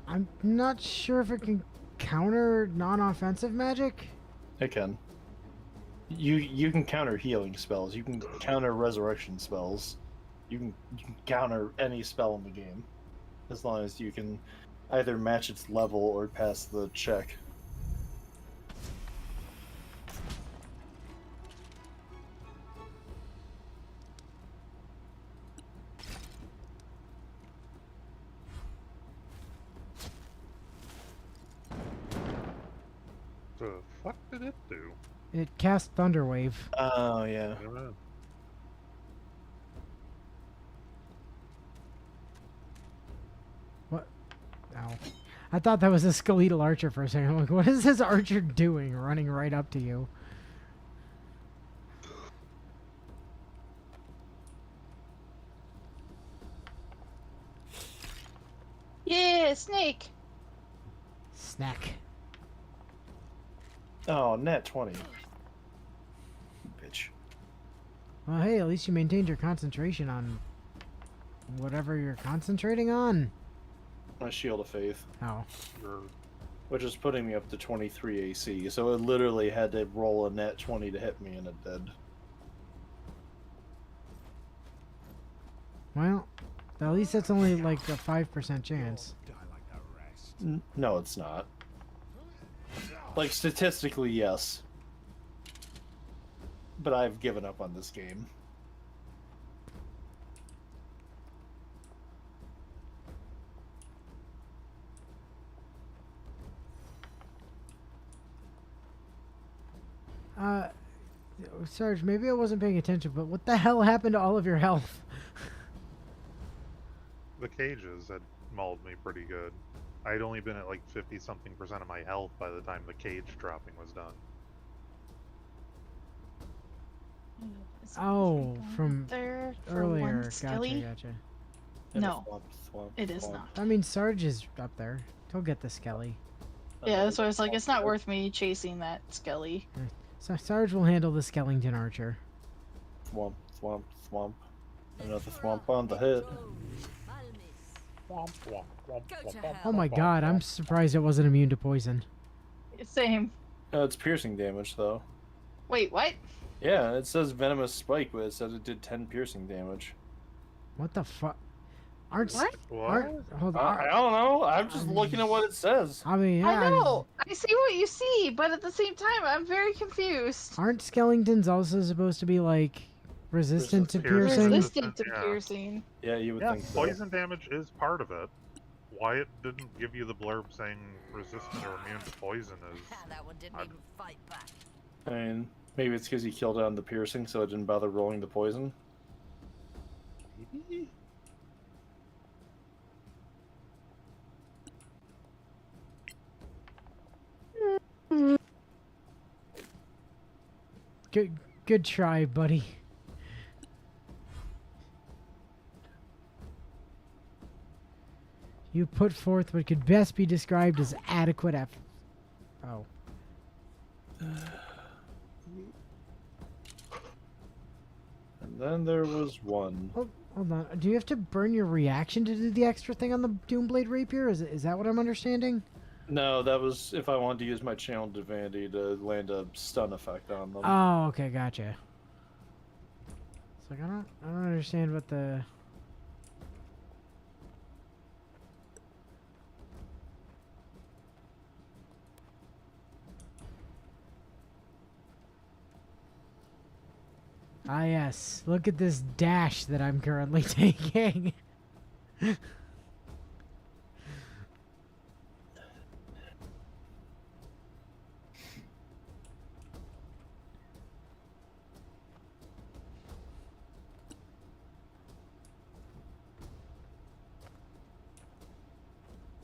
I'm not sure if it can counter non-offensive magic. It can. You can counter healing spells. You can counter resurrection spells. You can counter any spell in the game, as long as you can either match its level or pass the check. The fuck did it do? It cast Thunderwave. Oh yeah. I don't know. What? Ow. I thought that was a skeletal archer for a second. I'm like, what is this archer doing running right up to you? Yeah, snake. Snack. Oh, net 20. Bitch. Well, hey, at least you maintained your concentration on whatever you're concentrating on. My shield of faith, Oh. You're which is putting me up to 23 AC. So it literally had to roll a net 20 to hit me, and it did. Well, at least that's only like a 5% chance. Die like the rest. No, it's not. Like, statistically, yes. But I've given up on this game. Sarge, maybe I wasn't paying attention, but what the hell happened to all of your health? the cages had mauled me pretty good. I'd only been at like 50-something% of my health by the time the cage dropping was done. Oh, from there for earlier. one Gotcha, skelly? gotcha. And a No, it is not. I mean, Sarge is up there. He'll get the skelly. Yeah, that's why I was like, it's not worth me chasing that skelly. So Sarge will handle the skeleton archer. Thwomp, thwomp, thwomp. Another thwomp on the head. Womp, womp, womp, Go to womp, hell. Oh my god, I'm surprised it wasn't immune to poison. Same. It's piercing damage, though. Wait, what? Yeah, it says venomous spike, but it says it did 10 piercing damage. What the fuck? Aren't What? aren't hold on? I don't know. I'm just looking at what it says. I mean, yeah, I know. I see what you see, but at the same time, I'm very confused. aren't skeletons also supposed to be like resistant to piercing? Resistant to Yeah. piercing. Yeah, you would Yeah, think so. poison damage is part of it. Why it didn't give you the blurb saying resistant or immune to poison is... That one didn't I'd- even fight back. I mean, maybe it's because you killed it on the piercing, so it didn't bother rolling the poison. Maybe? Good try, buddy. You put forth what could best be described as adequate effort. Oh. And then there was one. Hold on. Do you have to burn your reaction to do the extra thing on the Doomblade Rapier? Is that what I'm understanding? No, that was if I wanted to use my channel divinity to land a stun effect on them. Oh, okay, gotcha. It's like I don't understand what the. Ah yes, look at this dash that I'm currently taking.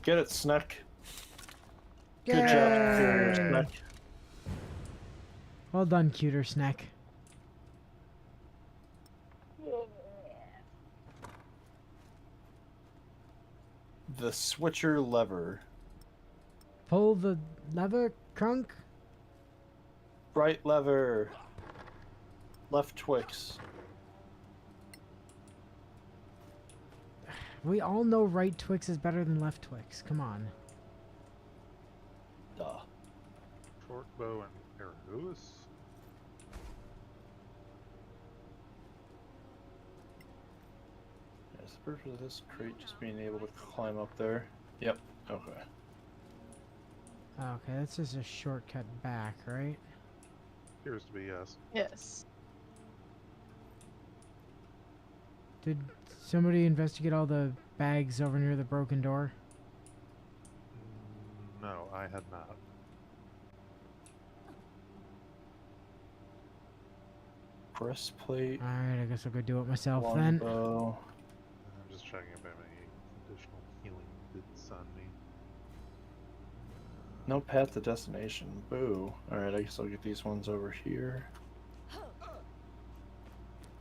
Get it, Snuck. Good job, Superior Yay! Snuck. Well done, cuter snack. The switcher lever. Pull the lever, Crunk. Right lever. Left Twix. We all know right Twix is better than left Twix. Come on. Duh. Short bow and arrows. Is the purpose of this crate just being able to climb up there? Yep. Okay. Okay, that's just a shortcut back, right? Appears to be, yes. Yes. Did somebody investigate all the bags over near the broken door? No, I had not. Breastplate. Alright, I guess I'll go do it myself then. Longbow. I'm just checking if I have any additional healing bits on me. No path to destination. Boo. Alright, I guess I'll get these ones over here.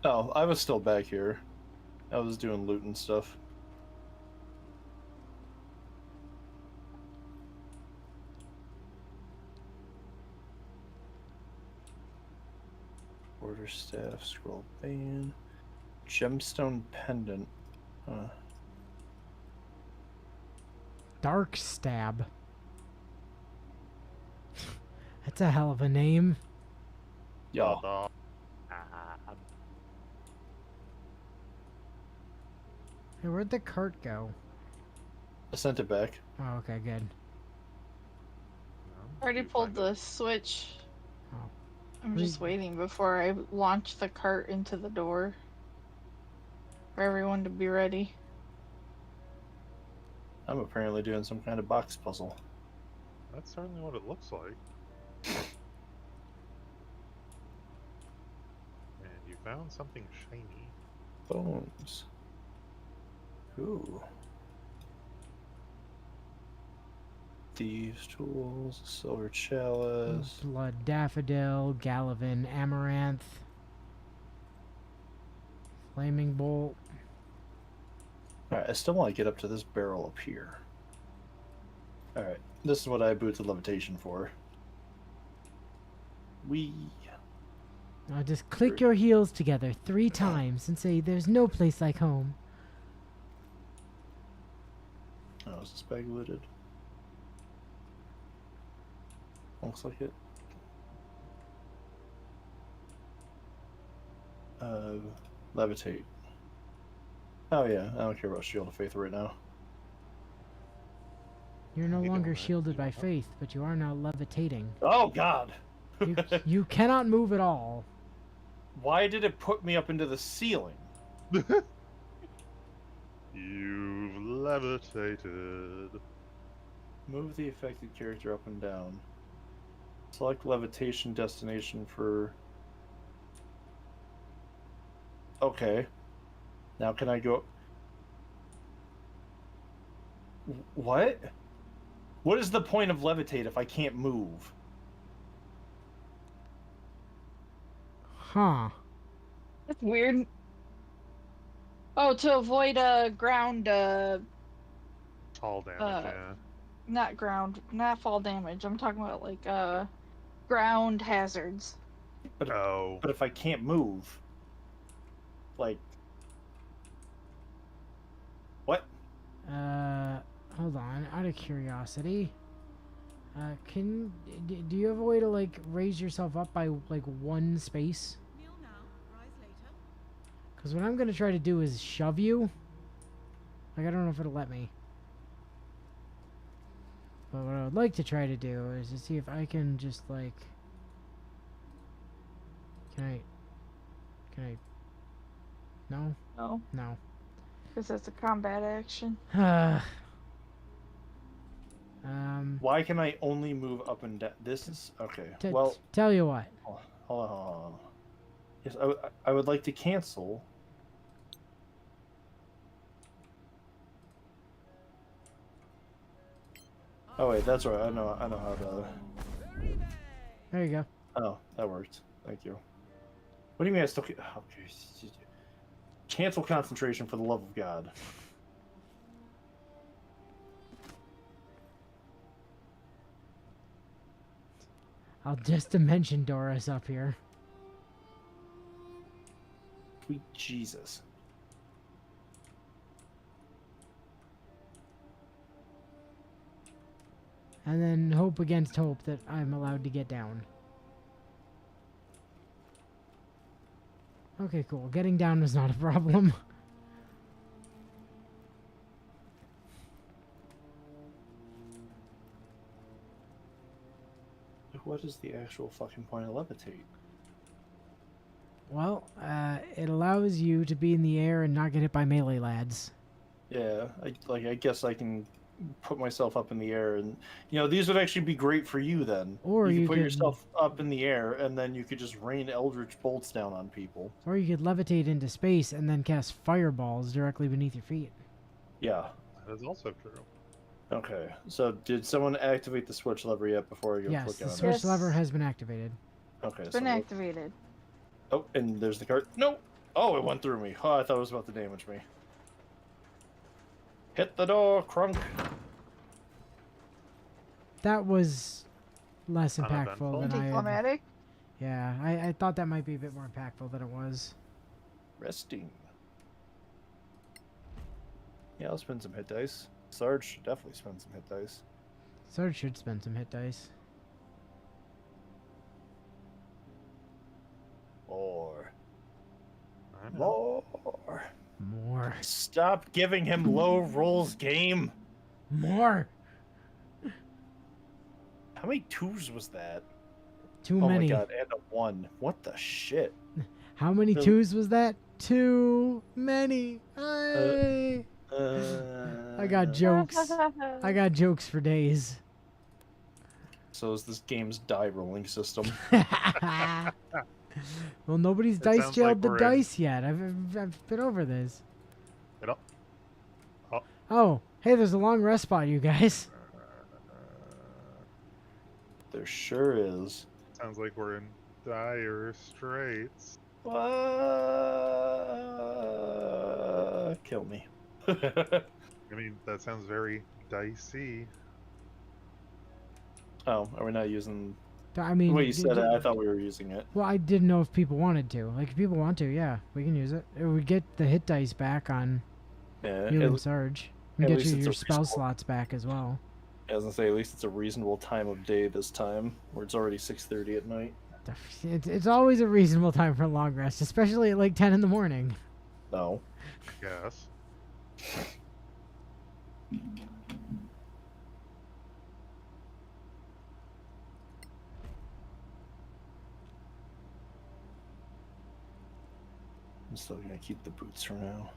Oh, I was still back here. I was doing loot and stuff. Quarterstaff, scroll band, gemstone pendant. Huh. Dark Stab. That's a hell of a name. Yeah. Hey, where'd the cart go? I sent it back. Oh, okay, good. No? Already You pulled find it? the switch. Oh. I'm We- just waiting before I launch the cart into the door. For everyone to be ready. I'm apparently doing some kind of box puzzle. That's certainly what it looks like. And you found something shiny. Bones. Ooh. Thieves' tools, silver chalice. Blood Daffodil, Galavan Amaranth, Flaming Bolt. Alright, I still want to get up to this barrel up here. Alright, this is what I booted levitation for. We. Now just click your heels together 3 times and say, "There's no place like home." Oh, is this bag looted? Looks like it. Levitate. Oh yeah, I don't care about Shield of Faith right now. You're no You don't longer have to shielded do by that. faith, but you are now levitating. Oh god! You cannot move at all. Why did it put me up into the ceiling? You've levitated. Move the affected character up and down. Select levitation destination for... Okay. Now can I go... What? What is the point of levitate if I can't move? Huh. That's weird. Oh, to avoid ground, Fall damage, yeah. not ground, not fall damage. I'm talking about like ground hazards. But Oh. but if I can't move, like, what? Hold on. Out of curiosity, do you have a way to like raise yourself up by like 1 space? Kneel now, rise later. Because what I'm gonna try to do is shove you. Like, I don't know if it'll let me. But what I would like to try to do is to see if I can just like... Can I... No? No, No. because that's a combat action. Why can I only move up and down? This is okay. T- Well, tell you what. hold on. Yes, I would like to cancel. Oh wait, that's right. I know how to. There you go. Oh, that worked. Thank you. What do you mean I still can't... Okay. Cancel concentration for the love of God. I'll just mention Doris up here. Sweet Jesus. And then hope against hope that I'm allowed to get down. Okay, cool. Getting down was not a problem. What is the actual fucking point of levitate? Well, it allows you to be in the air and not get hit by melee lads. Yeah, I guess I can put myself up in the air, and these would actually be great for you then. Or you you could put could- yourself up in the air, and then you could just rain eldritch bolts down on people. Or you could levitate into space and then cast fireballs directly beneath your feet. Yeah. That is also true. Okay. So did someone activate the switch lever yet before I go Yes, click the on it? switch Yes. lever has been activated. Okay. It's been so activated. Oh, and there's the card. No. Oh, it went through me. Oh, I thought it was about to damage me. Hit the door, Crunk. That was less impactful Uneventful. than I had. Anticlimactic. Yeah, I thought that might be a bit more impactful than it was. Resting. Yeah, I'll spend some hit dice. Sarge should definitely spend some hit dice. Sarge should spend some hit dice. More. I know. More. More. Stop giving him low rolls, game. More! How many twos was that? Too Oh many. my god, and a one. What the shit? How many Really? twos was that? Too many. I got jokes. I got jokes for days. So is this game's die rolling system? Well, nobody's It dice sounds jailed like the we're in- dice yet. I've been over this. It all- Oh, hey, there's a long rest spot, you guys. There sure is. Sounds like we're in dire straits. Kill me. I mean, that sounds very dicey. Oh, are we not using... I mean, The way you said it, I thought we were using it. well, I didn't know if people wanted to. Like, if people want to, yeah, we can use it. It would get the hit dice back on Yeah, you at, and Sarge. And at get least you it's your a spell reasonable- slots back as well. I was gonna say, at least it's a reasonable time of day this time, where it's already 6:30 at night. It's always a reasonable time for a long rest, especially at like 10 in the morning. No. Yes. I'm still gonna keep the boots for now.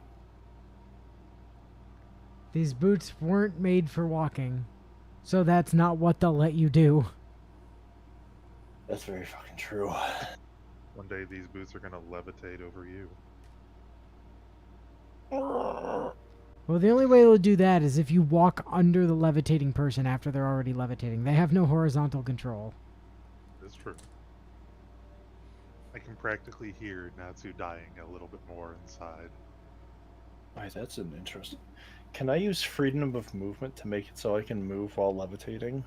These boots weren't made for walking, so that's not what they'll let you do. That's very fucking true. One day these boots are gonna levitate over you. Well, the only way they'll do that is if you walk under the levitating person after they're already levitating. They have no horizontal control. It's true. I can practically hear Natsu dying a little bit more inside. Why, that's an interesting... Can I use freedom of movement to make it so I can move while levitating?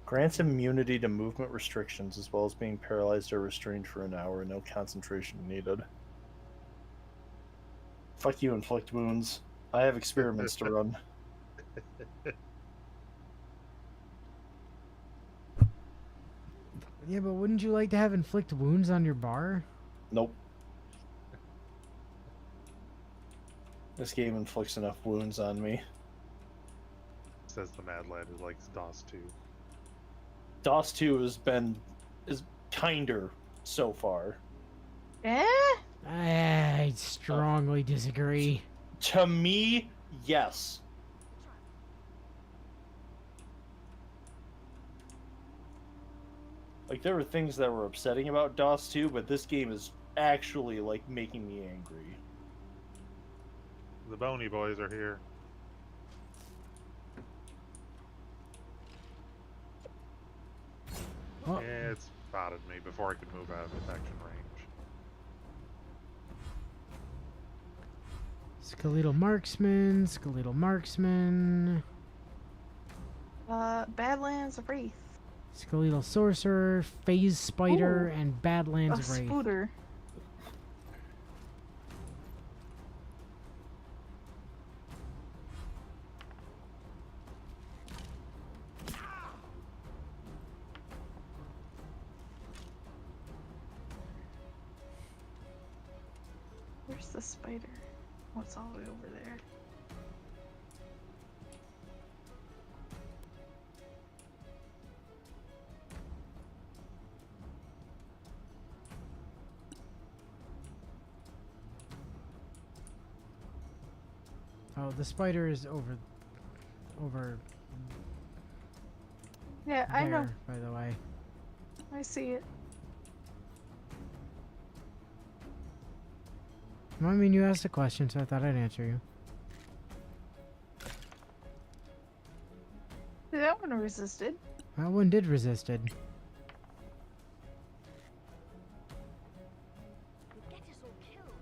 Grants immunity to movement restrictions as well as being paralyzed or restrained for an hour. No concentration needed. Fuck you, inflict wounds. I have experiments to run. Yeah, but wouldn't you like to have inflict wounds on your bar? Nope. This game inflicts enough wounds on me. Says the mad lad who likes DOS 2. DOS 2 is kinder so far. Eh? I strongly disagree. To me, yes. Like, there were things that were upsetting about DOS 2, but this game is actually, like, making me angry. The Bony Boys are here. spotted me before I could move out of detection range. Skeletal marksman, skeletal marksman, Badlands Wraith. skeletal sorcerer, phase spider, Ooh, and Badlands a Wraith. spooter. Where's the spider? What's all the way over there? Oh, the spider is over Yeah, I know. there, by the way. I see it. Well, I mean, you asked a question, so I thought I'd answer you. That one resisted. That one did resisted. You'll get us all killed.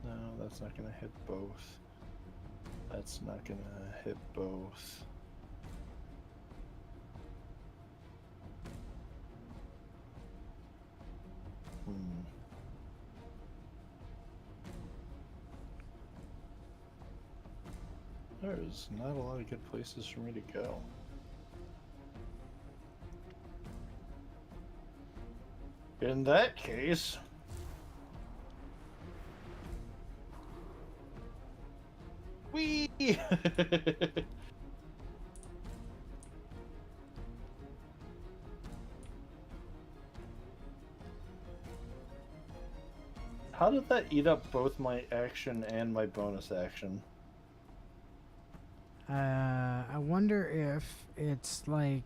No, that's not gonna hit both. That's not gonna hit both. Hmm. There's not a lot of good places for me to go. In that case... Whee! How did that eat up both my action and my bonus action? I wonder if it's like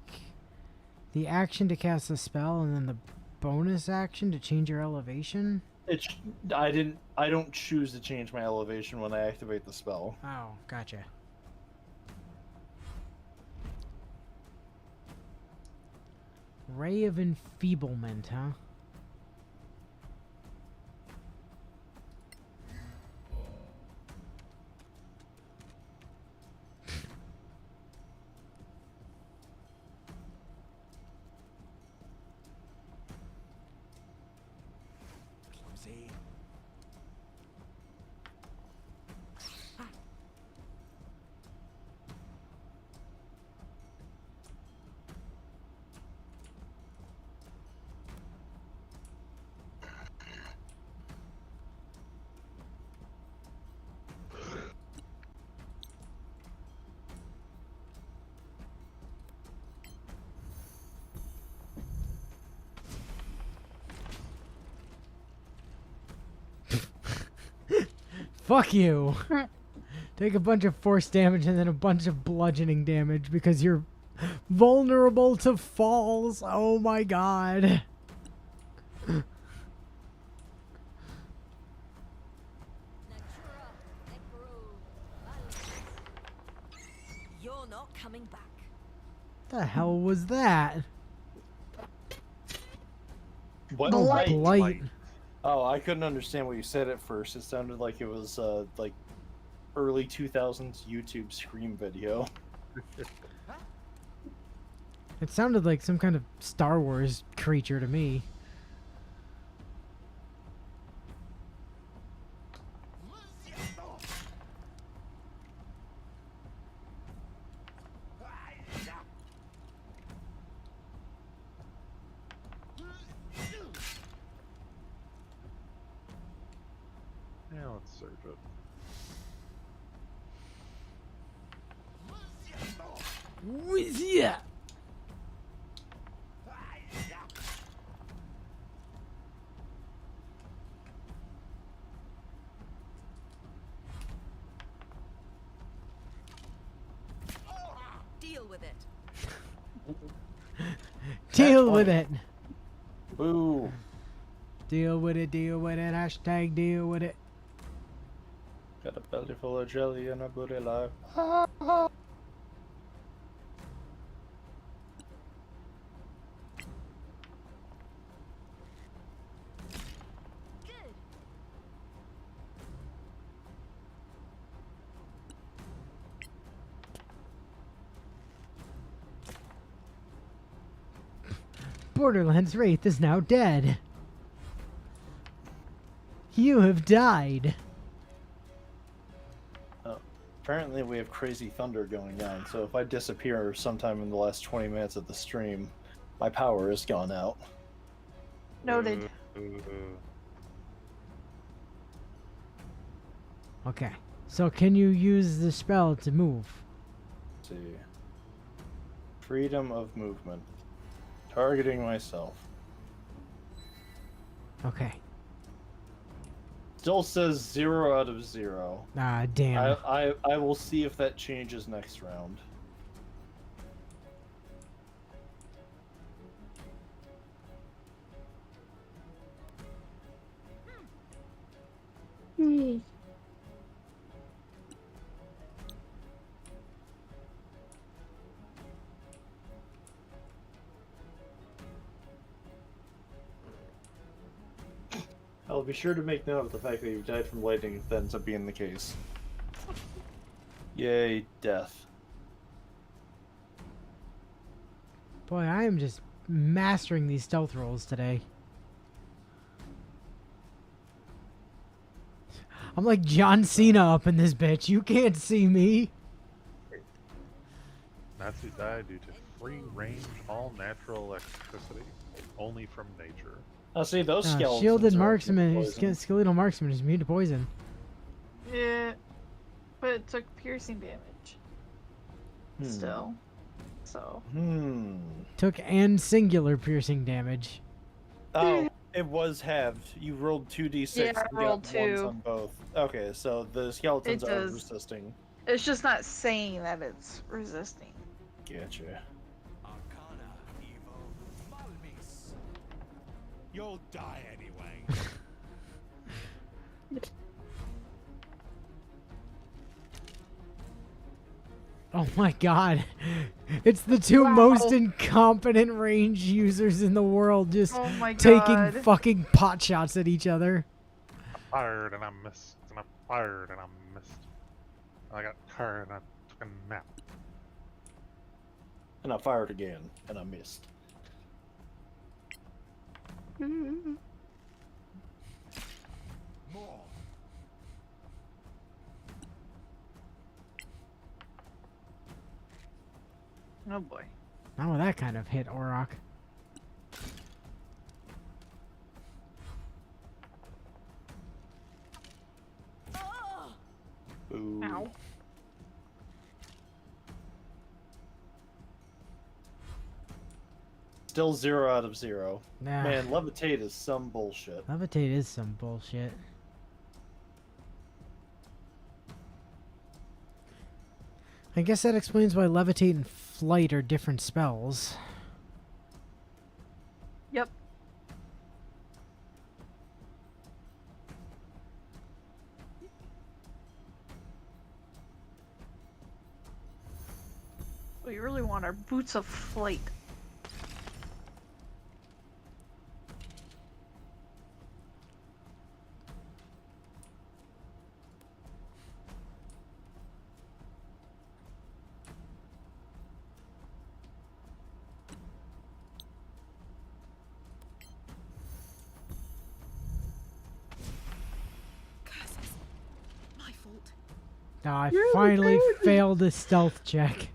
the action to cast a spell and then the bonus action to change your elevation. It's I don't choose to change my elevation when I activate the spell. Oh, gotcha. Ray of Enfeeblement, huh? Clumsy. Fuck you. Take a bunch of force damage and then a bunch of bludgeoning damage because you're vulnerable to falls. Oh my god. Natura, Necro, Valens. You're not coming back. The hell was that? What? Blight. Blight. Oh, I couldn't understand what you said at first. It sounded like it was like early 2000s YouTube Scream video. It sounded like some kind of Star Wars creature to me. Yeah, let's search it. Yeah. Deal with it. Deal with 20. it. Boo. Deal with it. Deal with it. Hashtag deal with it. Got a belly full of jelly and a booty life. Good. Borderlands Wraith is now dead. You have died. Apparently we have crazy thunder going on, so if I disappear sometime in the last 20 minutes of the stream, my power has gone out. Noted. Okay. So can you use the spell to move? Let's see. Freedom of movement. Targeting myself. Okay. Still says 0 out of 0. Ah, damn. I will see if that changes next round. I'll be sure to make note of the fact that you died from lightning if that ends up being the case. Yay, death. Boy, I am just mastering these stealth rolls today. I'm like John Cena up in this bitch. You can't see me. Natsu died due to free range, all natural electricity, only from nature. I'll see those skeletons. Shielded are marksman, poison. skeletal marksman is immune to poison. Yeah, but it took piercing damage. Still. So. Took and singular piercing damage. Oh, it was halved. You rolled 2d6 Yeah, I and got rolled ones 2. on both. Okay, so the skeletons It are does. resisting. It's just not saying that it's resisting. Gotcha. Arcana, Evo, Malmis. You'll die anyway. Oh my god. It's the two most incompetent range users in the world just Oh my taking god. fucking pot shots at each other. I fired and I missed, and I fired and I missed. And I got tired and I took a nap. And I fired again, and I missed. More. Oh boy. Not with that kind of hit, Orok. Ooh. Ow. Still 0 out of 0. Nah. Man, levitate is some bullshit. Levitate is some bullshit. I guess that explains why levitate and flight are different spells. Yep. We really want our boots of flight. My fault. Now I finally failed a stealth check.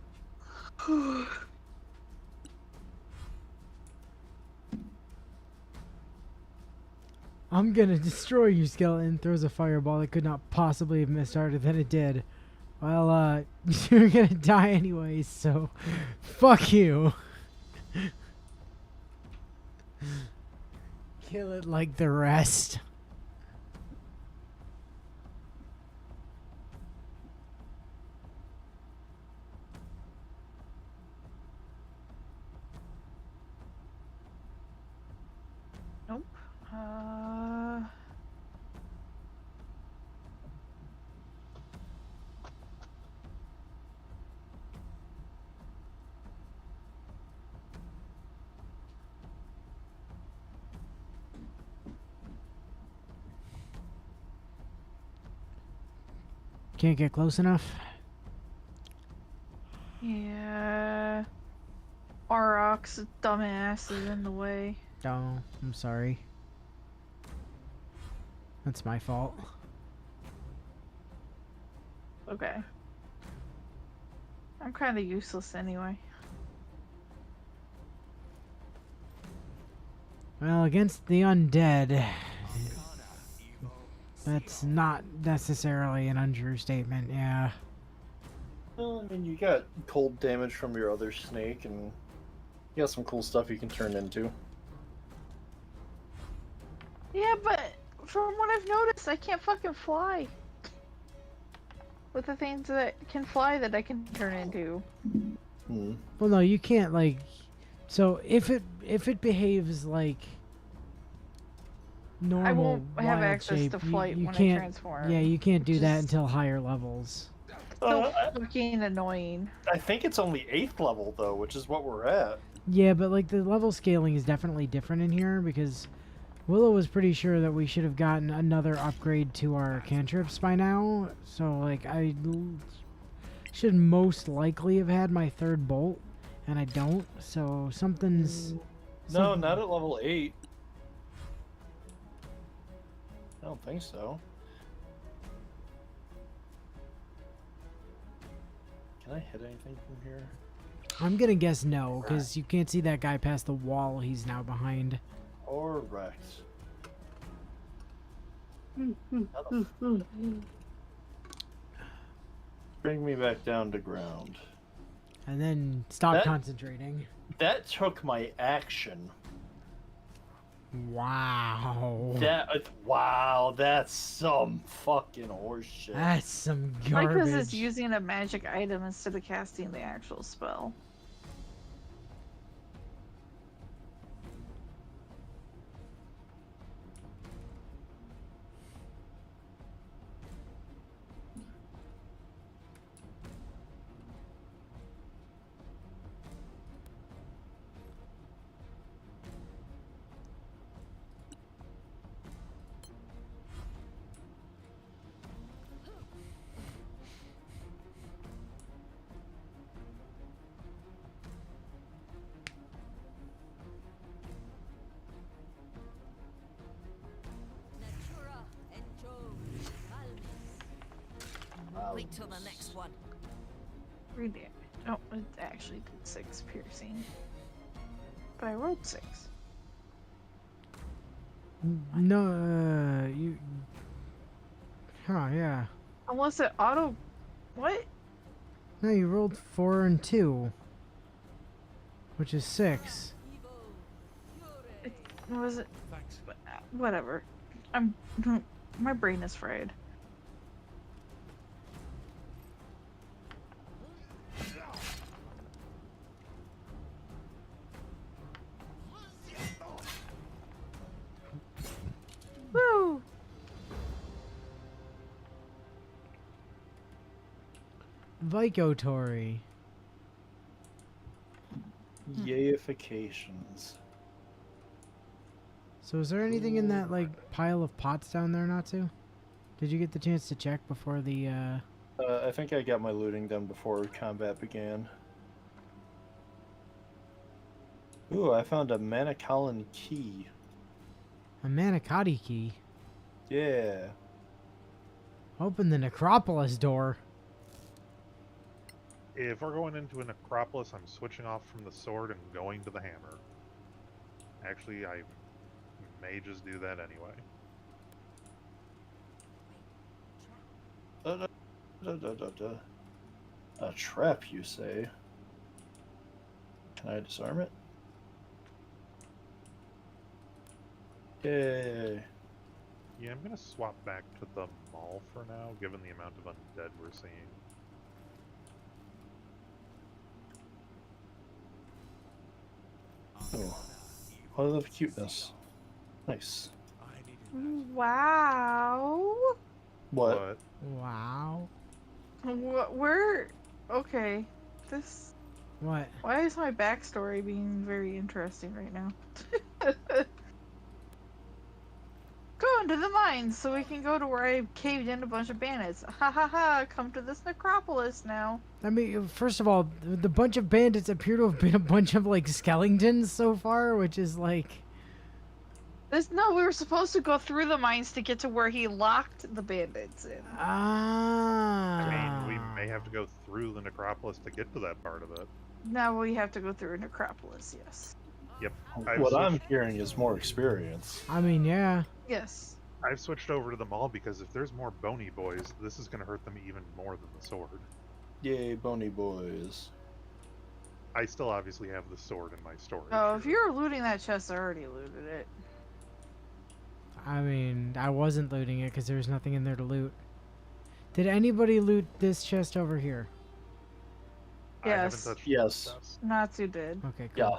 I'm gonna destroy you, skeleton. Throws a fireball that could not possibly have missed harder than it did. Well, you're gonna die anyways, so fuck you. Kill it like the rest. Nope. Can't get close enough. Yeah. Auroch's dumbass is in the way. Oh, I'm sorry. That's my fault. Okay. I'm kind of useless anyway. Well, against the undead, that's not necessarily an untrue statement, yeah. Well, I mean, you got cold damage from your other snake, and you got some cool stuff you can turn into. Yeah, but from what I've noticed, I can't fucking fly. With the things that can fly that I can turn into. Hmm. Well, no, you can't, like... So, if it behaves like normal I won't have wild access shape, to flight you when I can't, transform. yeah, you can't do that Just- until higher levels. So fucking annoying. I think it's only 8th level, though, which is what we're at. Yeah, but, like, the level scaling is definitely different in here, because Willow was pretty sure that we should have gotten another upgrade to our cantrips by now, so, like, I should most likely have had my 3rd bolt, and I don't, so something's... No, not at level 8. I don't think so. Can I hit anything from here? I'm gonna guess no, because you can't see that guy past the wall he's now behind. Correct. Bring me back down to ground. And then stop That- concentrating. That took my action. Wow. Wow, that's some fucking horseshit. That's some Like garbage. this is using a magic item instead of casting the actual spell. Natura enjo calmis. Wait till the next one. 3 damage. Oh, it actually did 6 piercing. But I rolled 6. No, you... Huh, yeah. Unless it auto... What? No, you rolled 4 and 2. Which is 6. Was it? Thanks. Whatever. My brain is fried. Woo! Vicotory. Yayifications. So is there anything in that, like, pile of pots down there, Natsu? Did you get the chance to check before the, I think I got my looting done before combat began. Ooh, I found a Manicalan key. a Manicotti key? Yeah. Open the Necropolis door. If we're going into a necropolis, I'm switching off from the sword and going to the hammer. Actually, I may just do that anyway. A trap, you say? Can I disarm it? Yay. Yeah, I'm gonna swap back to the mall for now, given the amount of undead we're seeing. Oh, I love cuteness. Nice. Wow. What? Wow. Where? Okay. This. What? Why is my backstory being very interesting right now? Go into the mines so we can go to where I caved in a bunch of bandits. Ha ha ha! Come to this necropolis now. I mean, first of all, the bunch of bandits appear to have been a bunch of like skeletons so far, which is like. No, we were supposed to go through the mines to get to where he locked the bandits in. Ah. I mean, we may have to go through the necropolis to get to that part of it. Now we have to go through a necropolis. Yes. Yep. What I'm hearing is more experience. I mean, yeah. Yes. I've switched over to the mall because if there's more bony boys, this is going to hurt them even more than the sword. Yay, bony boys. I still obviously have the sword in my storage. Oh, if you're looting that chest, I already looted it. I mean, I wasn't looting it because there was nothing in there to loot. Did anybody loot this chest over here? I haven't Yes. touched Yes. the chest. Natsu did. Okay, cool. Yeah.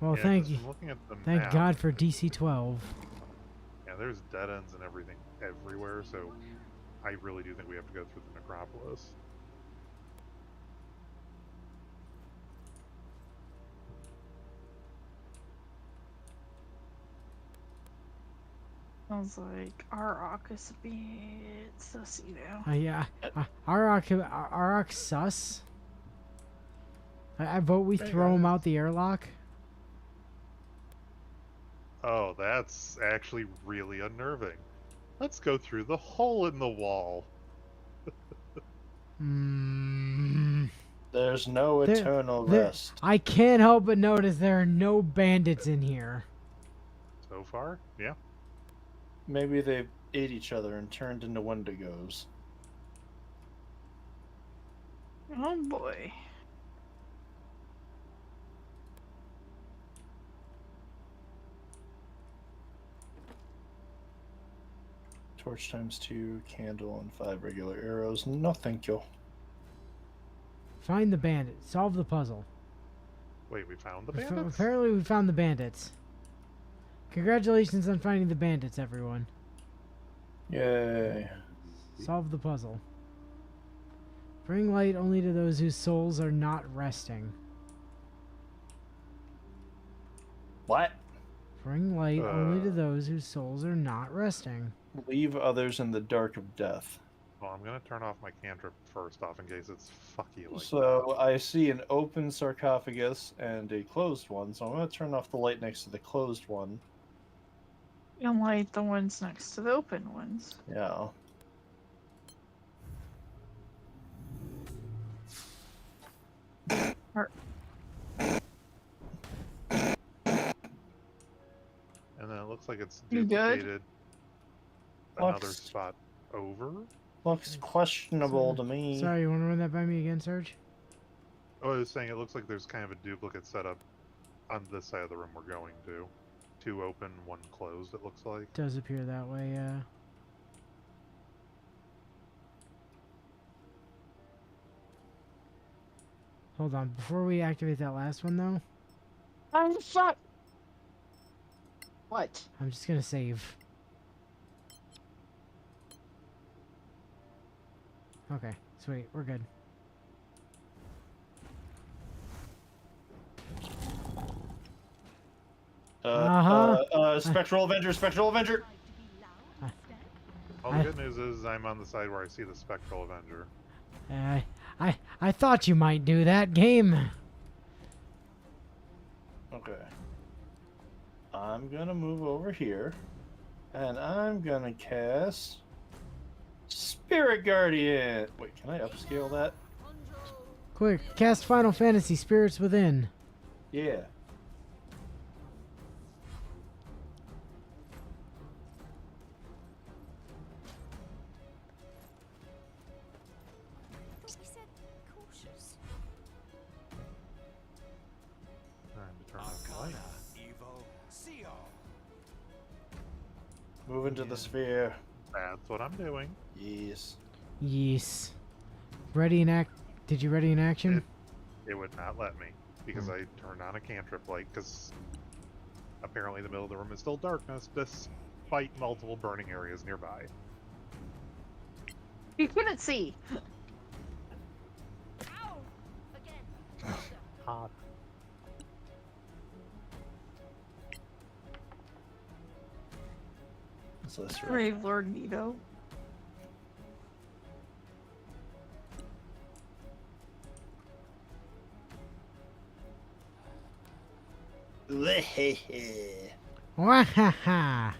Well, Yeah, thank 'cause you. from looking at the Thank map, God for DC 12. Yeah, there's dead ends and everything everywhere, so I really do think we have to go through the necropolis. Sounds like Arok is a bit sussy now. Yeah. Arak sus. I vote we Hey, throw him guys. out the airlock. Oh, that's actually really unnerving. Let's go through the hole in the wall. There's no eternal There- rest. I can't help but notice there are no bandits in here. So far, yeah. Maybe they ate each other and turned into Wendigos. Oh boy. Torch times 2, candle, and 5 regular arrows. No, thank you. Find the bandit. Solve the puzzle. Wait, we found the bandits? Apparently we found the bandits. Congratulations on finding the bandits, everyone. Yay. Solve the puzzle. Bring light only to those whose souls are not resting. What? Bring light only to those whose souls are not resting. Leave others in the dark of death. Well, I'm gonna turn off my cantrip first off in case it's fucky like So I see an open sarcophagus and a closed one, so I'm going to turn off the light next to the closed one. And light the ones next to the open ones. Yeah. And then it looks like it's You good? duplicated another Looks- spot over. Looks questionable to me. Sorry, you want to run that by me again, Serge? Oh, I was saying it looks like there's kind of a duplicate setup on this side of the room we're going to. 2 open, 1 closed, it looks like. Does appear that way, yeah. Hold on, before we activate that last one, though, I'm fuck. What? I'm just gonna save. Okay, sweet, we're good. Spectral Avenger, Spectral Avenger! All the good news is I'm on the side where I see the Spectral Avenger. I thought you might do that, game. Okay. I'm gonna move over here And I'm gonna cast Spirit Guardian. Wait, can I upscale that? Quick, cast Final Fantasy Spirits Within. Yeah. We said cautious. Time to turn on the light. Evo, Seal. Move into the Yeah. sphere. That's what I'm doing. Yes. Yes. Ready in act. Did you ready in action? It would not let me because I turned on a cantrip light because apparently the middle of the room is still darkness despite multiple burning areas nearby. You couldn't see. Ow! Again. Hot. What's this? Right? Brave Lord Nito. Wahaha!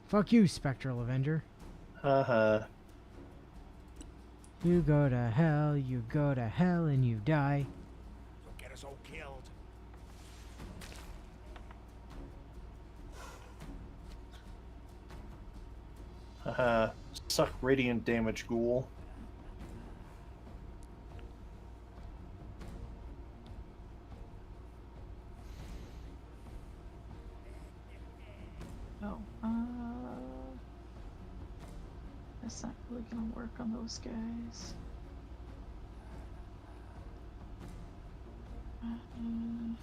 Fuck you, Spectral Avenger. Haha. You go to hell, and you die. Don't get us all killed. Haha. Suck radiant damage, ghoul. Oh, that's not really gonna work on those guys.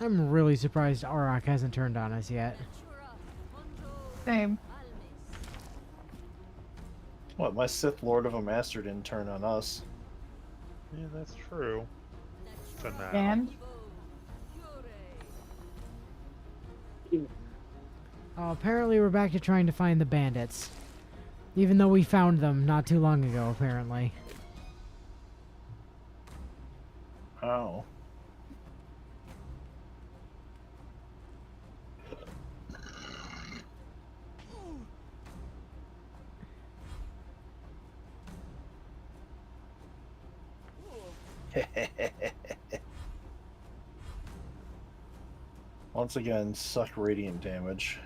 I'm really surprised Auroch hasn't turned on us yet. Same. What, my Sith Lord of a Master didn't turn on us. Yeah, that's true. For now. And Apparently we're back to trying to find the bandits. Even though we found them not too long ago, apparently. Oh. Once again, suck radiant damage.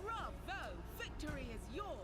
Bravo! Victory is yours!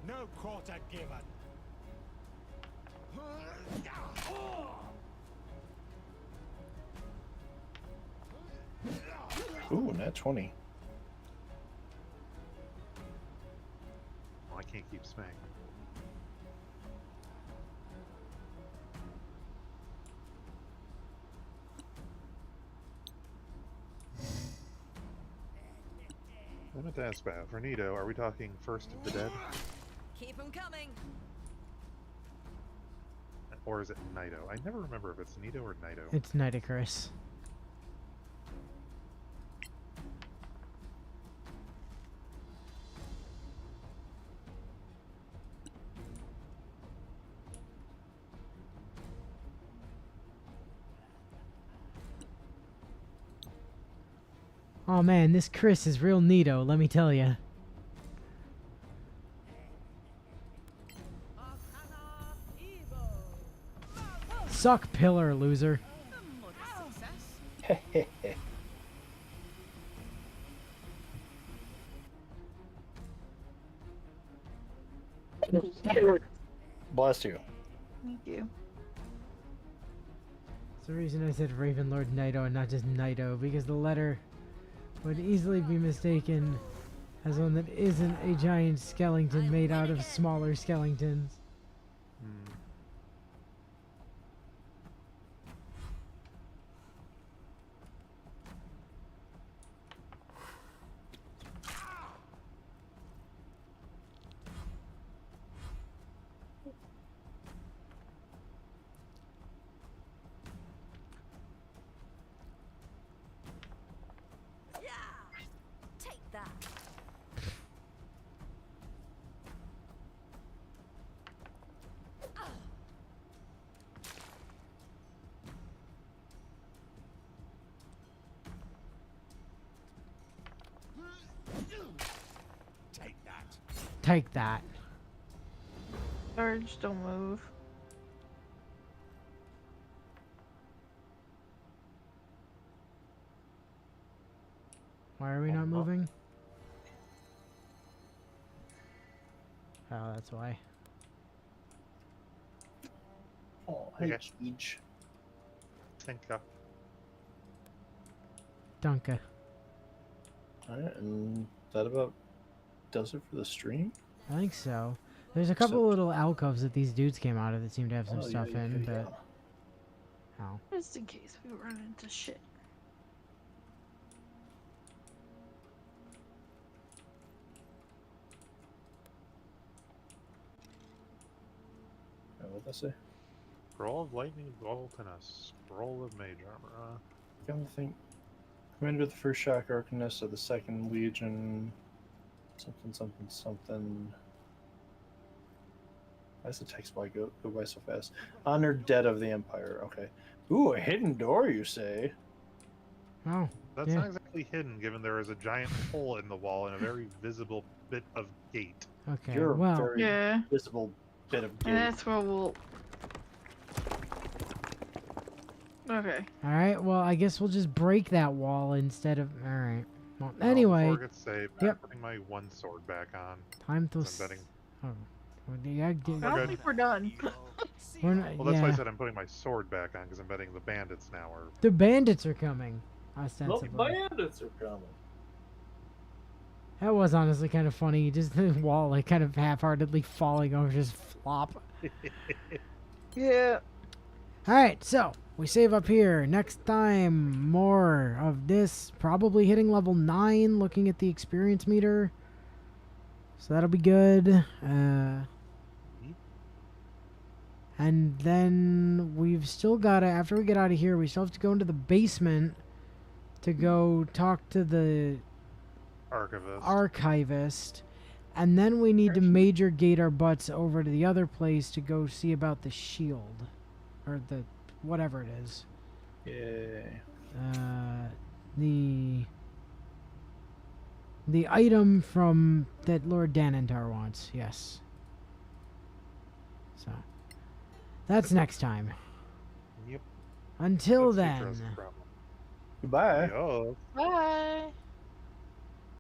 No quarter given. Ooh, nat 20. Well, I can't keep smacking. I meant to ask about Vernito, are we talking First of the Dead? Keep them coming. Or is it Nido? I never remember if it's Nido or Nido. It's Nidicurus. Oh man, this Chris is real neato, let me tell ya. Suck pillar, loser. Bless you. Thank you. That's the reason I said Ravenlord Naito and not just Naito, because the letter would easily be mistaken as one that isn't a giant skeleton made out of smaller skeletons. Hmm. Take that. Take that. Take that. Sarge, don't move. Why are we Oh, not no. moving? Oh, that's why. Oh, hey, Okay. Cheech. Tinka. Dunka. Alright, and that about does it for the stream? I think so. There's a couple little alcoves that these dudes came out of that seem to have some stuff in, but... Oh. Just in case we run into shit. What'd I say? Scroll of lightning bolt and a scroll of mage armor. I think Commander of the first Shock Arcanist of the second Legion. Something, something, something. Why does the text bar go by so fast? Honored Dead of the Empire. Okay. Ooh, a hidden door, you say? Oh. That's Yeah. not exactly hidden, given there is a giant hole in the wall and a very visible bit of gate. Okay, You're a well... very Yeah. visible bit of gate. And that's where we'll... Okay. Alright, well, I guess we'll just break that wall instead of... Alright. Well, Now, anyway... Before it gets saved, Yep. I'm putting my one sword back on. Time to... I'm betting. Oh. Well, yeah, I good. don't think we're done. we're not, Well, that's why I yeah. said I'm putting my sword back on, because I'm betting the bandits now are... The bandits are coming. The Ostensibly. bandits are coming. That was honestly kind of funny. Just the wall, like, kind of half-heartedly falling over, just flop. Yeah. Alright, so, we save up here. Next time, more of this. Probably hitting level 9, looking at the experience meter. So that'll be good. And then we've still got to, after we get out of here, we still have to go into the basement to go talk to the archivist. And then we need to major gate our butts over to the other place to go see about the shield. Or the, whatever it is. Yeah. The item from that Lord Danantar wants, yes. So, that's next time. Yep. Until That's then. Jurassic problem. Goodbye. Yo. Bye.